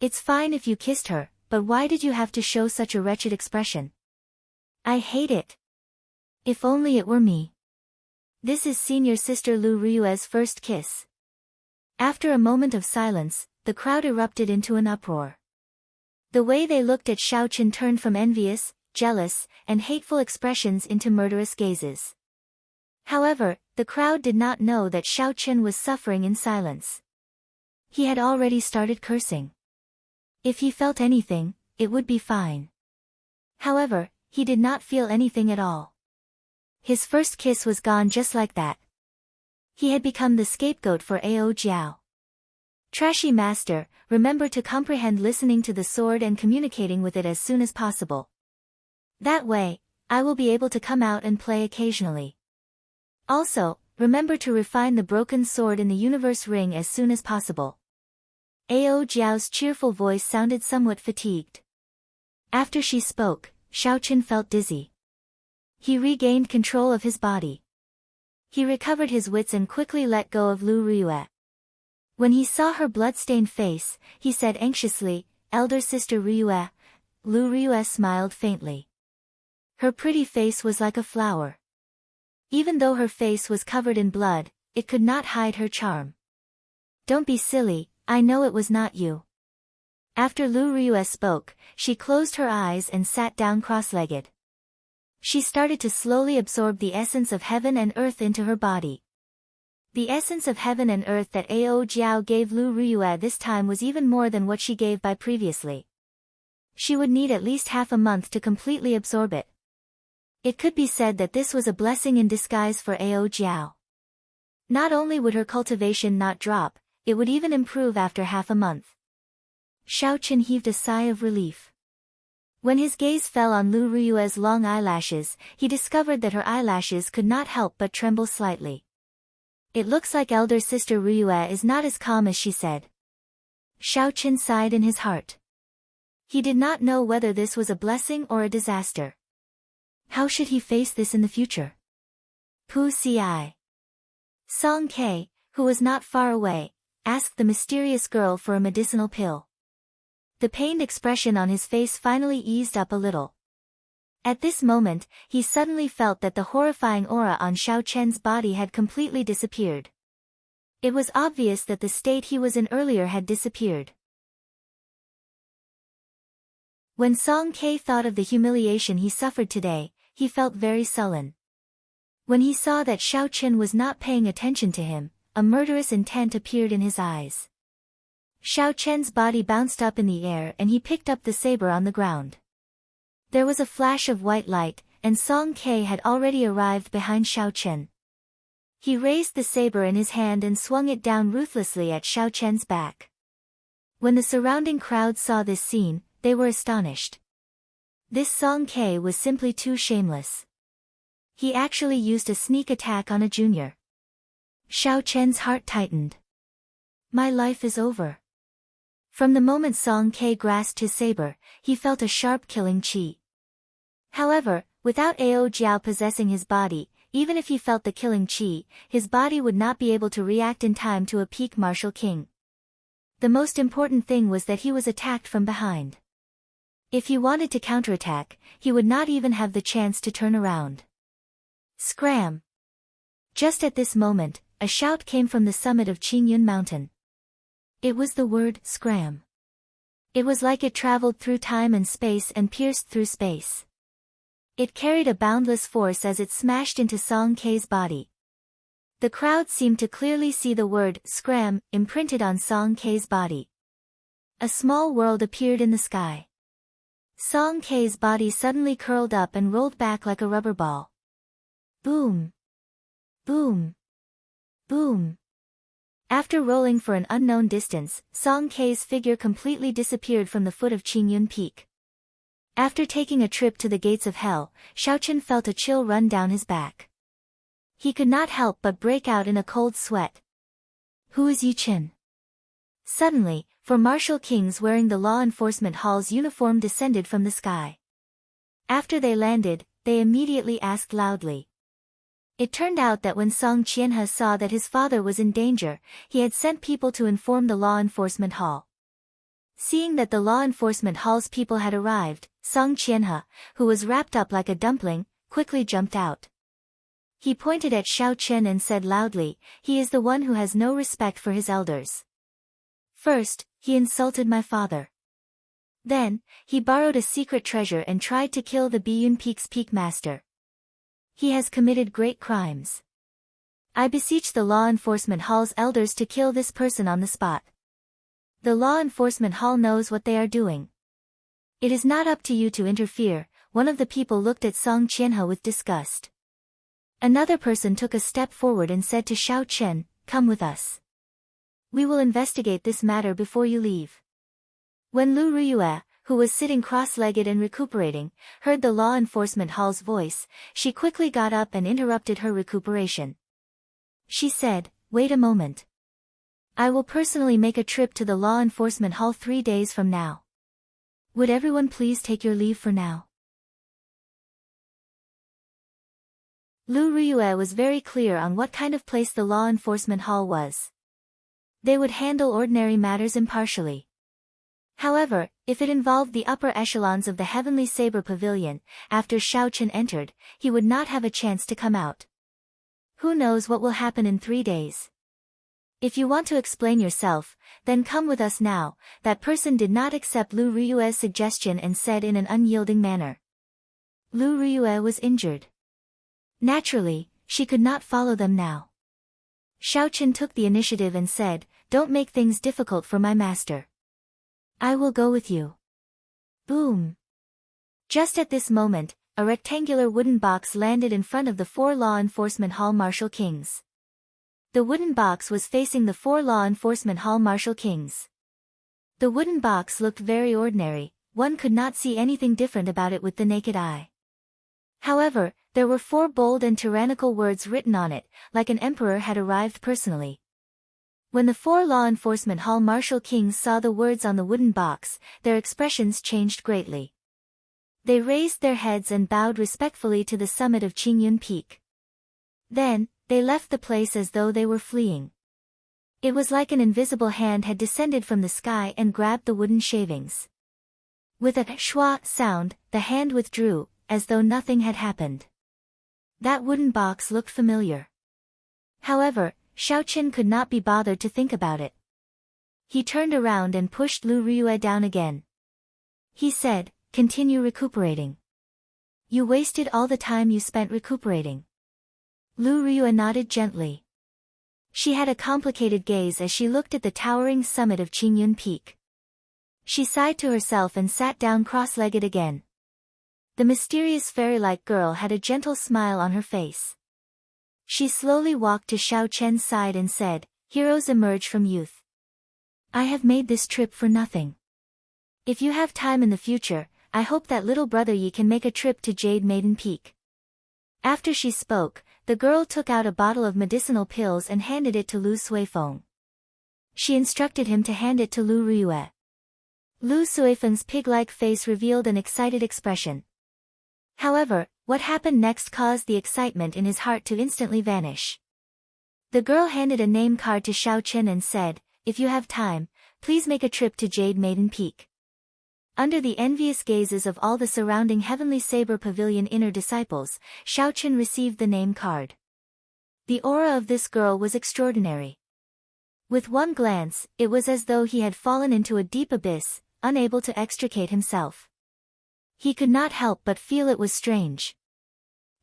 It's fine if you kissed her, but why did you have to show such a wretched expression? I hate it. If only it were me. This is senior sister Lu Ryue's first kiss. After a moment of silence, the crowd erupted into an uproar. The way they looked at Xiao Chen turned from envious, jealous, and hateful expressions into murderous gazes. However, the crowd did not know that Xiao Chen was suffering in silence. He had already started cursing. If he felt anything, it would be fine. However, he did not feel anything at all. His first kiss was gone just like that. He had become the scapegoat for Ao Jiao. Trashy master, remember to comprehend listening to the sword and communicating with it as soon as possible. That way, I will be able to come out and play occasionally. Also, remember to refine the broken sword in the universe ring as soon as possible. Ao Jiao's cheerful voice sounded somewhat fatigued. After she spoke, Xiao Chen felt dizzy. He regained control of his body. He recovered his wits and quickly let go of Lu Ryue. When he saw her blood-stained face, he said anxiously, "Elder sister Ryue." Lu Ryue smiled faintly. Her pretty face was like a flower. Even though her face was covered in blood, it could not hide her charm. Don't be silly, I know it was not you. After Lu Ryue spoke, she closed her eyes and sat down cross-legged. She started to slowly absorb the essence of heaven and earth into her body. The essence of heaven and earth that Ao Jiao gave Lu Ryue this time was even more than what she gave by previously. She would need at least half a month to completely absorb it. It could be said that this was a blessing in disguise for Ao Jiao. Not only would her cultivation not drop, it would even improve after half a month. Xiao Chen heaved a sigh of relief. When his gaze fell on Lu Ryue's long eyelashes, he discovered that her eyelashes could not help but tremble slightly. It looks like elder sister Ryue is not as calm as she said. Xiao Chen sighed in his heart. He did not know whether this was a blessing or a disaster. How should he face this in the future? Pu Ci. Song Ke, who was not far away, asked the mysterious girl for a medicinal pill. The pained expression on his face finally eased up a little. At this moment, he suddenly felt that the horrifying aura on Xiao Chen's body had completely disappeared. It was obvious that the state he was in earlier had disappeared. When Song Ke thought of the humiliation he suffered today, he felt very sullen. When he saw that Xiao Chen was not paying attention to him, a murderous intent appeared in his eyes. Xiao Chen's body bounced up in the air and he picked up the saber on the ground. There was a flash of white light, and Song Ke had already arrived behind Xiao Chen. He raised the saber in his hand and swung it down ruthlessly at Xiao Chen's back. When the surrounding crowd saw this scene, they were astonished. This Song Ke was simply too shameless. He actually used a sneak attack on a junior. Xiao Chen's heart tightened. My life is over. From the moment Song Ke grasped his saber, he felt a sharp killing chi. However, without Ao Jiao possessing his body, even if he felt the killing chi, his body would not be able to react in time to a peak martial king. The most important thing was that he was attacked from behind. If he wanted to counterattack, he would not even have the chance to turn around. Scram! Just at this moment, a shout came from the summit of Qingyun Mountain. It was the word, scram. It was like it traveled through time and space and pierced through space. It carried a boundless force as it smashed into Song Ke's body. The crowd seemed to clearly see the word, scram, imprinted on Song Ke's body. A small world appeared in the sky. Song Ke's body suddenly curled up and rolled back like a rubber ball. Boom! Boom! Boom! After rolling for an unknown distance, Song Ke's figure completely disappeared from the foot of Qingyun Peak. After taking a trip to the gates of hell, Xiao Chen felt a chill run down his back. He could not help but break out in a cold sweat. Who is Yi Chen? Suddenly, four martial kings wearing the law enforcement hall's uniform descended from the sky. After they landed, they immediately asked loudly. It turned out that when Song Qianhe saw that his father was in danger, he had sent people to inform the law enforcement hall. Seeing that the law enforcement hall's people had arrived, Song Qianhe, who was wrapped up like a dumpling, quickly jumped out. He pointed at Xiao Chen and said loudly, "He is the one who has no respect for his elders. First, he insulted my father. Then, he borrowed a secret treasure and tried to kill the Biyun Peak's peak master. He has committed great crimes. I beseech the law enforcement hall's elders to kill this person on the spot. The law enforcement hall knows what they are doing. It is not up to you to interfere." One of the people looked at Song Qianhe with disgust. Another person took a step forward and said to Xiao Chen, "Come with us. We will investigate this matter before you leave." When Lu Ruyue, who was sitting cross-legged and recuperating, heard the law enforcement hall's voice, she quickly got up and interrupted her recuperation. She said, "Wait a moment. I will personally make a trip to the law enforcement hall 3 days from now. Would everyone please take your leave for now?" Lu Ruyue was very clear on what kind of place the law enforcement hall was. They would handle ordinary matters impartially. However, if it involved the upper echelons of the Heavenly Saber Pavilion, after Xiao Chen entered, he would not have a chance to come out. Who knows what will happen in 3 days? If you want to explain yourself, then come with us now. That person did not accept Lu Ruyue's suggestion and said in an unyielding manner. Lu Ruyue was injured. Naturally, she could not follow them now. Xiao Chen took the initiative and said, "Don't make things difficult for my master. I will go with you." Boom! Just at this moment, a rectangular wooden box landed in front of the 4 law enforcement hall martial kings. The wooden box was facing the 4 law enforcement hall martial kings. The wooden box looked very ordinary, one could not see anything different about it with the naked eye. However, there were 4 bold and tyrannical words written on it, like an emperor had arrived personally. When the 4 law enforcement hall martial kings saw the words on the wooden box, their expressions changed greatly. They raised their heads and bowed respectfully to the summit of Qingyun Peak. Then, they left the place as though they were fleeing. It was like an invisible hand had descended from the sky and grabbed the wooden shavings. With a schwa sound, the hand withdrew, as though nothing had happened. That wooden box looked familiar. However, Xiao Chen could not be bothered to think about it. He turned around and pushed Lu Ruyue down again. He said, "Continue recuperating. You wasted all the time you spent recuperating." Lu Ruyue nodded gently. She had a complicated gaze as she looked at the towering summit of Qingyun Peak. She sighed to herself and sat down cross-legged again. The mysterious fairy-like girl had a gentle smile on her face. She slowly walked to Xiao Chen's side and said, "Heroes emerge from youth. I have made this trip for nothing. If you have time in the future, I hope that little brother Yi can make a trip to Jade Maiden Peak." After she spoke, the girl took out a bottle of medicinal pills and handed it to Lu Suifeng. She instructed him to hand it to Lu Riyue. Lu Suifeng's pig-like face revealed an excited expression. However, what happened next caused the excitement in his heart to instantly vanish. The girl handed a name card to Xiao Chen and said, "If you have time, please make a trip to Jade Maiden Peak." Under the envious gazes of all the surrounding Heavenly Saber Pavilion inner disciples, Xiao Chen received the name card. The aura of this girl was extraordinary. With one glance, it was as though he had fallen into a deep abyss, unable to extricate himself. He could not help but feel it was strange.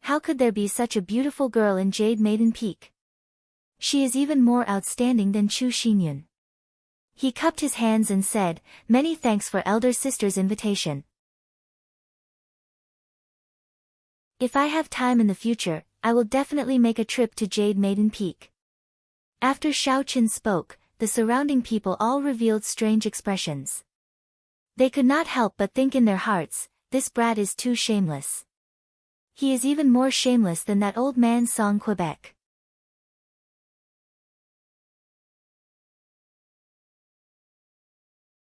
How could there be such a beautiful girl in Jade Maiden Peak? She is even more outstanding than Chu Xinyun. He cupped his hands and said, "Many thanks for elder sister's invitation. If I have time in the future, I will definitely make a trip to Jade Maiden Peak." After Xiao Chen spoke, the surrounding people all revealed strange expressions. They could not help but think in their hearts, "This brat is too shameless. He is even more shameless than that old man Song Quebec."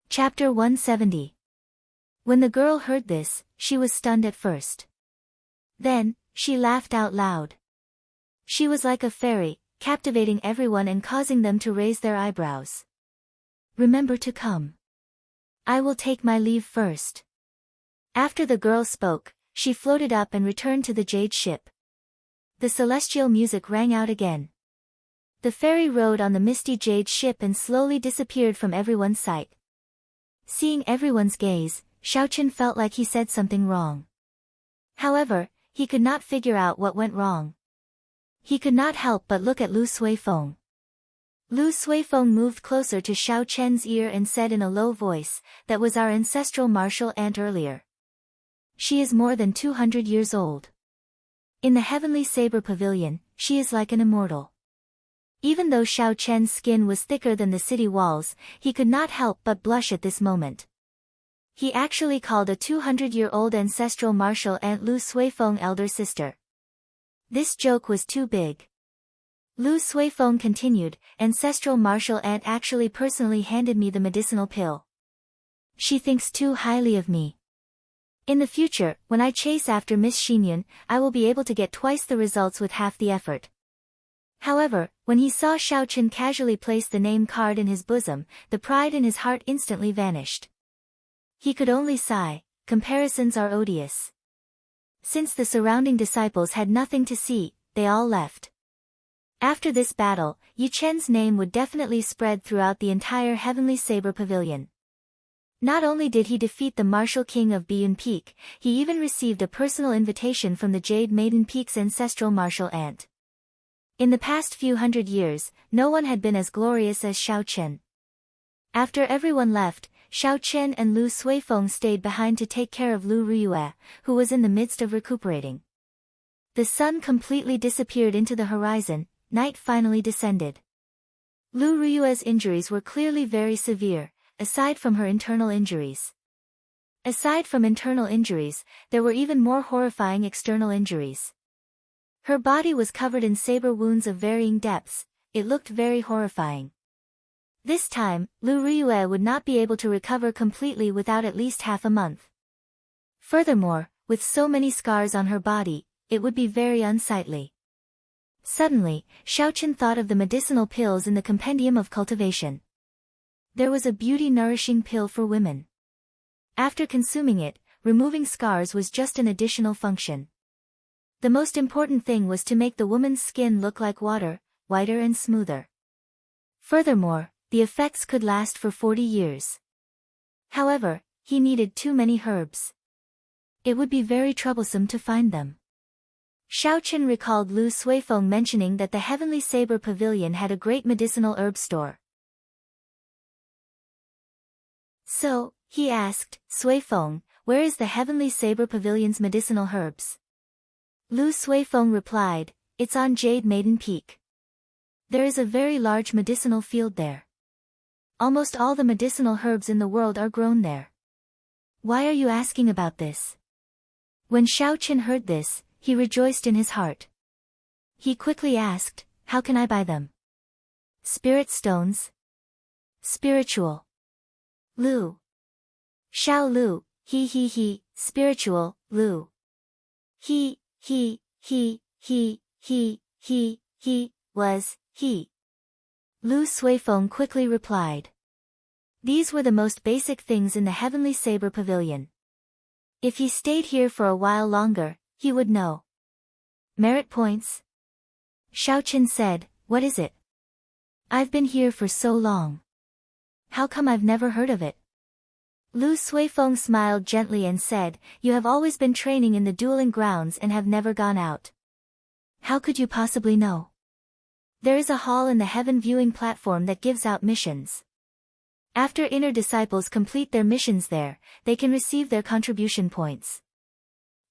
Chapter 170. When the girl heard this, she was stunned at first. Then, she laughed out loud. She was like a fairy, captivating everyone and causing them to raise their eyebrows. "Remember to come. I will take my leave first." After the girl spoke, she floated up and returned to the jade ship. The celestial music rang out again. The fairy rode on the misty jade ship and slowly disappeared from everyone's sight. Seeing everyone's gaze, Xiao Chen felt like he said something wrong. However, he could not figure out what went wrong. He could not help but look at Lu Suifeng. Lu Suifeng moved closer to Xiao Chen's ear and said in a low voice, "That was our ancestral martial ant earlier. She is more than 200 years old. In the Heavenly Saber Pavilion, she is like an immortal." Even though Xiao Chen's skin was thicker than the city walls, he could not help but blush at this moment. He actually called a 200-year-old ancestral martial ant Lu Suifeng elder sister. This joke was too big. Lu Suifeng continued, "Ancestral martial ant actually personally handed me the medicinal pill. She thinks too highly of me. In the future, when I chase after Miss Xinyun, I will be able to get twice the results with half the effort." However, when he saw Xiao Chen casually place the name card in his bosom, the pride in his heart instantly vanished. He could only sigh, comparisons are odious. Since the surrounding disciples had nothing to see, they all left. After this battle, Yi Chen's name would definitely spread throughout the entire Heavenly Saber Pavilion. Not only did he defeat the Martial King of Biyun Peak, he even received a personal invitation from the Jade Maiden Peak's ancestral martial ant. In the past few hundred years, no one had been as glorious as Xiao Chen. After everyone left, Xiao Chen and Lu Suifeng stayed behind to take care of Lu Riyue, who was in the midst of recuperating. The sun completely disappeared into the horizon, night finally descended. Lu Riyue's injuries were clearly very severe, aside from her internal injuries. Aside from internal injuries, there were even more horrifying external injuries. Her body was covered in saber wounds of varying depths. It looked very horrifying. This time, Lu Riyue would not be able to recover completely without at least half a month. Furthermore, with so many scars on her body, it would be very unsightly. Suddenly, Xiao Chen thought of the medicinal pills in the Compendium of Cultivation. There was a beauty-nourishing pill for women. After consuming it, removing scars was just an additional function. The most important thing was to make the woman's skin look like water, whiter and smoother. Furthermore, the effects could last for 40 years. However, he needed too many herbs. It would be very troublesome to find them. Xiao Chen recalled Lu Suifeng mentioning that the Heavenly Saber Pavilion had a great medicinal herb store. So, he asked, "Suifeng, where is the Heavenly Saber Pavilion's medicinal herbs? Lu Suifeng replied, it's on Jade Maiden Peak. There is a very large medicinal field there. Almost all the medicinal herbs in the world are grown there. Why are you asking about this? When Xiaoqin heard this, he rejoiced in his heart. He quickly asked, how can I buy them? Spirit stones? Spiritual. Lu. Xiao Lu, he, spiritual, Lu. He, was, he. Lu Suifeng quickly replied. These were the most basic things in the Heavenly Saber Pavilion. If he stayed here for a while longer, he would know. Merit points? Xiaoqin said, what is it? I've been here for so long. How come I've never heard of it? Lu Suifeng smiled gently and said, you have always been training in the dueling grounds and have never gone out. How could you possibly know? There is a hall in the heaven viewing platform that gives out missions. After inner disciples complete their missions there, they can receive their contribution points.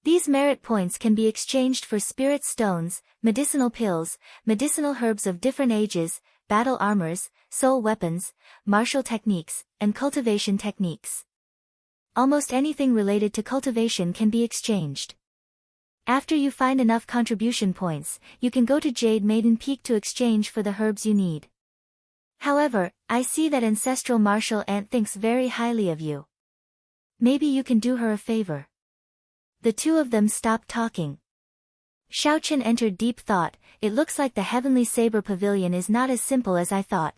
These merit points can be exchanged for spirit stones, medicinal pills, medicinal herbs of different ages, battle armors, soul weapons, martial techniques, and cultivation techniques. Almost anything related to cultivation can be exchanged. After you find enough contribution points, you can go to Jade Maiden Peak to exchange for the herbs you need. However, I see that Ancestral Martial Ant thinks very highly of you. Maybe you can do her a favor. The two of them stopped talking. Xiaoqin entered deep thought. It looks like the Heavenly Saber Pavilion is not as simple as I thought.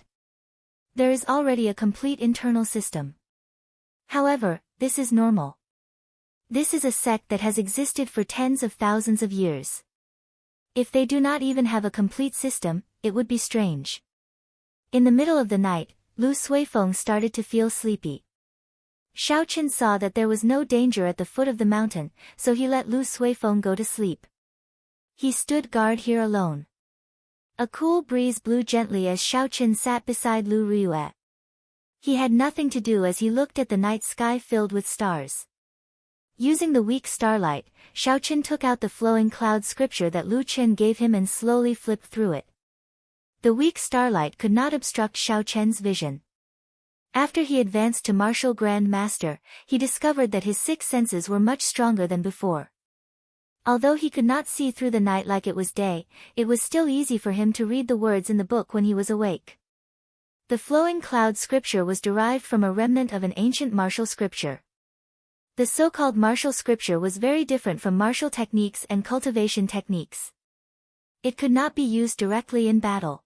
There is already a complete internal system. However, this is normal. This is a sect that has existed for tens of thousands of years. If they do not even have a complete system, it would be strange. In the middle of the night, Lu Suifeng started to feel sleepy. Xiaoqin saw that there was no danger at the foot of the mountain, so he let Lu Suifeng go to sleep. He stood guard here alone. A cool breeze blew gently as Xiaoqin sat beside Lu Riyue. He had nothing to do as he looked at the night sky filled with stars. Using the weak starlight, Xiaoqin took out the flowing cloud scripture that Lu Qin gave him and slowly flipped through it. The weak starlight could not obstruct Xiaoqian's vision. After he advanced to Martial Grand Master, he discovered that his six senses were much stronger than before. Although he could not see through the night like it was day, it was still easy for him to read the words in the book when he was awake. The flowing cloud scripture was derived from a remnant of an ancient martial scripture. The so-called martial scripture was very different from martial techniques and cultivation techniques. It could not be used directly in battle.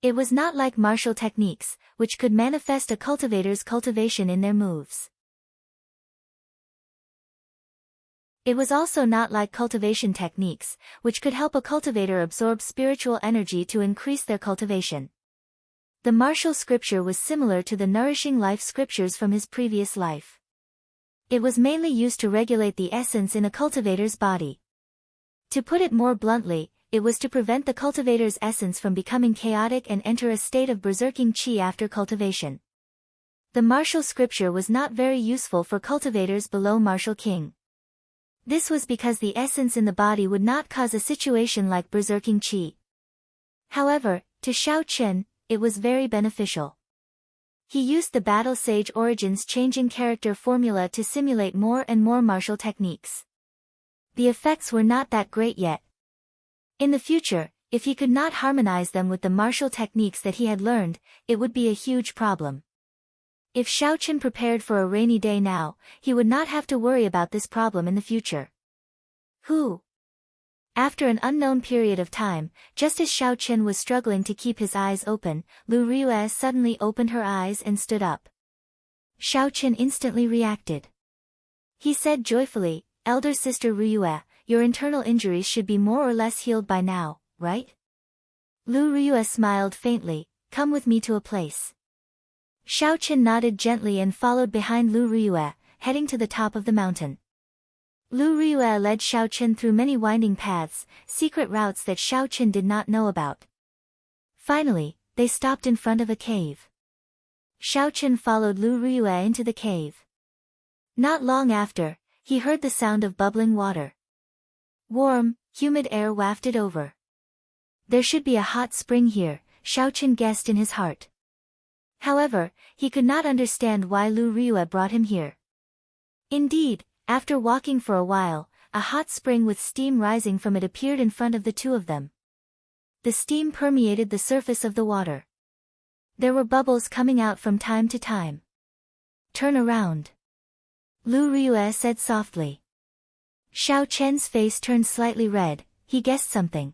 It was not like martial techniques, which could manifest a cultivator's cultivation in their moves. It was also not like cultivation techniques, which could help a cultivator absorb spiritual energy to increase their cultivation. The martial scripture was similar to the nourishing life scriptures from his previous life. It was mainly used to regulate the essence in a cultivator's body. To put it more bluntly, it was to prevent the cultivator's essence from becoming chaotic and enter a state of berserking qi after cultivation. The martial scripture was not very useful for cultivators below Martial King. This was because the essence in the body would not cause a situation like berserking qi. However, to Xiaoqin, it was very beneficial. He used the Battle Sage Origins changing character formula to simulate more and more martial techniques. The effects were not that great yet. In the future, if he could not harmonize them with the martial techniques that he had learned, it would be a huge problem. If Xiaoqin prepared for a rainy day now, he would not have to worry about this problem in the future. Who? After an unknown period of time, just as Xiaoqin was struggling to keep his eyes open, Lu Riyue suddenly opened her eyes and stood up. Xiaoqin instantly reacted. He said joyfully, "Elder sister Riyue, your internal injuries should be more or less healed by now, right?" Lu Riyue smiled faintly, "Come with me to a place." Xiaoqin nodded gently and followed behind Lu Riyue, heading to the top of the mountain. Lu Riyue led Xiaoqin through many winding paths, secret routes that Xiaoqin did not know about. Finally, they stopped in front of a cave. Xiaoqin followed Lu Riyue into the cave. Not long after, he heard the sound of bubbling water. Warm, humid air wafted over. There should be a hot spring here, Xiaochen guessed in his heart. However, he could not understand why Lu Ryue brought him here. Indeed, after walking for a while, a hot spring with steam rising from it appeared in front of the two of them. The steam permeated the surface of the water. There were bubbles coming out from time to time. Turn around. Lu Ryue said softly. Xiao Chen's face turned slightly red, he guessed something.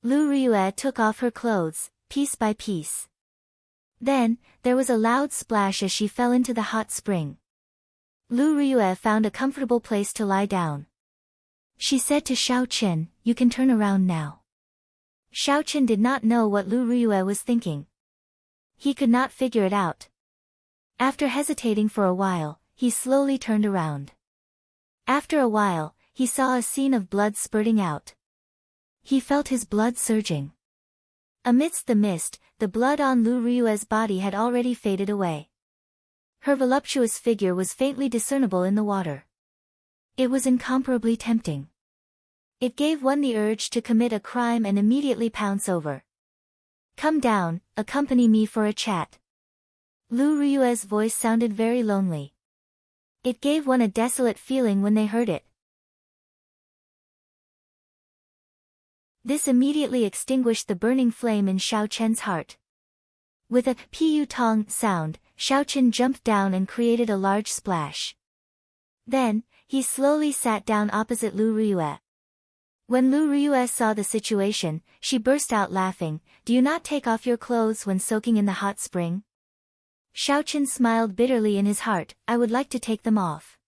Lu Ryue took off her clothes, piece by piece. Then, there was a loud splash as she fell into the hot spring. Lu Ryue found a comfortable place to lie down. She said to Xiao Chen, "You can turn around now." Xiao Chen did not know what Lu Ryue was thinking. He could not figure it out. After hesitating for a while, he slowly turned around. After a while, he saw a scene of blood spurting out. He felt his blood surging. Amidst the mist, the blood on Lu Ryue's body had already faded away. Her voluptuous figure was faintly discernible in the water. It was incomparably tempting. It gave one the urge to commit a crime and immediately pounce over. "Come down, accompany me for a chat." Lu Ryue's voice sounded very lonely. It gave one a desolate feeling when they heard it. This immediately extinguished the burning flame in Xiao Chen's heart. With a pu tong sound, Xiao Chen jumped down and created a large splash. Then, he slowly sat down opposite Lu Ryue. When Lu Ryue saw the situation, she burst out laughing. "Do you not take off your clothes when soaking in the hot spring?" Xiao Chen smiled bitterly in his heart. "I would like to take them off.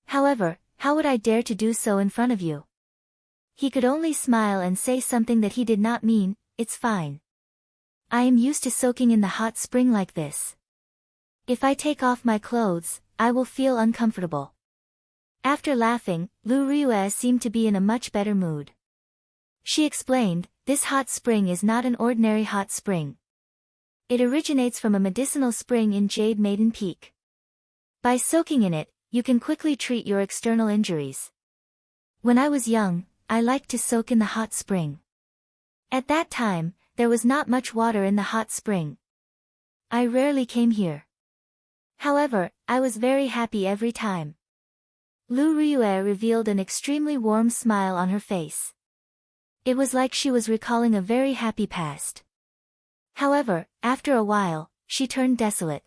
However, how would I dare to do so in front of you?" He could only smile and say something that he did not mean. "It's fine. I am used to soaking in the hot spring like this. If I take off my clothes, I will feel uncomfortable." After laughing, Lu Ryue seemed to be in a much better mood. She explained, "This hot spring is not an ordinary hot spring. It originates from a medicinal spring in Jade Maiden Peak. By soaking in it, you can quickly treat your external injuries. When I was young, I liked to soak in the hot spring. At that time, there was not much water in the hot spring. I rarely came here. However, I was very happy every time." Lu Ryue revealed an extremely warm smile on her face. It was like she was recalling a very happy past. However, after a while, she turned desolate.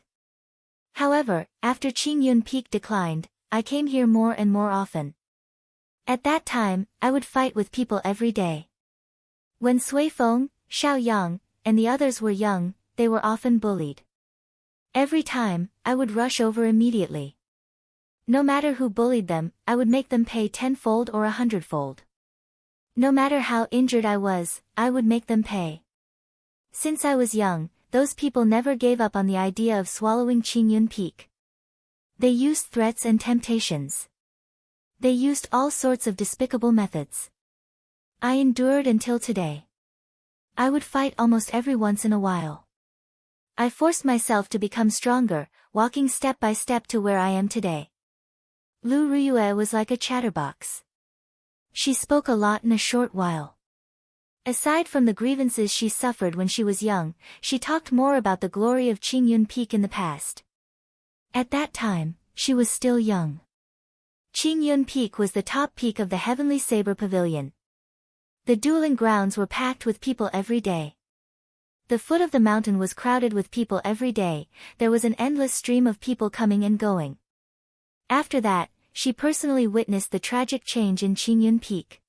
"However, after Qingyun Peak declined, I came here more and more often. At that time, I would fight with people every day. When Sui Feng, Xiao Yang, and the others were young, they were often bullied. Every time, I would rush over immediately. No matter who bullied them, I would make them pay 10-fold or 100-fold. No matter how injured I was, I would make them pay. Since I was young, those people never gave up on the idea of swallowing Qingyun Peak. They used threats and temptations. They used all sorts of despicable methods. I endured until today. I would fight almost every once in a while. I forced myself to become stronger, walking step by step to where I am today." Lu Ryue was like a chatterbox. She spoke a lot in a short while. Aside from the grievances she suffered when she was young, she talked more about the glory of Qingyun Peak in the past. At that time, she was still young. Qingyun Peak was the top peak of the Heavenly Saber Pavilion. The dueling grounds were packed with people every day. The foot of the mountain was crowded with people every day. There was an endless stream of people coming and going. After that, she personally witnessed the tragic change in Qingyun Peak.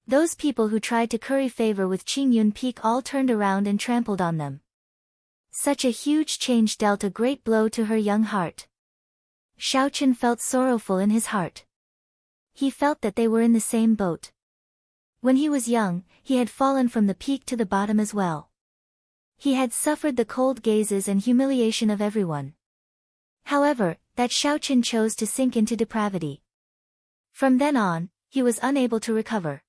Those people who tried to curry favor with Qingyun Peak all turned around and trampled on them. Such a huge change dealt a great blow to her young heart. Xiao Chen felt sorrowful in his heart. He felt that they were in the same boat. When he was young, he had fallen from the peak to the bottom as well. He had suffered the cold gazes and humiliation of everyone. However, that Xiao Chen chose to sink into depravity. From then on, he was unable to recover.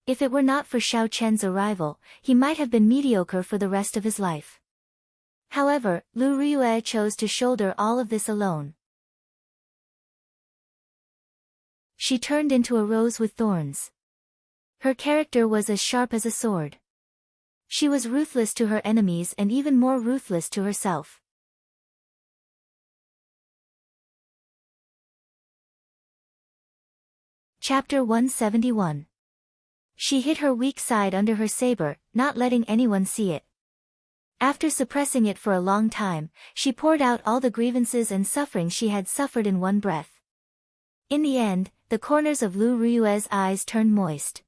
If it were not for Xiao Chen's arrival, he might have been mediocre for the rest of his life. However, Lu Ryue chose to shoulder all of this alone. She turned into a rose with thorns. Her character was as sharp as a sword. She was ruthless to her enemies and even more ruthless to herself. Chapter 171. She hid her weak side under her saber, not letting anyone see it. After suppressing it for a long time, she poured out all the grievances and suffering she had suffered in one breath. In the end, the corners of Lu Ryue's eyes turned moist.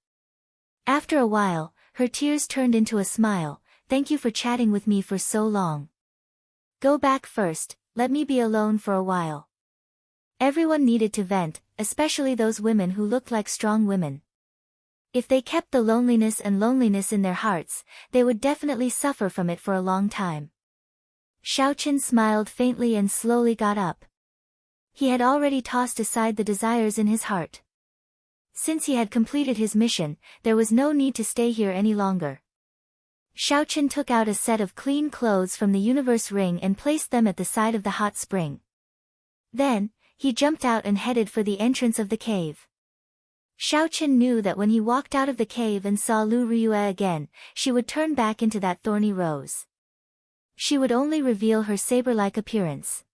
After a while, her tears turned into a smile. "Thank you for chatting with me for so long. Go back first, let me be alone for a while." Everyone needed to vent, especially those women who looked like strong women. If they kept the loneliness in their hearts, they would definitely suffer from it for a long time. Xiaoqin smiled faintly and slowly got up. He had already tossed aside the desires in his heart. Since he had completed his mission, there was no need to stay here any longer. Xiaoqin took out a set of clean clothes from the universe ring and placed them at the side of the hot spring. Then, he jumped out and headed for the entrance of the cave. Xiaoqin knew that when he walked out of the cave and saw Lu Ryue again, she would turn back into that thorny rose. She would only reveal her saber-like appearance.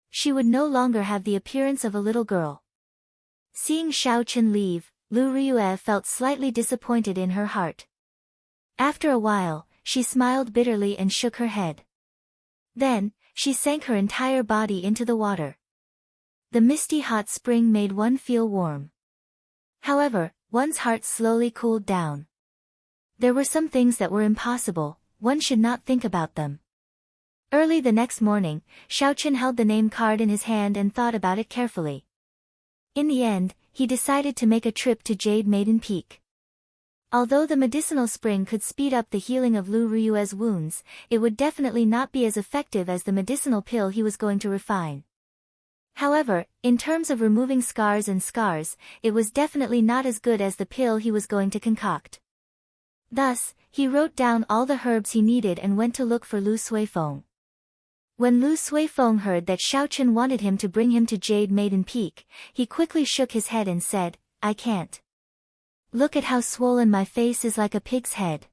She would no longer have the appearance of a little girl. Seeing Xiaoqin leave, Lu Ryue felt slightly disappointed in her heart. After a while, she smiled bitterly and shook her head. Then, she sank her entire body into the water. The misty hot spring made one feel warm. However, one's heart slowly cooled down. There were some things that were impossible, one should not think about them. Early the next morning, Xiaoqin held the name card in his hand and thought about it carefully. In the end, he decided to make a trip to Jade Maiden Peak. Although the medicinal spring could speed up the healing of Lu Ryue's wounds, it would definitely not be as effective as the medicinal pill he was going to refine. However, in terms of removing scars, it was definitely not as good as the pill he was going to concoct. Thus, he wrote down all the herbs he needed and went to look for Lu Suifeng. When Lu Suifeng heard that Xiaoqin wanted him to bring him to Jade Maiden Peak, he quickly shook his head and said, "I can't. Look at how swollen my face is, like a pig's head.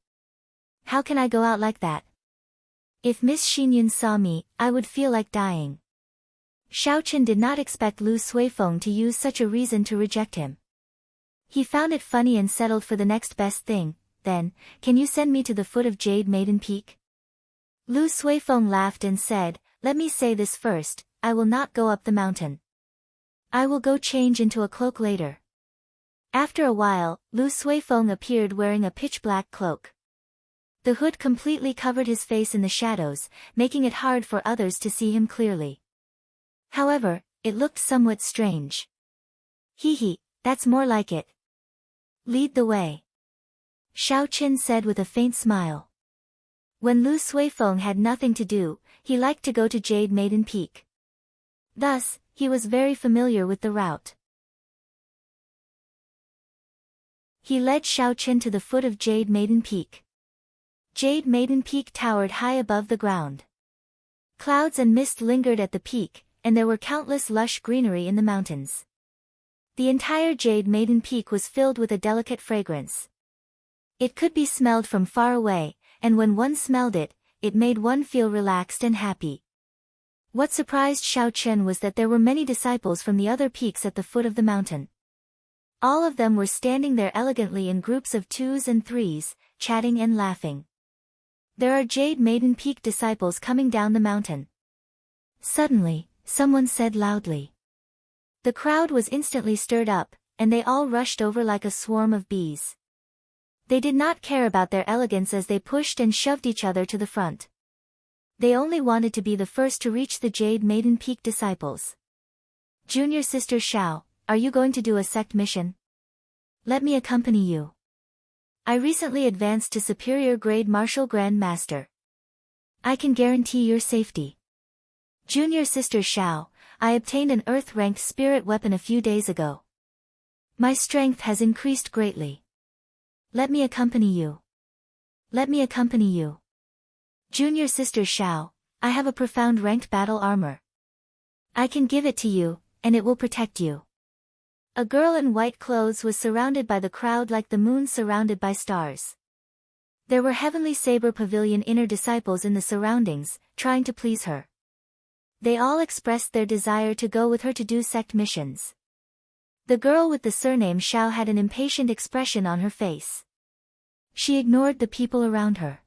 How can I go out like that? If Miss Xinyun saw me, I would feel like dying." Xiaoqin did not expect Lu Suifeng to use such a reason to reject him. He found it funny and settled for the next best thing. "Then, can you send me to the foot of Jade Maiden Peak?" Lu Suifeng laughed and said, "Let me say this first, I will not go up the mountain. I will go change into a cloak later." After a while, Lu Suifeng appeared wearing a pitch-black cloak. The hood completely covered his face in the shadows, making it hard for others to see him clearly. However, it looked somewhat strange. "Hee, that's more like it. Lead the way," Xiaoqin said with a faint smile. When Lu Suifeng had nothing to do, he liked to go to Jade Maiden Peak. Thus, he was very familiar with the route. He led Xiaoqin to the foot of Jade Maiden Peak. Jade Maiden Peak towered high above the ground. Clouds and mist lingered at the peak, and there were countless lush greenery in the mountains. The entire Jade Maiden Peak was filled with a delicate fragrance. It could be smelled from far away, and when one smelled it, it made one feel relaxed and happy. What surprised Xiaoqin was that there were many disciples from the other peaks at the foot of the mountain. All of them were standing there elegantly in groups of 2s and 3s, chatting and laughing. "There are Jade Maiden Peak disciples coming down the mountain." Suddenly, someone said loudly. The crowd was instantly stirred up, and they all rushed over like a swarm of bees. They did not care about their elegance as they pushed and shoved each other to the front. They only wanted to be the first to reach the Jade Maiden Peak disciples. "Junior Sister Xiao, are you going to do a sect mission? Let me accompany you. I recently advanced to superior grade Martial Grand Master. I can guarantee your safety." "Junior Sister Xiao, I obtained an Earth-ranked spirit weapon a few days ago. My strength has increased greatly. Let me accompany you. Let me accompany you. Junior Sister Xiao, I have a profound ranked battle armor. I can give it to you, and it will protect you." A girl in white clothes was surrounded by the crowd like the moon surrounded by stars. There were Heavenly Saber Pavilion inner disciples in the surroundings, trying to please her. They all expressed their desire to go with her to do sect missions. The girl with the surname Shao had an impatient expression on her face. She ignored the people around her.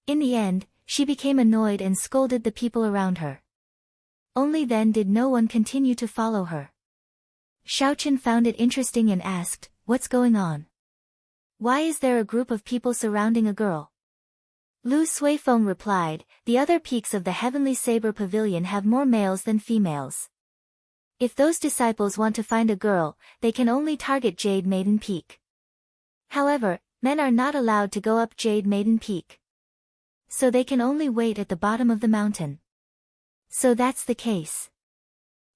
In the end, she became annoyed and scolded the people around her. Only then did no one continue to follow her. Xiaochen found it interesting and asked, "What's going on? Why is there a group of people surrounding a girl?" Lu Suifeng replied, "The other peaks of the Heavenly Saber Pavilion have more males than females. If those disciples want to find a girl, they can only target Jade Maiden Peak. However, men are not allowed to go up Jade Maiden Peak. So they can only wait at the bottom of the mountain." So that's the case.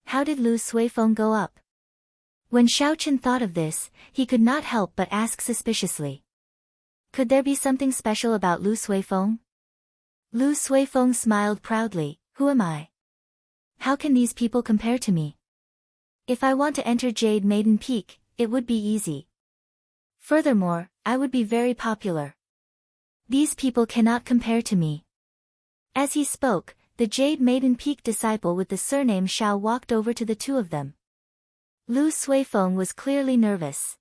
How did Lu Suifeng go up? When Xiaochen thought of this, he could not help but ask suspiciously. Could there be something special about Lu Suifeng? Lu Suifeng smiled proudly. "Who am I? How can these people compare to me? If I want to enter Jade Maiden Peak, it would be easy. Furthermore, I would be very popular. These people cannot compare to me." As he spoke, the Jade Maiden Peak disciple with the surname Shao walked over to the two of them. Lu Suifeng was clearly nervous.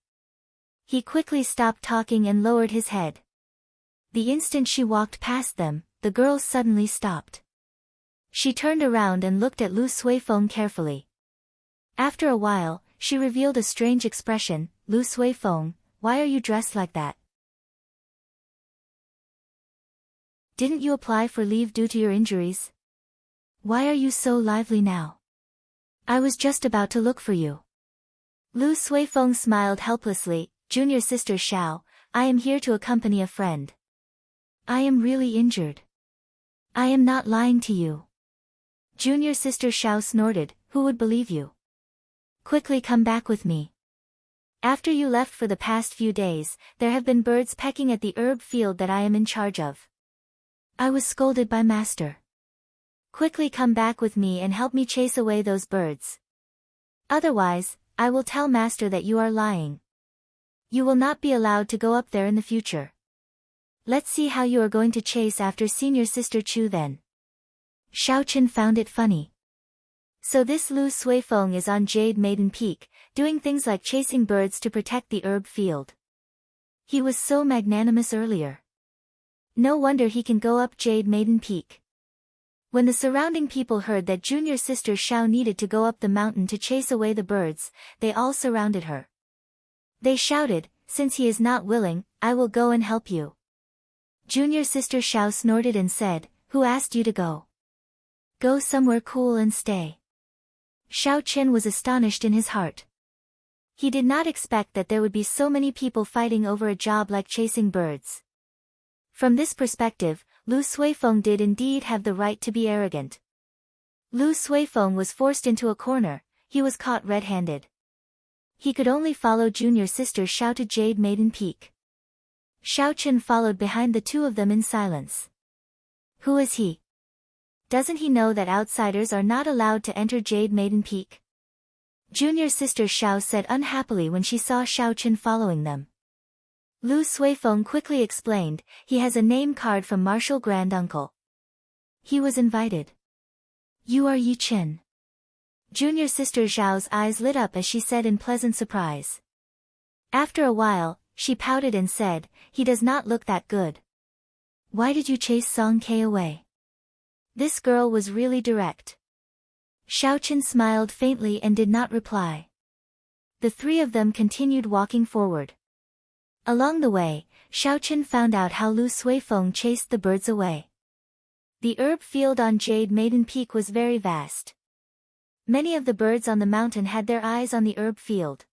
He quickly stopped talking and lowered his head. The instant she walked past them, the girl suddenly stopped. She turned around and looked at Lu Suifeng carefully. After a while, she revealed a strange expression. "Lu Suifeng, why are you dressed like that? Didn't you apply for leave due to your injuries? Why are you so lively now? I was just about to look for you." Lu Suifeng smiled helplessly. "Junior sister Shao, I am here to accompany a friend. I am really injured. I am not lying to you." Junior sister Shao snorted. "Who would believe you? Quickly come back with me. After you left for the past few days, there have been birds pecking at the herb field that I am in charge of. I was scolded by Master. Quickly come back with me and help me chase away those birds. Otherwise, I will tell Master that you are lying. You will not be allowed to go up there in the future. Let's see how you are going to chase after senior sister Chu then." Xiaochen found it funny. So this Lu Suifeng is on Jade Maiden Peak, doing things like chasing birds to protect the herb field. He was so magnanimous earlier. No wonder he can go up Jade Maiden Peak. When the surrounding people heard that junior sister Shao needed to go up the mountain to chase away the birds, they all surrounded her. They shouted, "Since he is not willing, I will go and help you." Junior sister Shao snorted and said, "Who asked you to go? Go somewhere cool and stay." Xiao Chen was astonished in his heart. He did not expect that there would be so many people fighting over a job like chasing birds. From this perspective, Lu Suifeng did indeed have the right to be arrogant. Lu Suifeng was forced into a corner. He was caught red-handed. He could only follow junior sister Shao to Jade Maiden Peak. Xiaochen followed behind the two of them in silence. Who is he? Doesn't he know that outsiders are not allowed to enter Jade Maiden Peak? Junior sister Shao said unhappily when she saw Xiaochen following them. Lu Suifeng quickly explained, he has a name card from Martial Grand Uncle. He was invited. You are Yi Chen. Junior sister Zhao's eyes lit up as she said in pleasant surprise. After a while, she pouted and said, he does not look that good. Why did you chase Song Ke away? This girl was really direct. Xiaochen smiled faintly and did not reply. The three of them continued walking forward. Along the way, Xiaochen found out how Lu Suifeng chased the birds away. The herb field on Jade Maiden Peak was very vast. Many of the birds on the mountain had their eyes on the herb field.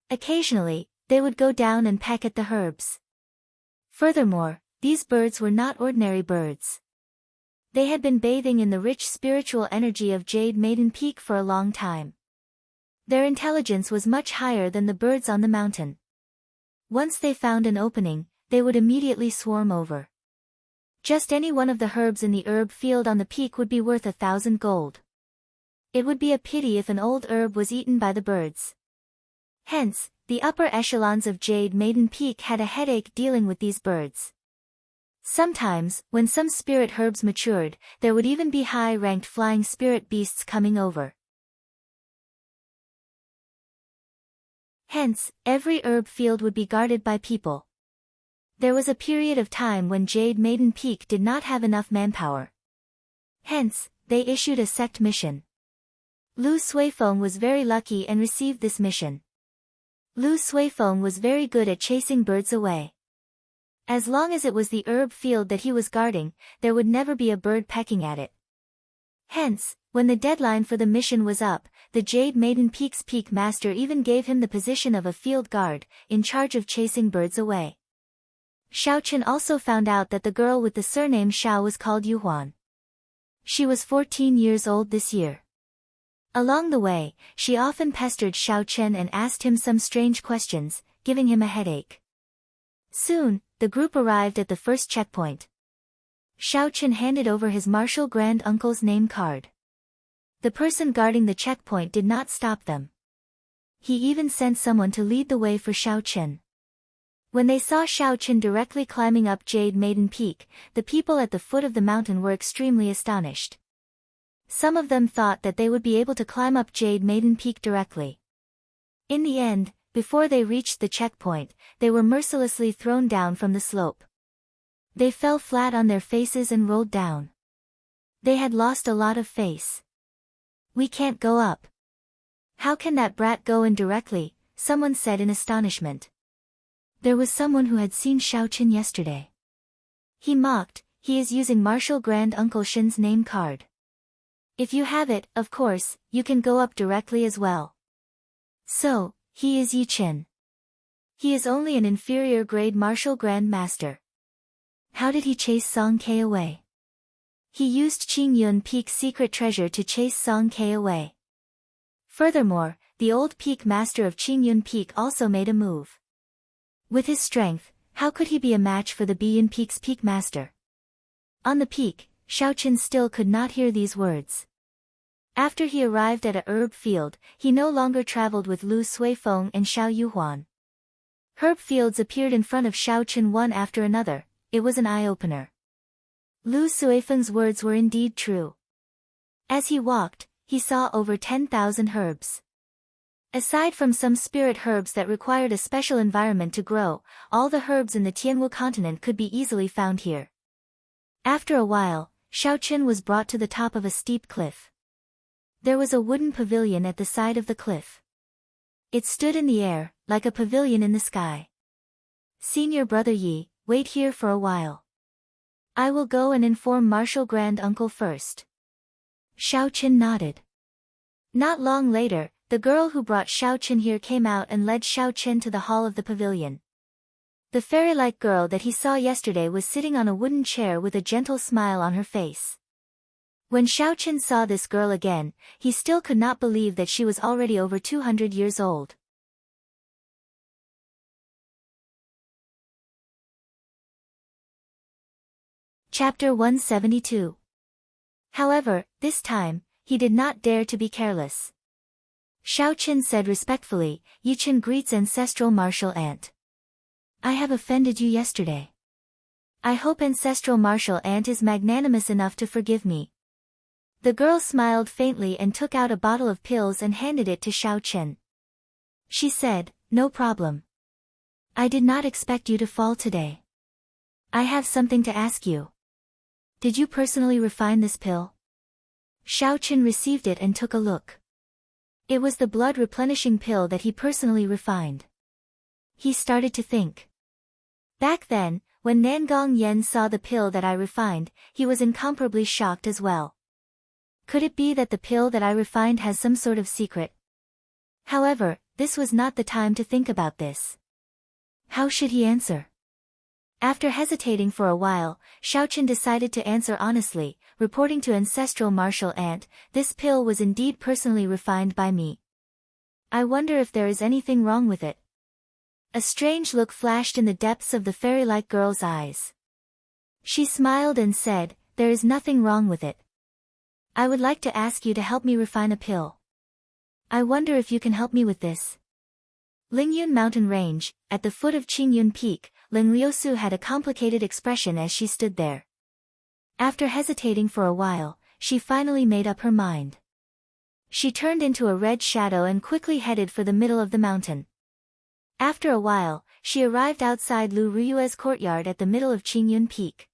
Occasionally, they would go down and peck at the herbs. Furthermore, these birds were not ordinary birds. They had been bathing in the rich spiritual energy of Jade Maiden Peak for a long time. Their intelligence was much higher than the birds on the mountain. Once they found an opening, they would immediately swarm over. Just any one of the herbs in the herb field on the peak would be worth 1,000 gold. It would be a pity if an old herb was eaten by the birds. Hence, the upper echelons of Jade Maiden Peak had a headache dealing with these birds. Sometimes, when some spirit herbs matured, there would even be high-ranked flying spirit beasts coming over. Hence, every herb field would be guarded by people. There was a period of time when Jade Maiden Peak did not have enough manpower. Hence, they issued a sect mission. Lu Suifeng was very lucky and received this mission. Lu Suifeng was very good at chasing birds away. As long as it was the herb field that he was guarding, there would never be a bird pecking at it. Hence, when the deadline for the mission was up, the Jade Maiden Peak's peak master even gave him the position of a field guard, in charge of chasing birds away. Xiaochen also found out that the girl with the surname Xiao was called Yuhuan. She was 14 years old this year. Along the way, she often pestered Xiaochen and asked him some strange questions, giving him a headache. Soon, the group arrived at the first checkpoint. Xiaochen handed over his martial grand-uncle's name card. The person guarding the checkpoint did not stop them. He even sent someone to lead the way for Xiaochen. When they saw Xiaochen directly climbing up Jade Maiden Peak, the people at the foot of the mountain were extremely astonished. Some of them thought that they would be able to climb up Jade Maiden Peak directly. In the end, before they reached the checkpoint, they were mercilessly thrown down from the slope. They fell flat on their faces and rolled down. They had lost a lot of face. "We can't go up. How can that brat go in directly?" someone said in astonishment. There was someone who had seen Xiaochen yesterday. He mocked, "He is using Martial Grand Uncle Shin's name card. If you have it, of course, you can go up directly as well." So, he is Yi Qin. He is only an inferior grade Martial Grand Master. How did he chase Song Ke away? He used Qingyun Peak's secret treasure to chase Song Ke away. Furthermore, the old Peak Master of Qingyun Peak also made a move. With his strength, how could he be a match for the Biyin Peak's Peak Master? On the peak, Xiaochen still could not hear these words. After he arrived at a herb field, he no longer traveled with Lu Suifeng and Xiao Yuhuan. Herb fields appeared in front of Xiaochen one after another. It was an eye-opener. Lu Suifeng's words were indeed true. As he walked, he saw over 10,000 herbs. Aside from some spirit herbs that required a special environment to grow, all the herbs in the Tianwu continent could be easily found here. After a while, Xiaochen was brought to the top of a steep cliff. There was a wooden pavilion at the side of the cliff. It stood in the air, like a pavilion in the sky. "Senior brother Yi, wait here for a while. I will go and inform Martial Grand Uncle first." Xiaochen nodded. Not long later, the girl who brought Xiaochen here came out and led Xiaochen to the hall of the pavilion. The fairy-like girl that he saw yesterday was sitting on a wooden chair with a gentle smile on her face. When Xiaochen saw this girl again, he still could not believe that she was already over 200 years old. Chapter 172. However, this time, he did not dare to be careless. Xiaochen said respectfully, "Yi Qin greets Ancestral Martial Aunt. I have offended you yesterday. I hope Ancestral Martial Aunt is magnanimous enough to forgive me." The girl smiled faintly and took out a bottle of pills and handed it to Xiaochen. She said, "No problem. I did not expect you to fall today. I have something to ask you. Did you personally refine this pill?" Xiaochen received it and took a look. It was the blood-replenishing pill that he personally refined. He started to think. Back then, when Nangong Yen saw the pill that I refined, he was incomparably shocked as well. Could it be that the pill that I refined has some sort of secret? However, this was not the time to think about this. How should he answer? After hesitating for a while, Xiaochen decided to answer honestly, reporting to Ancestral Martial Aunt, "This pill was indeed personally refined by me. I wonder if there is anything wrong with it." A strange look flashed in the depths of the fairy-like girl's eyes. She smiled and said, "There is nothing wrong with it. I would like to ask you to help me refine a pill. I wonder if you can help me with this." Lingyun Mountain Range, at the foot of Qingyun Peak, Ling Liusu had a complicated expression as she stood there. After hesitating for a while, she finally made up her mind. She turned into a red shadow and quickly headed for the middle of the mountain. After a while, she arrived outside Lu Ruyue's courtyard at the middle of Qingyun Peak.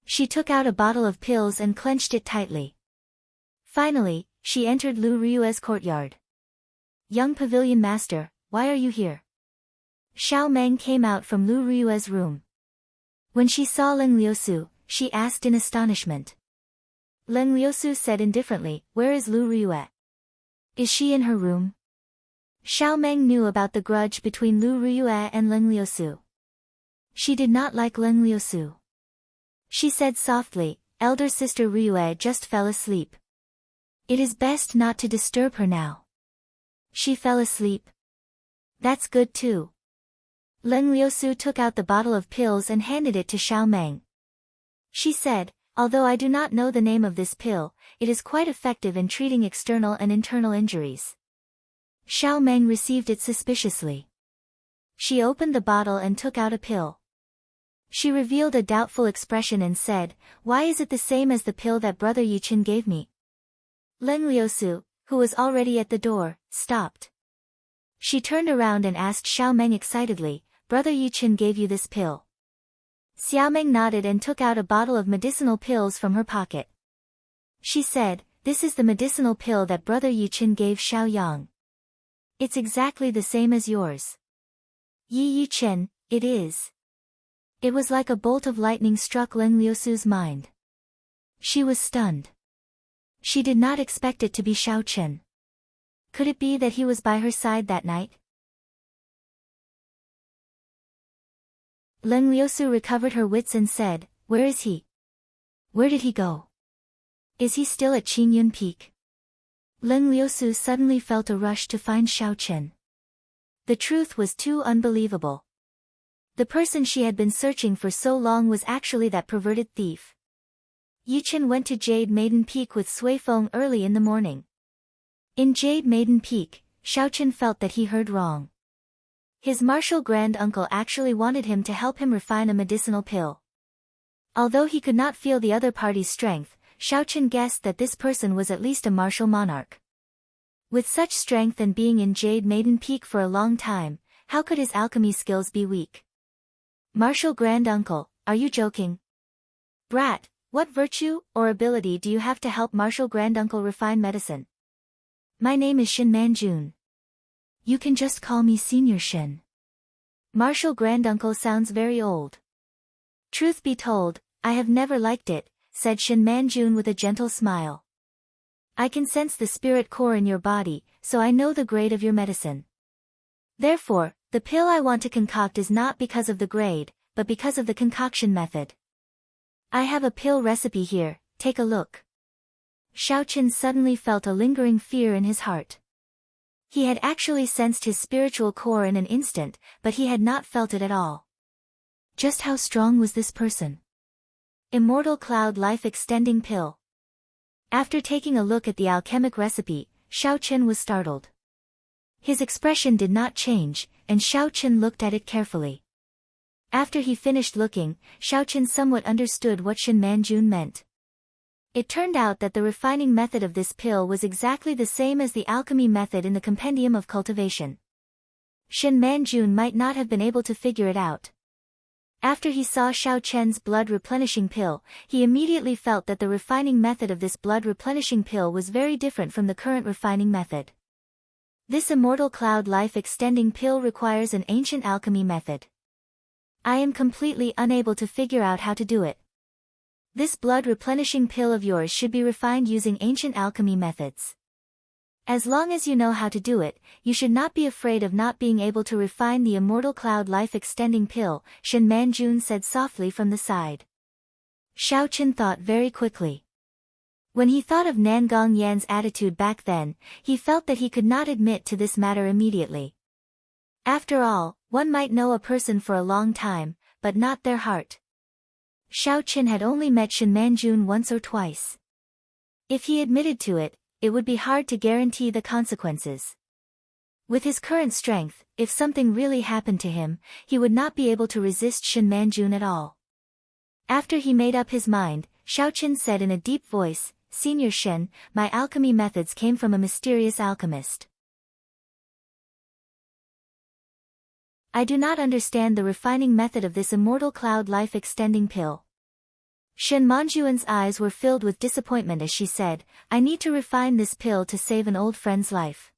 She took out a bottle of pills and clenched it tightly. Finally, she entered Lu Ruyue's courtyard. "Young pavilion master, why are you here?" Xiao Meng came out from Lu Ruyue's room. When she saw Ling Liusu, she asked in astonishment. Ling Liusu said indifferently, "Where is Lu Ruyue? Is she in her room?" Xiao Meng knew about the grudge between Lu Ruyue and Ling Liusu. She did not like Ling Liusu. She said softly, "Elder sister Ruyue just fell asleep. It is best not to disturb her now." "She fell asleep? That's good too." Ling Liusu took out the bottle of pills and handed it to Xiao Meng. She said, "Although I do not know the name of this pill, it is quite effective in treating external and internal injuries." Xiao Meng received it suspiciously. She opened the bottle and took out a pill. She revealed a doubtful expression and said, "Why is it the same as the pill that Brother Yichen gave me?" Ling Liusu, who was already at the door, stopped. She turned around and asked Xiao Meng excitedly, "Brother Yichen gave you this pill?" Xiao Meng nodded and took out a bottle of medicinal pills from her pocket. She said, "This is the medicinal pill that Brother Yichen gave Xiao Yang. It's exactly the same as yours." "Yi Yichen, it is." It was like a bolt of lightning struck Ling Liusu's mind. She was stunned. She did not expect it to be Xiao Chen. Could it be that he was by her side that night? Ling Liusu recovered her wits and said, "Where is he? Where did he go? Is he still at Qingyun Peak?" Ling Liusu suddenly felt a rush to find Xiao Chen. The truth was too unbelievable. The person she had been searching for so long was actually that perverted thief. Yichen went to Jade Maiden Peak with Sui Feng early in the morning. In Jade Maiden Peak, Xiao Chen felt that he heard wrong. His martial grand-uncle actually wanted him to help him refine a medicinal pill. Although he could not feel the other party's strength, Xiao Chen guessed that this person was at least a martial monarch. With such strength and being in Jade Maiden Peak for a long time, how could his alchemy skills be weak? "Martial grand-uncle, are you joking? Brat, what virtue or ability do you have to help martial grand-uncle refine medicine?" "My name is Shin Manjun. You can just call me Senior Shin." Martial grand-uncle sounds very old. "Truth be told, I have never liked it," said Shin Manjun with a gentle smile. "I can sense the spirit core in your body, so I know the grade of your medicine. Therefore, the pill I want to concoct is not because of the grade, but because of the concoction method. I have a pill recipe here, take a look." Xiao Chen suddenly felt a lingering fear in his heart. He had actually sensed his spiritual core in an instant, but he had not felt it at all. Just how strong was this person? Immortal Cloud Life Extending Pill. After taking a look at the alchemic recipe, Xiao Chen was startled. His expression did not change, and Xiao Chen looked at it carefully. After he finished looking, Xiao Chen somewhat understood what Shin Manjun meant. It turned out that the refining method of this pill was exactly the same as the alchemy method in the Compendium of Cultivation. Shin Manjun might not have been able to figure it out. After he saw Xiao Chen's blood replenishing pill, he immediately felt that the refining method of this blood replenishing pill was very different from the current refining method. This Immortal Cloud Life Extending Pill requires an ancient alchemy method. I am completely unable to figure out how to do it. This blood replenishing pill of yours should be refined using ancient alchemy methods. As long as you know how to do it, you should not be afraid of not being able to refine the Immortal Cloud Life Extending Pill, Shin Manjun said softly from the side. Xiao Chen thought very quickly. When he thought of Nangong Yan's attitude back then, he felt that he could not admit to this matter immediately. After all, one might know a person for a long time, but not their heart. Xiao Chen had only met Shin Manjun once or twice. If he admitted to it, it would be hard to guarantee the consequences. With his current strength, if something really happened to him, he would not be able to resist Shin Manjun at all. After he made up his mind, Xiaoqin said in a deep voice, "Senior Shin, my alchemy methods came from a mysterious alchemist. I do not understand the refining method of this immortal cloud life-extending pill." Shin Manjuan's eyes were filled with disappointment as she said, "I need to refine this pill to save an old friend's life.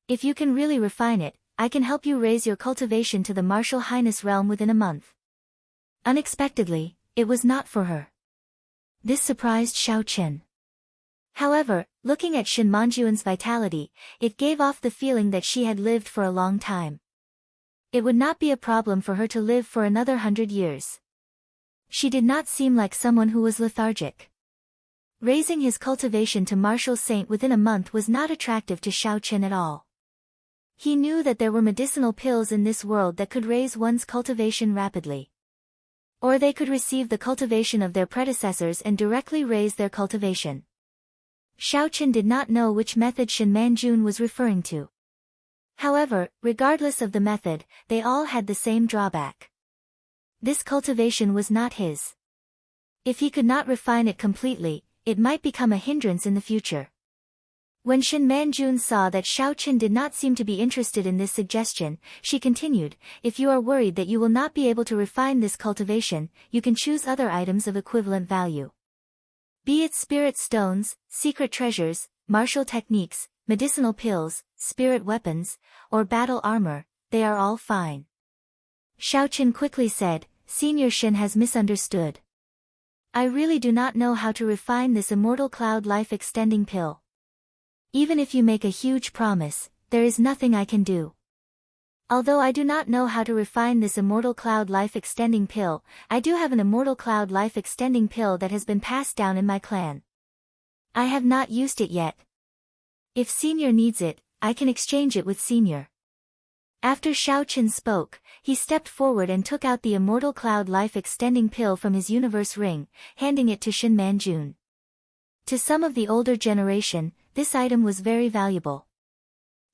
If you can really refine it, I can help you raise your cultivation to the martial highness realm within a month." Unexpectedly, it was not for her. This surprised Xiaoqin. However, looking at Shin Manjuan's vitality, it gave off the feeling that she had lived for a long time. It would not be a problem for her to live for another 100 years. She did not seem like someone who was lethargic. Raising his cultivation to martial saint within a month was not attractive to Xiaoqin at all. He knew that there were medicinal pills in this world that could raise one's cultivation rapidly. Or they could receive the cultivation of their predecessors and directly raise their cultivation. Xiaoqin did not know which method Shin Manjun was referring to. However, regardless of the method, they all had the same drawback. This cultivation was not his. If he could not refine it completely, it might become a hindrance in the future. When Shin Manjun saw that Xiaoqin did not seem to be interested in this suggestion, she continued, "If you are worried that you will not be able to refine this cultivation, you can choose other items of equivalent value. Be it spirit stones, secret treasures, martial techniques, medicinal pills, spirit weapons, or battle armor, they are all fine." Xiaoqin quickly said, "Senior Shin has misunderstood. I really do not know how to refine this immortal cloud life-extending pill. Even if you make a huge promise, there is nothing I can do. Although I do not know how to refine this immortal cloud life-extending pill, I do have an immortal cloud life-extending pill that has been passed down in my clan. I have not used it yet. If Senior needs it, I can exchange it with Senior." After Xiaoqin spoke, he stepped forward and took out the immortal cloud life-extending pill from his universe ring, handing it to Shin Manjun. To some of the older generation, this item was very valuable.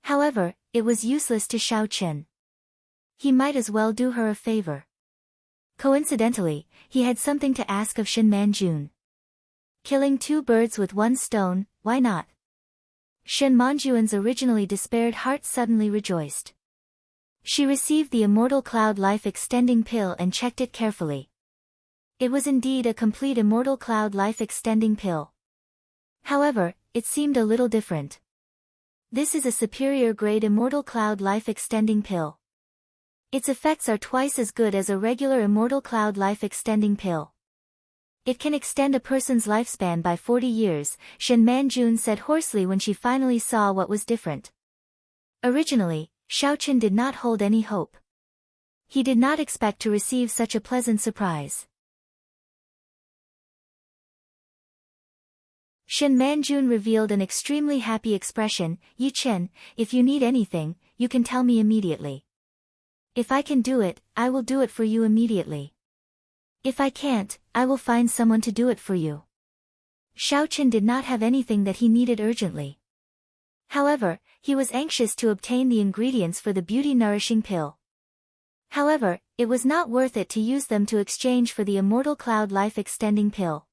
However, it was useless to Xiaoqin. He might as well do her a favor. Coincidentally, he had something to ask of Shin Manjun. Killing two birds with one stone, why not? Shin Manjuan's originally despaired heart suddenly rejoiced. She received the immortal cloud life-extending pill and checked it carefully. It was indeed a complete immortal cloud life-extending pill. However, it seemed a little different. This is a superior grade immortal cloud life-extending pill. Its effects are twice as good as a regular immortal cloud life-extending pill. It can extend a person's lifespan by 40 years, Shin Manjun said hoarsely when she finally saw what was different. Originally, Xiaoqin did not hold any hope. He did not expect to receive such a pleasant surprise. Shin Manjun revealed an extremely happy expression, "Yi Chen, if you need anything, you can tell me immediately. If I can do it, I will do it for you immediately. If I can't, I will find someone to do it for you." Xiaoqin did not have anything that he needed urgently. However, he was anxious to obtain the ingredients for the beauty-nourishing pill. However, it was not worth it to use them to exchange for the immortal cloud life-extending pill.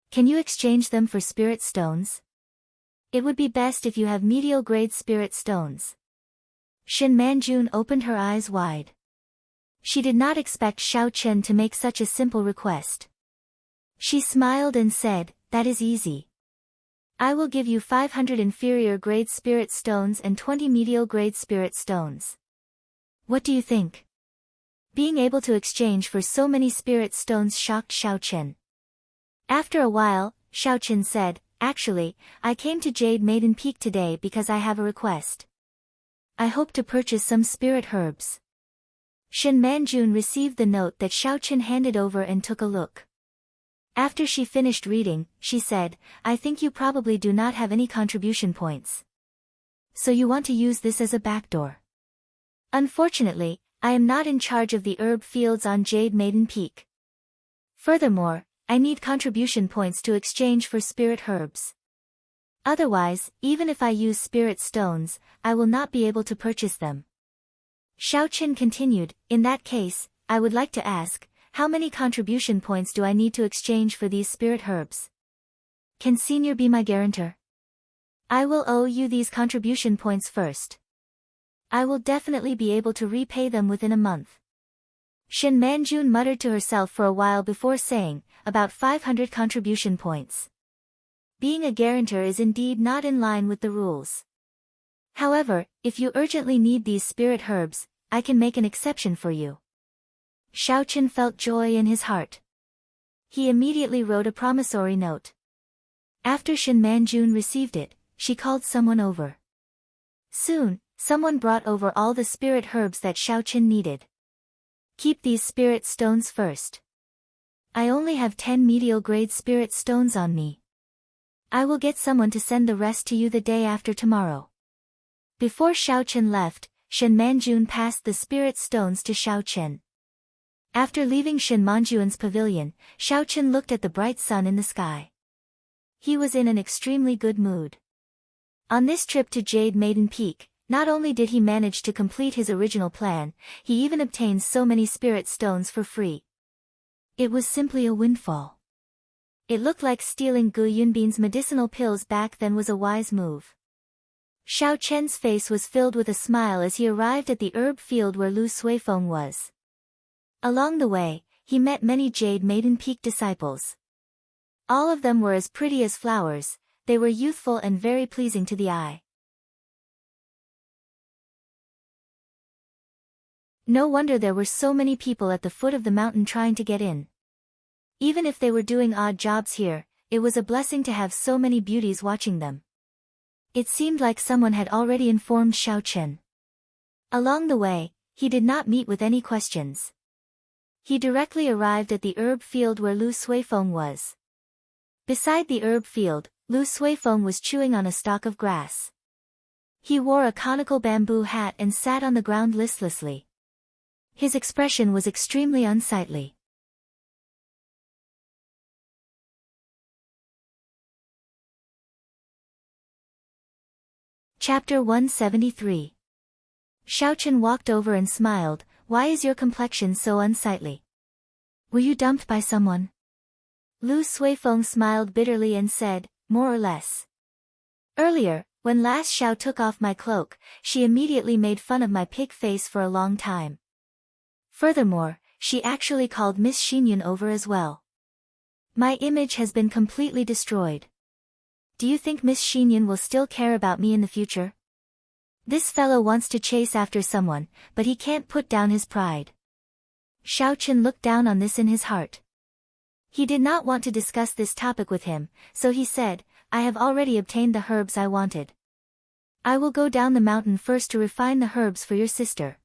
"Can you exchange them for spirit stones? It would be best if you have medial-grade spirit stones." Shin Manjun opened her eyes wide. She did not expect Xiaoqin to make such a simple request. She smiled and said, "That is easy. I will give you 500 inferior-grade spirit stones and 20 medial-grade spirit stones. What do you think?" Being able to exchange for so many spirit stones shocked Xiaoqin. After a while, Xiaoqin said, "Actually, I came to Jade Maiden Peak today because I have a request. I hope to purchase some spirit herbs." Shin Manjun received the note that Xiaoqin handed over and took a look. After she finished reading, she said, "I think you probably do not have any contribution points. So you want to use this as a backdoor. Unfortunately, I am not in charge of the herb fields on Jade Maiden Peak. Furthermore, I need contribution points to exchange for spirit herbs. Otherwise, even if I use spirit stones, I will not be able to purchase them. Xiao Qin continued, in that case, I would like to ask, how many contribution points do I need to exchange for these spirit herbs? Can Senior be my guarantor? I will owe you these contribution points first. I will definitely be able to repay them within a month. Shen Manjun muttered to herself for a while before saying, about 500 contribution points. Being a guarantor is indeed not in line with the rules. However, if you urgently need these spirit herbs, I can make an exception for you. Xiao Qin felt joy in his heart. He immediately wrote a promissory note. After Shen Manjun received it, she called someone over. Soon, someone brought over all the spirit herbs that Xiao Qin needed. Keep these spirit stones first. I only have 10 medial grade spirit stones on me. I will get someone to send the rest to you the day after tomorrow. Before Xiao Qin left, Shen Manjun passed the spirit stones to Xiao Qin. After leaving Shen Manjun's pavilion, Xiao Qin looked at the bright sun in the sky. He was in an extremely good mood. On this trip to Jade Maiden Peak, not only did he manage to complete his original plan, he even obtained so many spirit stones for free. It was simply a windfall. It looked like stealing Gu Yunbin's medicinal pills back then was a wise move. Xiao Chen's face was filled with a smile as he arrived at the herb field where Lu Suifeng was. Along the way, he met many Jade Maiden Peak disciples. All of them were as pretty as flowers, they were youthful and very pleasing to the eye. No wonder there were so many people at the foot of the mountain trying to get in. Even if they were doing odd jobs here, it was a blessing to have so many beauties watching them. It seemed like someone had already informed Xiao Qin. Along the way, he did not meet with any questions. He directly arrived at the herb field where Lu Suifeng was. Beside the herb field, Lu Suifeng was chewing on a stalk of grass. He wore a conical bamboo hat and sat on the ground listlessly. His expression was extremely unsightly. Chapter 173. Xiao Qin walked over and smiled, why is your complexion so unsightly? Were you dumped by someone? Lu Suifeng smiled bitterly and said, more or less. Earlier, when last Xiao took off my cloak, she immediately made fun of my pig face for a long time. Furthermore, she actually called Miss Xinyun over as well. My image has been completely destroyed. Do you think Miss Xinyun will still care about me in the future? This fellow wants to chase after someone, but he can't put down his pride. Xiao Qin looked down on this in his heart. He did not want to discuss this topic with him, so he said, I have already obtained the herbs I wanted. I will go down the mountain first to refine the herbs for your sister.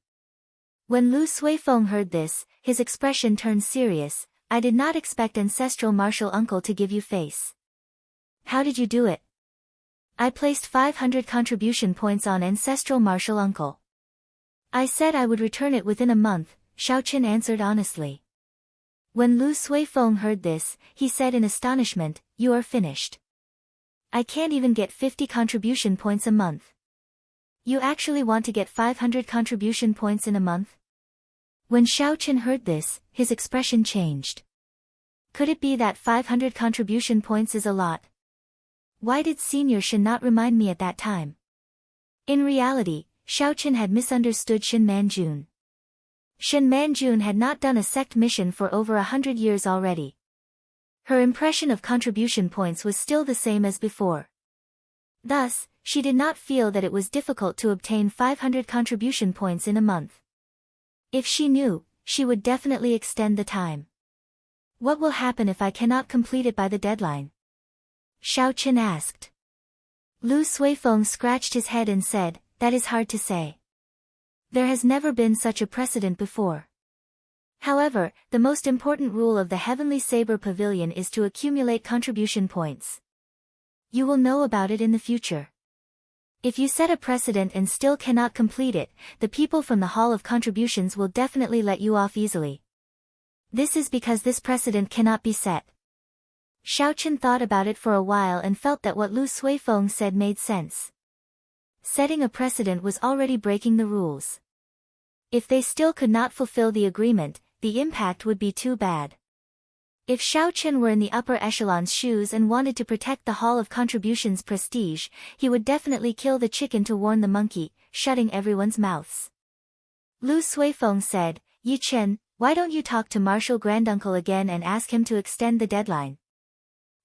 When Lu Suifeng heard this, his expression turned serious. I did not expect ancestral martial uncle to give you face. How did you do it? I placed 500 contribution points on ancestral martial uncle. I said I would return it within a month, Xiao Qin answered honestly. When Lu Suifeng heard this, he said in astonishment, you are finished. I can't even get 50 contribution points a month. You actually want to get 500 contribution points in a month? When Xiao Qin heard this, his expression changed. Could it be that 500 contribution points is a lot? Why did Senior Shen not remind me at that time? In reality, Xiao Qin had misunderstood Shen Manjun. Shen Manjun had not done a sect mission for over 100 years already. Her impression of contribution points was still the same as before. Thus, she did not feel that it was difficult to obtain 500 contribution points in a month. If she knew, she would definitely extend the time. What will happen if I cannot complete it by the deadline? Xiao Qin asked. Lu Suifeng scratched his head and said, that is hard to say. There has never been such a precedent before. However, the most important rule of the Heavenly Saber Pavilion is to accumulate contribution points. You will know about it in the future. If you set a precedent and still cannot complete it, the people from the Hall of Contributions will definitely let you off easily. This is because this precedent cannot be set. Xiaochen thought about it for a while and felt that what Lu Suifeng said made sense. Setting a precedent was already breaking the rules. If they still could not fulfill the agreement, the impact would be too bad. If Xiaochen were in the upper echelon's shoes and wanted to protect the Hall of Contributions' prestige, he would definitely kill the chicken to warn the monkey, shutting everyone's mouths. Lu Suifeng said, "Yi Chen, why don't you talk to Marshal Granduncle again and ask him to extend the deadline?"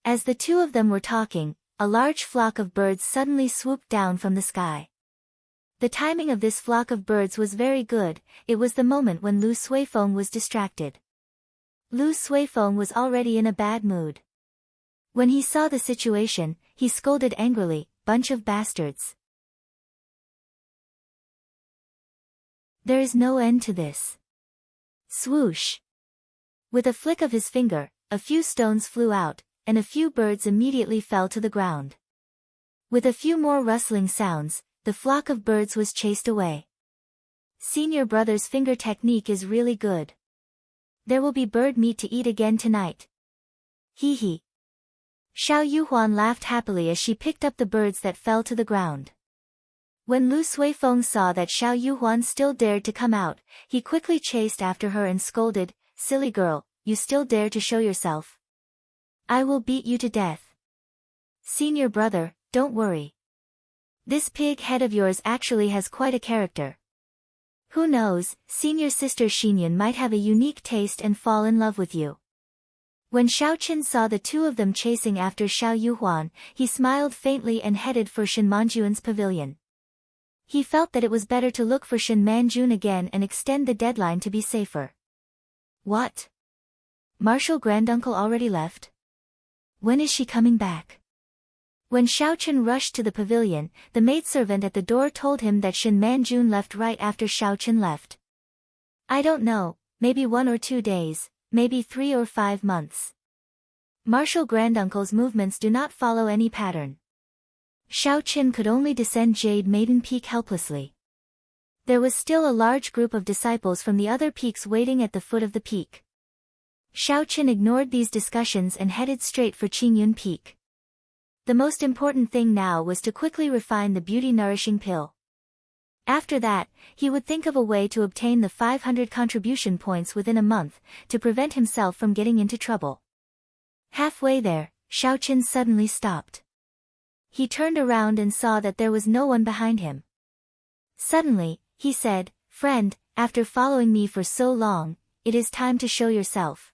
As the two of them were talking, a large flock of birds suddenly swooped down from the sky. The timing of this flock of birds was very good. It was the moment when Lu Suifeng was distracted. Lu Suifeng was already in a bad mood. When he saw the situation, he scolded angrily, "Bunch of bastards. There is no end to this." Swoosh! With a flick of his finger, a few stones flew out, and a few birds immediately fell to the ground. With a few more rustling sounds, the flock of birds was chased away. Senior brother's finger technique is really good. There will be bird meat to eat again tonight. Hee hee. Xiao Yuhuan laughed happily as she picked up the birds that fell to the ground. When Lu Suifeng saw that Xiao Yuhuan still dared to come out, he quickly chased after her and scolded, "Silly girl, you still dare to show yourself? I will beat you to death." "Senior brother, don't worry. This pig head of yours actually has quite a character. Who knows, senior sister Xinyan might have a unique taste and fall in love with you." When Xiaochen saw the two of them chasing after Xiao Yuhuan, he smiled faintly and headed for Shen Manjun's pavilion. He felt that it was better to look for Shen Manjun again and extend the deadline to be safer. What? Marshal Granduncle already left? When is she coming back? When Xiaochen rushed to the pavilion, the maidservant at the door told him that Shen Manjun left right after Xiaochen left. "I don't know, maybe 1 or 2 days, maybe 3 or 5 months. Marshal Granduncle's movements do not follow any pattern." Xiaochen could only descend Jade Maiden Peak helplessly. There was still a large group of disciples from the other peaks waiting at the foot of the peak. Xiaochen ignored these discussions and headed straight for Qingyun Peak. The most important thing now was to quickly refine the beauty-nourishing pill. After that, he would think of a way to obtain the 500 contribution points within a month, to prevent himself from getting into trouble. Halfway there, Xiaochen suddenly stopped. He turned around and saw that there was no one behind him. Suddenly, he said, "Friend, after following me for so long, it is time to show yourself."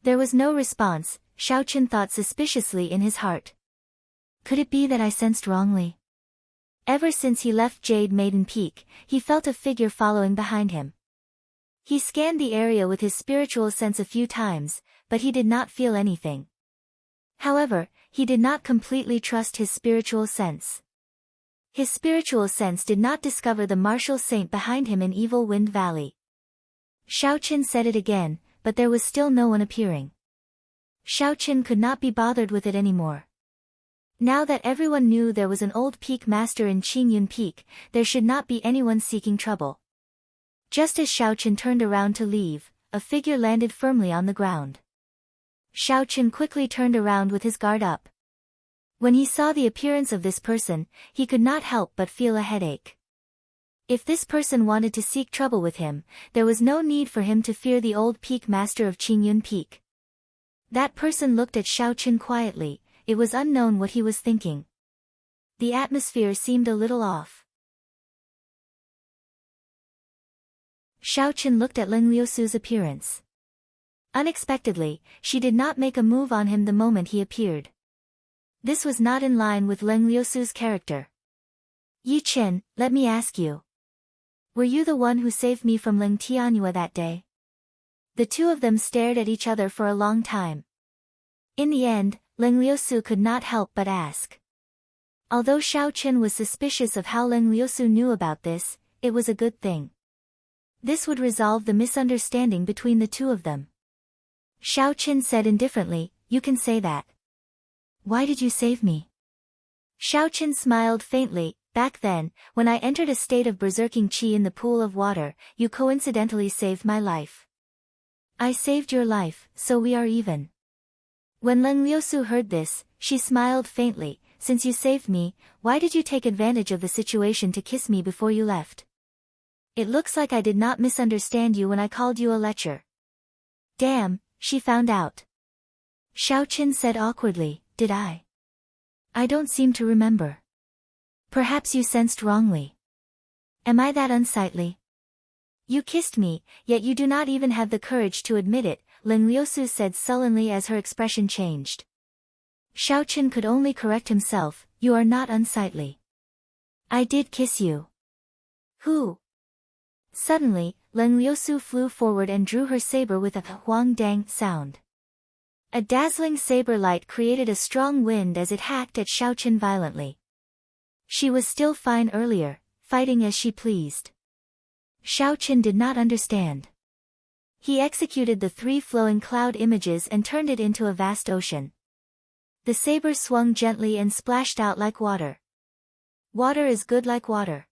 There was no response. Xiaochen thought suspiciously in his heart. Could it be that I sensed wrongly? Ever since he left Jade Maiden Peak, he felt a figure following behind him. He scanned the area with his spiritual sense a few times, but he did not feel anything. However, he did not completely trust his spiritual sense. His spiritual sense did not discover the martial saint behind him in Evil Wind Valley. Xiaochen said it again, but there was still no one appearing. Xiaochen could not be bothered with it anymore. Now that everyone knew there was an old peak master in Qingyun Peak, there should not be anyone seeking trouble. Just as Xiaochen turned around to leave, a figure landed firmly on the ground. Xiaochen quickly turned around with his guard up. When he saw the appearance of this person, he could not help but feel a headache. If this person wanted to seek trouble with him, there was no need for him to fear the old peak master of Qingyun Peak. That person looked at Xiaochen quietly. It was unknown what he was thinking. The atmosphere seemed a little off. Xiaochen looked at Leng Liusu's appearance. Unexpectedly, she did not make a move on him the moment he appeared. This was not in line with Leng Liusu's character. "Yi Chen, let me ask you. Were you the one who saved me from Leng Tianyue that day?" The two of them stared at each other for a long time. In the end, Leng Liusu could not help but ask. Although Xiaochen was suspicious of how Leng Liusu knew about this, it was a good thing. This would resolve the misunderstanding between the two of them. Xiaochen said indifferently, "You can say that. Why did you save me?" Xiaochen smiled faintly. "Back then, when I entered a state of berserking qi in the pool of water, you coincidentally saved my life. I saved your life, so we are even." When Leng Liusu heard this, she smiled faintly. Since you saved me, why did you take advantage of the situation to kiss me before you left? It looks like I did not misunderstand you when I called you a lecher. Damn, she found out. Xiao Qin said awkwardly, did I? I don't seem to remember. Perhaps you sensed wrongly. Am I that unsightly? You kissed me, yet you do not even have the courage to admit it, Leng Liusu said sullenly as her expression changed. Xiao Qin could only correct himself, you are not unsightly. I did kiss you. Who? Suddenly, Leng Liusu flew forward and drew her saber with a huang dang sound. A dazzling saber light created a strong wind as it hacked at Xiao Qin violently. She was still fine earlier, fighting as she pleased. Xiao Qin did not understand. He executed the 3 flowing cloud images and turned it into a vast ocean. The saber swung gently and splashed out like water. Water is good like water.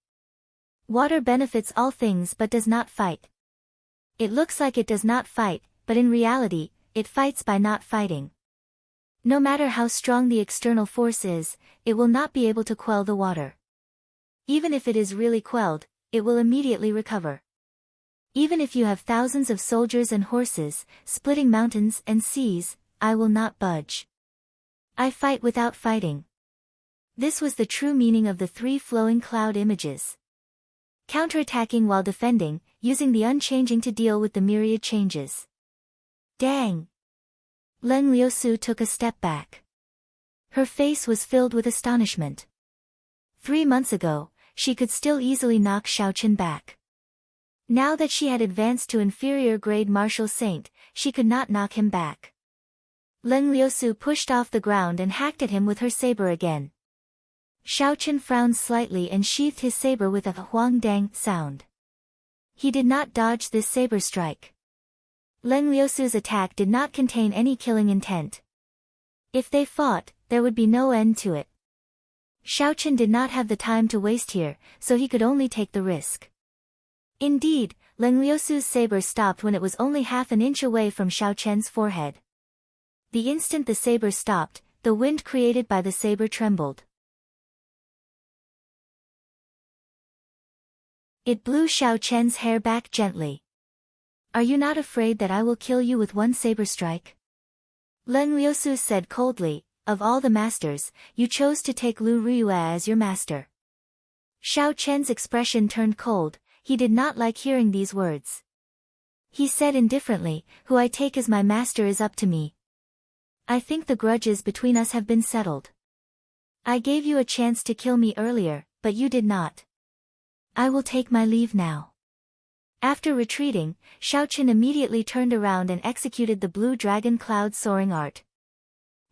Water benefits all things but does not fight. It looks like it does not fight, but in reality, it fights by not fighting. No matter how strong the external force is, it will not be able to quell the water. Even if it is really quelled, it will immediately recover. Even if you have thousands of soldiers and horses, splitting mountains and seas, I will not budge. I fight without fighting. This was the true meaning of the 3 flowing cloud images. Counterattacking while defending, using the unchanging to deal with the myriad changes. Dang! Leng Liusu took a step back. Her face was filled with astonishment. 3 months ago, she could still easily knock Xiao Qin back. Now that she had advanced to inferior grade martial saint, she could not knock him back. Leng Liusu pushed off the ground and hacked at him with her saber again. Xiao Qin frowned slightly and sheathed his saber with a huang dang sound. He did not dodge this saber strike. Leng Liusu's attack did not contain any killing intent. If they fought, there would be no end to it. Xiao Qin did not have the time to waste here, so he could only take the risk. Indeed, Leng Liusu's saber stopped when it was only half an inch away from Xiao Qian's forehead. The instant the saber stopped, the wind created by the saber trembled. It blew Xiao Qian's hair back gently. Are you not afraid that I will kill you with one saber strike? Leng Liusu said coldly, of all the masters, you chose to take Lu Ruiyue as your master. Xiao Qian's expression turned cold, he did not like hearing these words. He said indifferently, who I take as my master is up to me. I think the grudges between us have been settled. I gave you a chance to kill me earlier, but you did not. I will take my leave now. After retreating, Xiao Qin immediately turned around and executed the blue dragon cloud soaring art.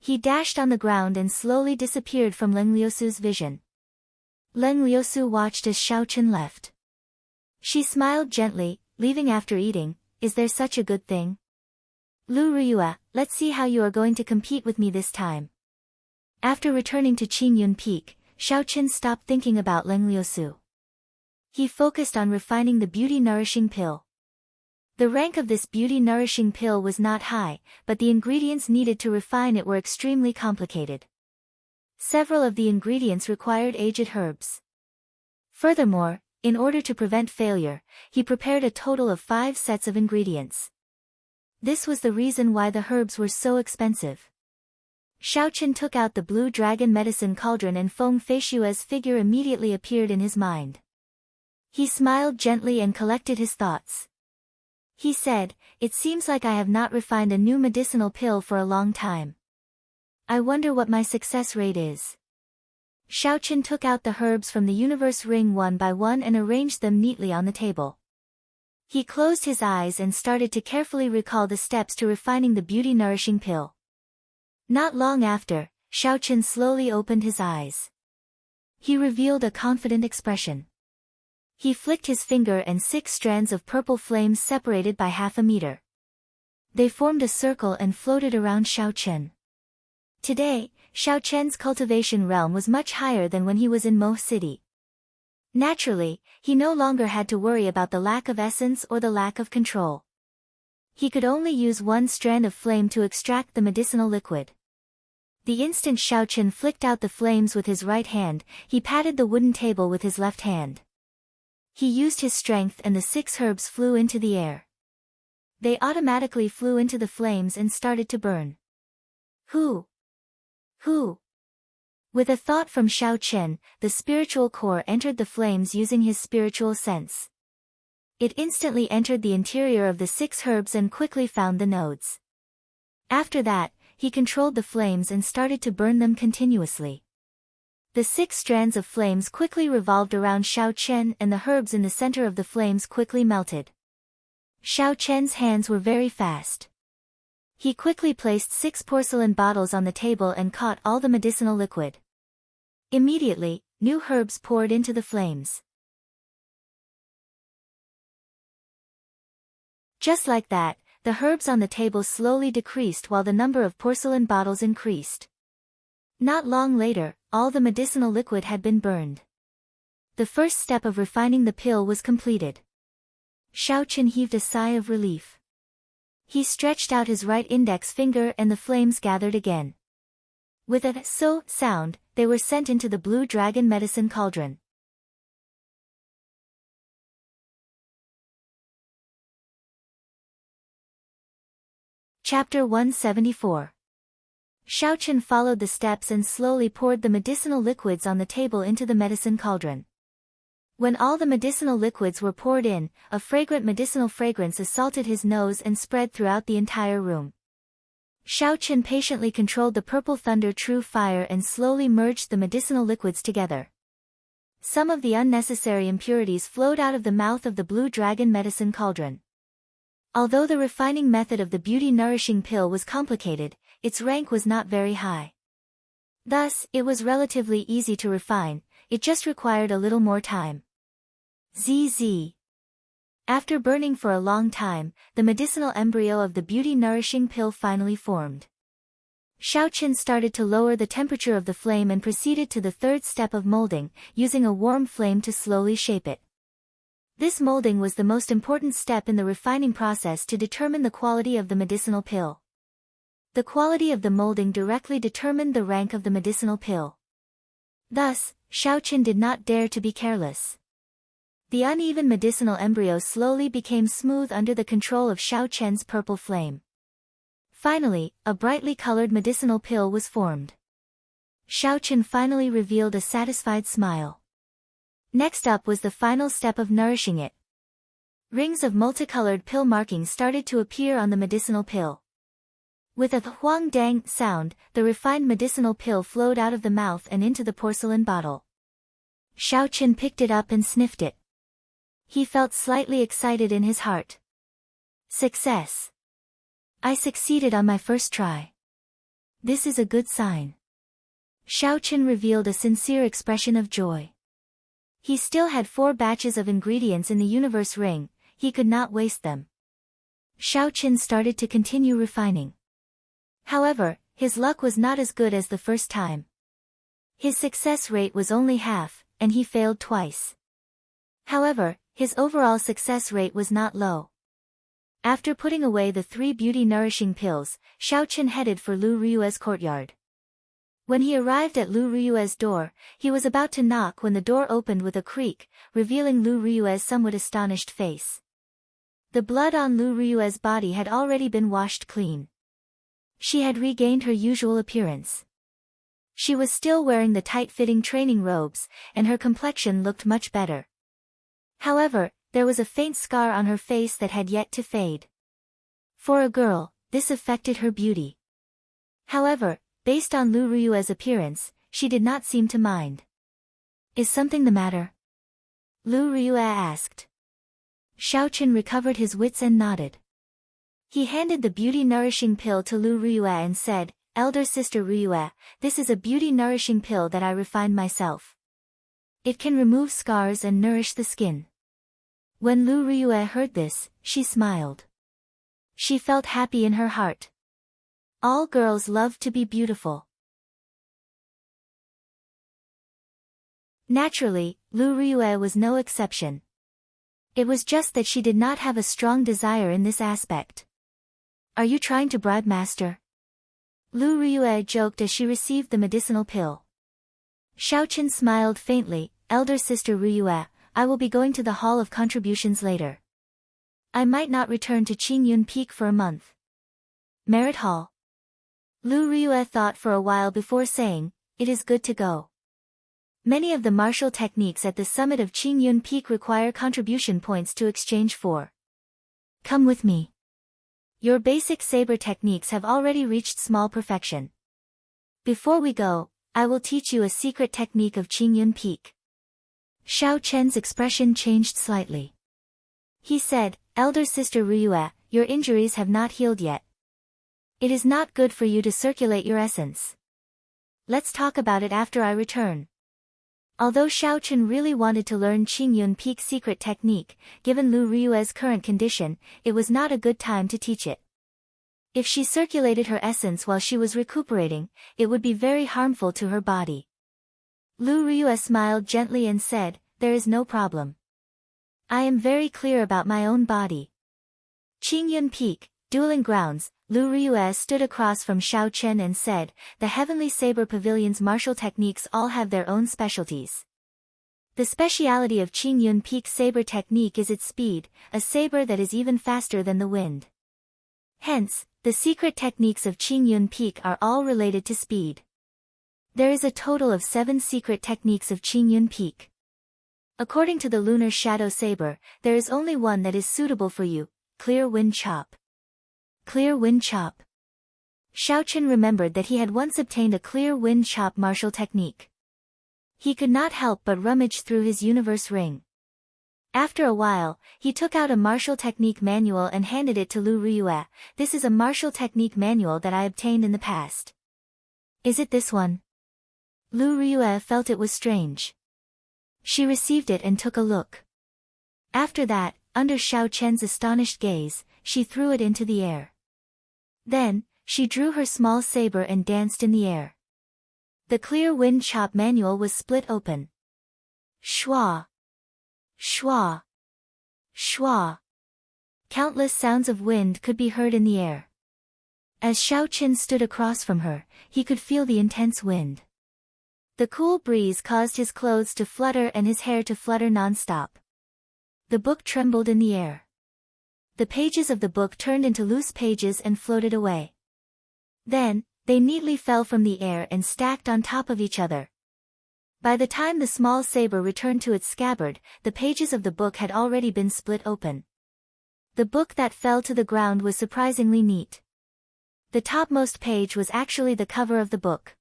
He dashed on the ground and slowly disappeared from Leng Liusu's vision. Leng Liusu watched as Xiao Qin left. She smiled gently, leaving after eating, is there such a good thing? Lu Ruiyue, let's see how you are going to compete with me this time. After returning to Qingyun Peak, Xiao Qin stopped thinking about Leng Liusu. He focused on refining the beauty-nourishing pill. The rank of this beauty-nourishing pill was not high, but the ingredients needed to refine it were extremely complicated. Several of the ingredients required aged herbs. Furthermore, in order to prevent failure, he prepared a total of 5 sets of ingredients. This was the reason why the herbs were so expensive. Xiao Qin took out the blue dragon medicine cauldron and Feng Feishue's figure immediately appeared in his mind. He smiled gently and collected his thoughts. He said, it seems like I have not refined a new medicinal pill for a long time. I wonder what my success rate is. Xiao Qin took out the herbs from the universe ring one by one and arranged them neatly on the table. He closed his eyes and started to carefully recall the steps to refining the beauty-nourishing pill. Not long after, Xiao Qin slowly opened his eyes. He revealed a confident expression. He flicked his finger and 6 strands of purple flames separated by half a meter. They formed a circle and floated around Xiao Qin. Today, Xiao Qian's cultivation realm was much higher than when he was in Mo City. Naturally, he no longer had to worry about the lack of essence or the lack of control. He could only use one strand of flame to extract the medicinal liquid. The instant Xiaochen flicked out the flames with his right hand, he patted the wooden table with his left hand. He used his strength and the 6 herbs flew into the air. They automatically flew into the flames and started to burn. Who? With a thought from Xiaochen, the spiritual core entered the flames using his spiritual sense. It instantly entered the interior of the 6 herbs and quickly found the nodes. After that, he controlled the flames and started to burn them continuously. The 6 strands of flames quickly revolved around Xiaochen and the herbs in the center of the flames quickly melted. Xiaochen's hands were very fast. He quickly placed 6 porcelain bottles on the table and caught all the medicinal liquid. Immediately, new herbs poured into the flames. Just like that, the herbs on the table slowly decreased while the number of porcelain bottles increased. Not long later, all the medicinal liquid had been burned. The first step of refining the pill was completed. Xiaochen heaved a sigh of relief. He stretched out his right index finger and the flames gathered again. With a "so" sound, they were sent into the blue dragon medicine cauldron. Chapter 174. Xiaochen followed the steps and slowly poured the medicinal liquids on the table into the medicine cauldron. When all the medicinal liquids were poured in, a fragrant medicinal fragrance assaulted his nose and spread throughout the entire room. Xiaochen patiently controlled the purple thunder true fire and slowly merged the medicinal liquids together. Some of the unnecessary impurities flowed out of the mouth of the blue dragon medicine cauldron. Although the refining method of the beauty-nourishing pill was complicated, its rank was not very high. Thus, it was relatively easy to refine, it just required a little more time. ZZ. After burning for a long time, the medicinal embryo of the beauty-nourishing pill finally formed. Xiaochen started to lower the temperature of the flame and proceeded to the 3rd step of molding, using a warm flame to slowly shape it. This molding was the most important step in the refining process to determine the quality of the medicinal pill. The quality of the molding directly determined the rank of the medicinal pill. Thus, Xiaochen did not dare to be careless. The uneven medicinal embryo slowly became smooth under the control of Xiaochen's purple flame. Finally, a brightly colored medicinal pill was formed. Xiaochen finally revealed a satisfied smile. Next up was the final step of nourishing it. Rings of multicolored pill markings started to appear on the medicinal pill. With a huang dang sound, the refined medicinal pill flowed out of the mouth and into the porcelain bottle. Xiaochen picked it up and sniffed it. He felt slightly excited in his heart. Success! I succeeded on my first try. This is a good sign. Xiaochen revealed a sincere expression of joy. He still had 4 batches of ingredients in the universe ring, he could not waste them. Xiaochen started to continue refining. However, his luck was not as good as the first time. His success rate was only half, and he failed twice. However, his overall success rate was not low. After putting away the 3 beauty-nourishing pills, Xiaochen headed for Lu Ryue's courtyard. When he arrived at Lu Ryue's door, he was about to knock when the door opened with a creak, revealing Lu Ryue's somewhat astonished face. The blood on Lu Ryue's body had already been washed clean. She had regained her usual appearance. She was still wearing the tight-fitting training robes, and her complexion looked much better. However, there was a faint scar on her face that had yet to fade. For a girl, this affected her beauty. However, based on Lu Ryue's appearance, she did not seem to mind. Is something the matter? Lu Ryue asked. Xiaochen recovered his wits and nodded. He handed the beauty-nourishing pill to Lu Ryue and said, Elder sister Ryue, this is a beauty-nourishing pill that I refined myself. It can remove scars and nourish the skin. When Lu Ryue heard this, she smiled. She felt happy in her heart. All girls love to be beautiful. Naturally, Lu Ryue was no exception. It was just that she did not have a strong desire in this aspect. Are you trying to bribe master? Lu Ryue joked as she received the medicinal pill. Xiaoqin smiled faintly. Elder sister Ryue, I will be going to the Hall of Contributions later. I might not return to Qingyun Peak for a month. Merit Hall. Lu Ryue thought for a while before saying, it is good to go. Many of the martial techniques at the summit of Qingyun Peak require contribution points to exchange for. Come with me. Your basic saber techniques have already reached small perfection. Before we go, I will teach you a secret technique of Qingyun Peak. Xiao Chen's expression changed slightly. He said, Elder sister Ryue, your injuries have not healed yet. It is not good for you to circulate your essence. Let's talk about it after I return. Although Xiaoqin really wanted to learn Qingyun Peak's secret technique, given Lu Ryue's current condition, it was not a good time to teach it. If she circulated her essence while she was recuperating, it would be very harmful to her body. Lu Ryue smiled gently and said, there is no problem. I am very clear about my own body. Qingyun Peak, Dueling Grounds. Lu Ryue stood across from Xiaoqin and said, the Heavenly Saber Pavilion's martial techniques all have their own specialties. The speciality of Qingyun Peak's saber technique is its speed, a saber that is even faster than the wind. Hence, the secret techniques of Qingyun Peak are all related to speed. There is a total of 7 secret techniques of Qingyun Peak. According to the Lunar Shadow Saber, there is only one that is suitable for you, Clear Wind Chop. Clear Wind Chop. Xiaoqin remembered that he had once obtained a Clear Wind Chop martial technique. He could not help but rummage through his universe ring. After a while, he took out a martial technique manual and handed it to Lu Ryue. This is a martial technique manual that I obtained in the past. Is it this one? Lu Ryue felt it was strange. She received it and took a look. After that, under Xiaoqian's astonished gaze, she threw it into the air. Then, she drew her small saber and danced in the air. The Clear Wind Chop manual was split open. Schwa! Schwa! Schwa! Countless sounds of wind could be heard in the air. As Xiaoqin stood across from her, he could feel the intense wind. The cool breeze caused his clothes to flutter and his hair to flutter non-stop. The book trembled in the air. The pages of the book turned into loose pages and floated away. Then, they neatly fell from the air and stacked on top of each other. By the time the small saber returned to its scabbard, the pages of the book had already been split open. The book that fell to the ground was surprisingly neat. The topmost page was actually the cover of the book.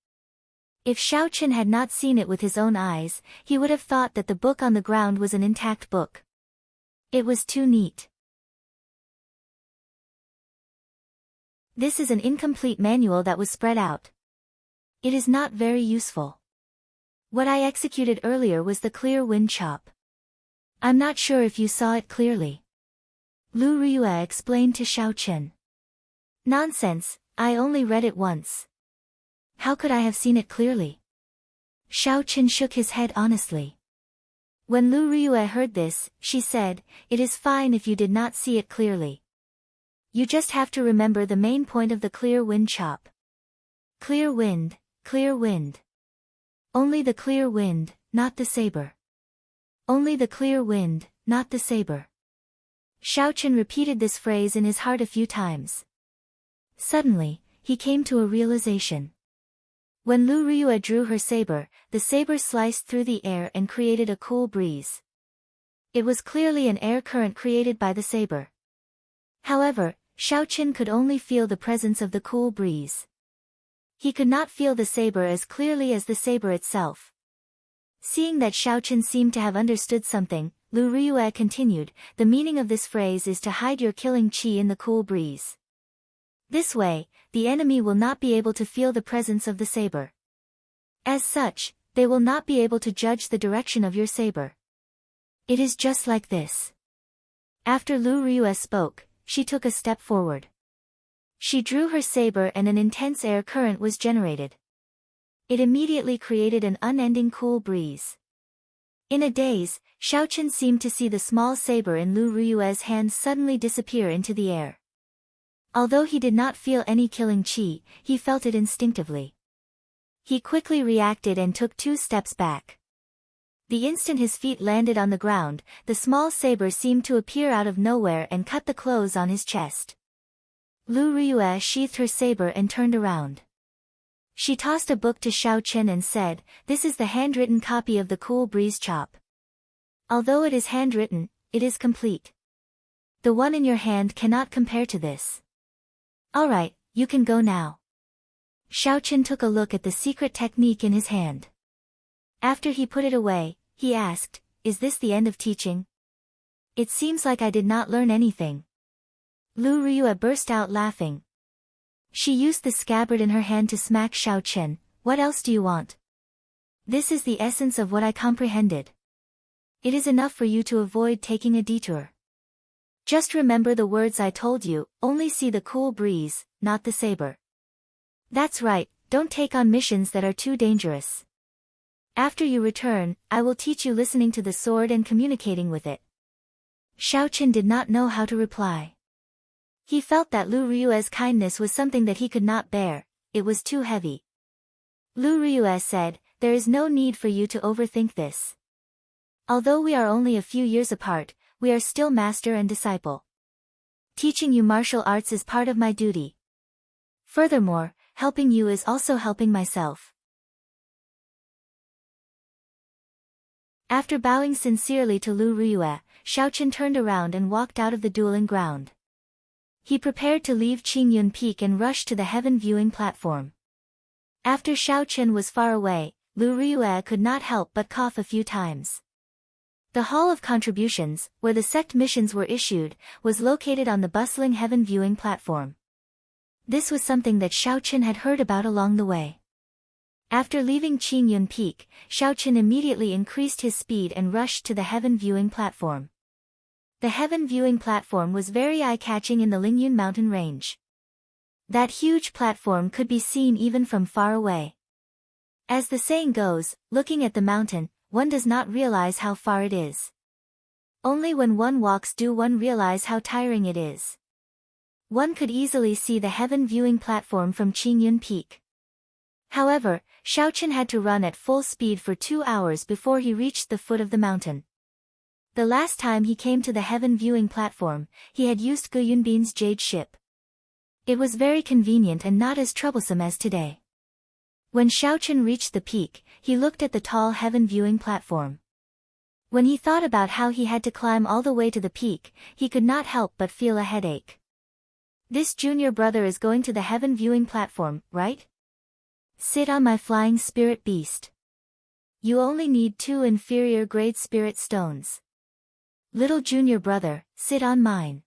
If Xiaoqin had not seen it with his own eyes, he would have thought that the book on the ground was an intact book. It was too neat. This is an incomplete manual that was spread out. It is not very useful. What I executed earlier was the Clear Wind Chop. I'm not sure if you saw it clearly. Lu Ryue explained to Xiaoqin. Nonsense, I only read it once. How could I have seen it clearly? Xiaoqin shook his head honestly. When Lu Ryue heard this, she said, it is fine if you did not see it clearly. You just have to remember the main point of the Clear Wind Chop. Clear wind, clear wind. Only the clear wind, not the saber. Only the clear wind, not the saber. Xiaoqin repeated this phrase in his heart a few times. Suddenly, he came to a realization. When Lu Ryue drew her saber, the saber sliced through the air and created a cool breeze. It was clearly an air current created by the saber. However, Xiaoqin could only feel the presence of the cool breeze. He could not feel the saber as clearly as the saber itself. Seeing that Xiaoqin seemed to have understood something, Lu Ryue continued, the meaning of this phrase is to hide your killing qi in the cool breeze. This way, the enemy will not be able to feel the presence of the saber. As such, they will not be able to judge the direction of your saber. It is just like this. After Lu Ryue spoke, she took a step forward. She drew her saber and an intense air current was generated. It immediately created an unending cool breeze. In a daze, Xiaoqin seemed to see the small saber in Lu Ryue's hand suddenly disappear into the air. Although he did not feel any killing chi, he felt it instinctively. He quickly reacted and took 2 steps back. The instant his feet landed on the ground, the small saber seemed to appear out of nowhere and cut the clothes on his chest. Lu Ryue sheathed her saber and turned around. She tossed a book to Xiao Chen and said, "This is the handwritten copy of the Cool Breeze chop. Although it is handwritten, it is complete. The one in your hand cannot compare to this. Alright, you can go now." Xiao Chen took a look at the secret technique in his hand. After he put it away, he asked, "Is this the end of teaching? It seems like I did not learn anything." Lu Ryue burst out laughing. She used the scabbard in her hand to smack Xiao Chen. "What else do you want? This is the essence of what I comprehended. It is enough for you to avoid taking a detour. Just remember the words I told you, only see the cool breeze, not the saber. That's right, don't take on missions that are too dangerous. After you return, I will teach you listening to the sword and communicating with it." Xiao Chen did not know how to reply. He felt that Lu Ryue's kindness was something that he could not bear, it was too heavy. Lu Ryue said, "There is no need for you to overthink this. Although we are only a few years apart, we are still master and disciple. Teaching you martial arts is part of my duty. Furthermore, helping you is also helping myself." After bowing sincerely to Lu Ryue, Xiao Chen turned around and walked out of the dueling ground. He prepared to leave Qingyun Peak and rushed to the heaven viewing platform. After Xiao Chen was far away, Lu Ryue could not help but cough a few times. The Hall of Contributions, where the sect missions were issued, was located on the bustling heaven viewing platform. This was something that Xiao Chen had heard about along the way. After leaving Qingyun Peak, Xiao Chen immediately increased his speed and rushed to the heaven viewing platform. The heaven viewing platform was very eye-catching in the Lingyun mountain range. That huge platform could be seen even from far away. As the saying goes, looking at the mountain, one does not realize how far it is. Only when one walks do one realize how tiring it is. One could easily see the heaven viewing platform from Qingyun Peak. However, Xiao Chen had to run at full speed for 2 hours before he reached the foot of the mountain. The last time he came to the heaven viewing platform, he had used Gu Yunbin's jade ship. It was very convenient and not as troublesome as today. When Xiao Chen reached the peak, he looked at the tall heaven viewing platform. When he thought about how he had to climb all the way to the peak, he could not help but feel a headache. This junior brother is going to the heaven viewing platform, right? Sit on my flying spirit beast. You only need 2 inferior grade spirit stones. Little junior brother, sit on mine.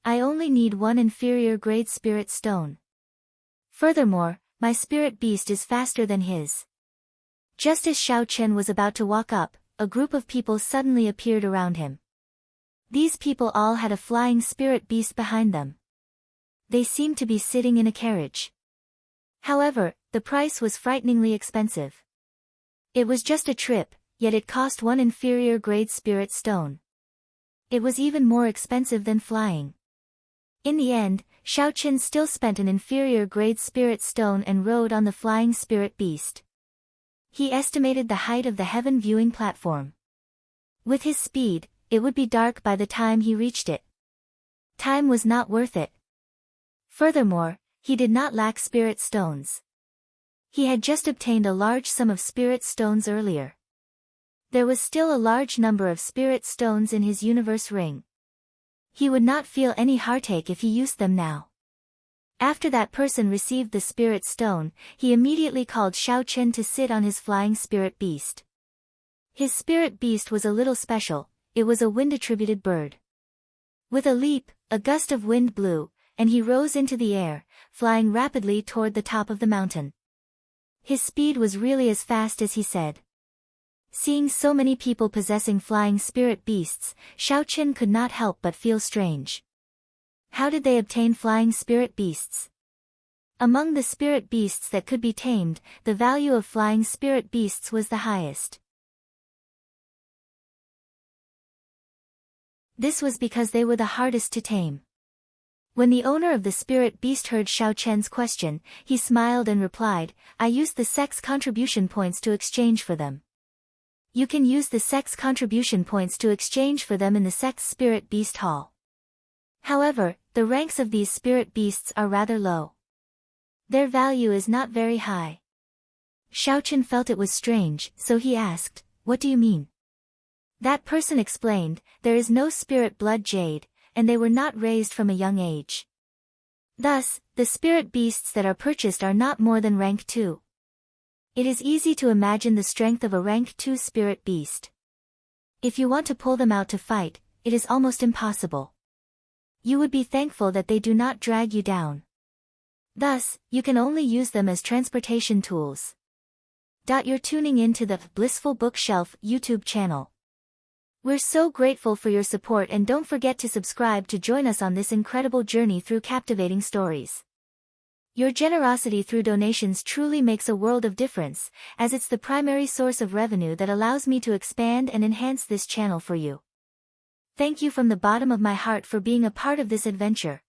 I only need 1 inferior grade spirit stone. Furthermore, my spirit beast is faster than his. Just as Xiao Chen was about to walk up, a group of people suddenly appeared around him. These people all had a flying spirit beast behind them. They seemed to be sitting in a carriage. However, the price was frighteningly expensive. It was just a trip, yet it cost 1 inferior grade spirit stone. It was even more expensive than flying. In the end, Xiao Chen still spent an inferior grade spirit stone and rode on the flying spirit beast. He estimated the height of the heaven viewing platform. With his speed, it would be dark by the time he reached it. Time was not worth it. Furthermore, he did not lack spirit stones. He had just obtained a large sum of spirit stones earlier. There was still a large number of spirit stones in his universe ring. He would not feel any heartache if he used them now. After that person received the spirit stone, he immediately called Xiao Chen to sit on his flying spirit beast. His spirit beast was a little special, it was a wind-attributed bird. With a leap, a gust of wind blew, and he rose into the air, flying rapidly toward the top of the mountain. His speed was really as fast as he said. Seeing so many people possessing flying spirit beasts, Xiao Chen could not help but feel strange. How did they obtain flying spirit beasts? Among the spirit beasts that could be tamed, the value of flying spirit beasts was the highest. This was because they were the hardest to tame. When the owner of the spirit beast heard Xiao Chen's question, he smiled and replied, I used the sex contribution points to exchange for them. You can use the sex contribution points to exchange for them in the sex spirit beast hall. However, the ranks of these spirit beasts are rather low. Their value is not very high. Xiao Chen felt it was strange, so he asked, what do you mean? That person explained, there is no spirit blood jade, and they were not raised from a young age. Thus, the spirit beasts that are purchased are not more than rank 2. It is easy to imagine the strength of a rank 2 spirit beast. If you want to pull them out to fight, it is almost impossible. You would be thankful that they do not drag you down. Thus, you can only use them as transportation tools. You're tuning in to the Blissful Bookshelf YouTube channel. We're so grateful for your support, and don't forget to subscribe to join us on this incredible journey through captivating stories. Your generosity through donations truly makes a world of difference, as it's the primary source of revenue that allows me to expand and enhance this channel for you. Thank you from the bottom of my heart for being a part of this adventure.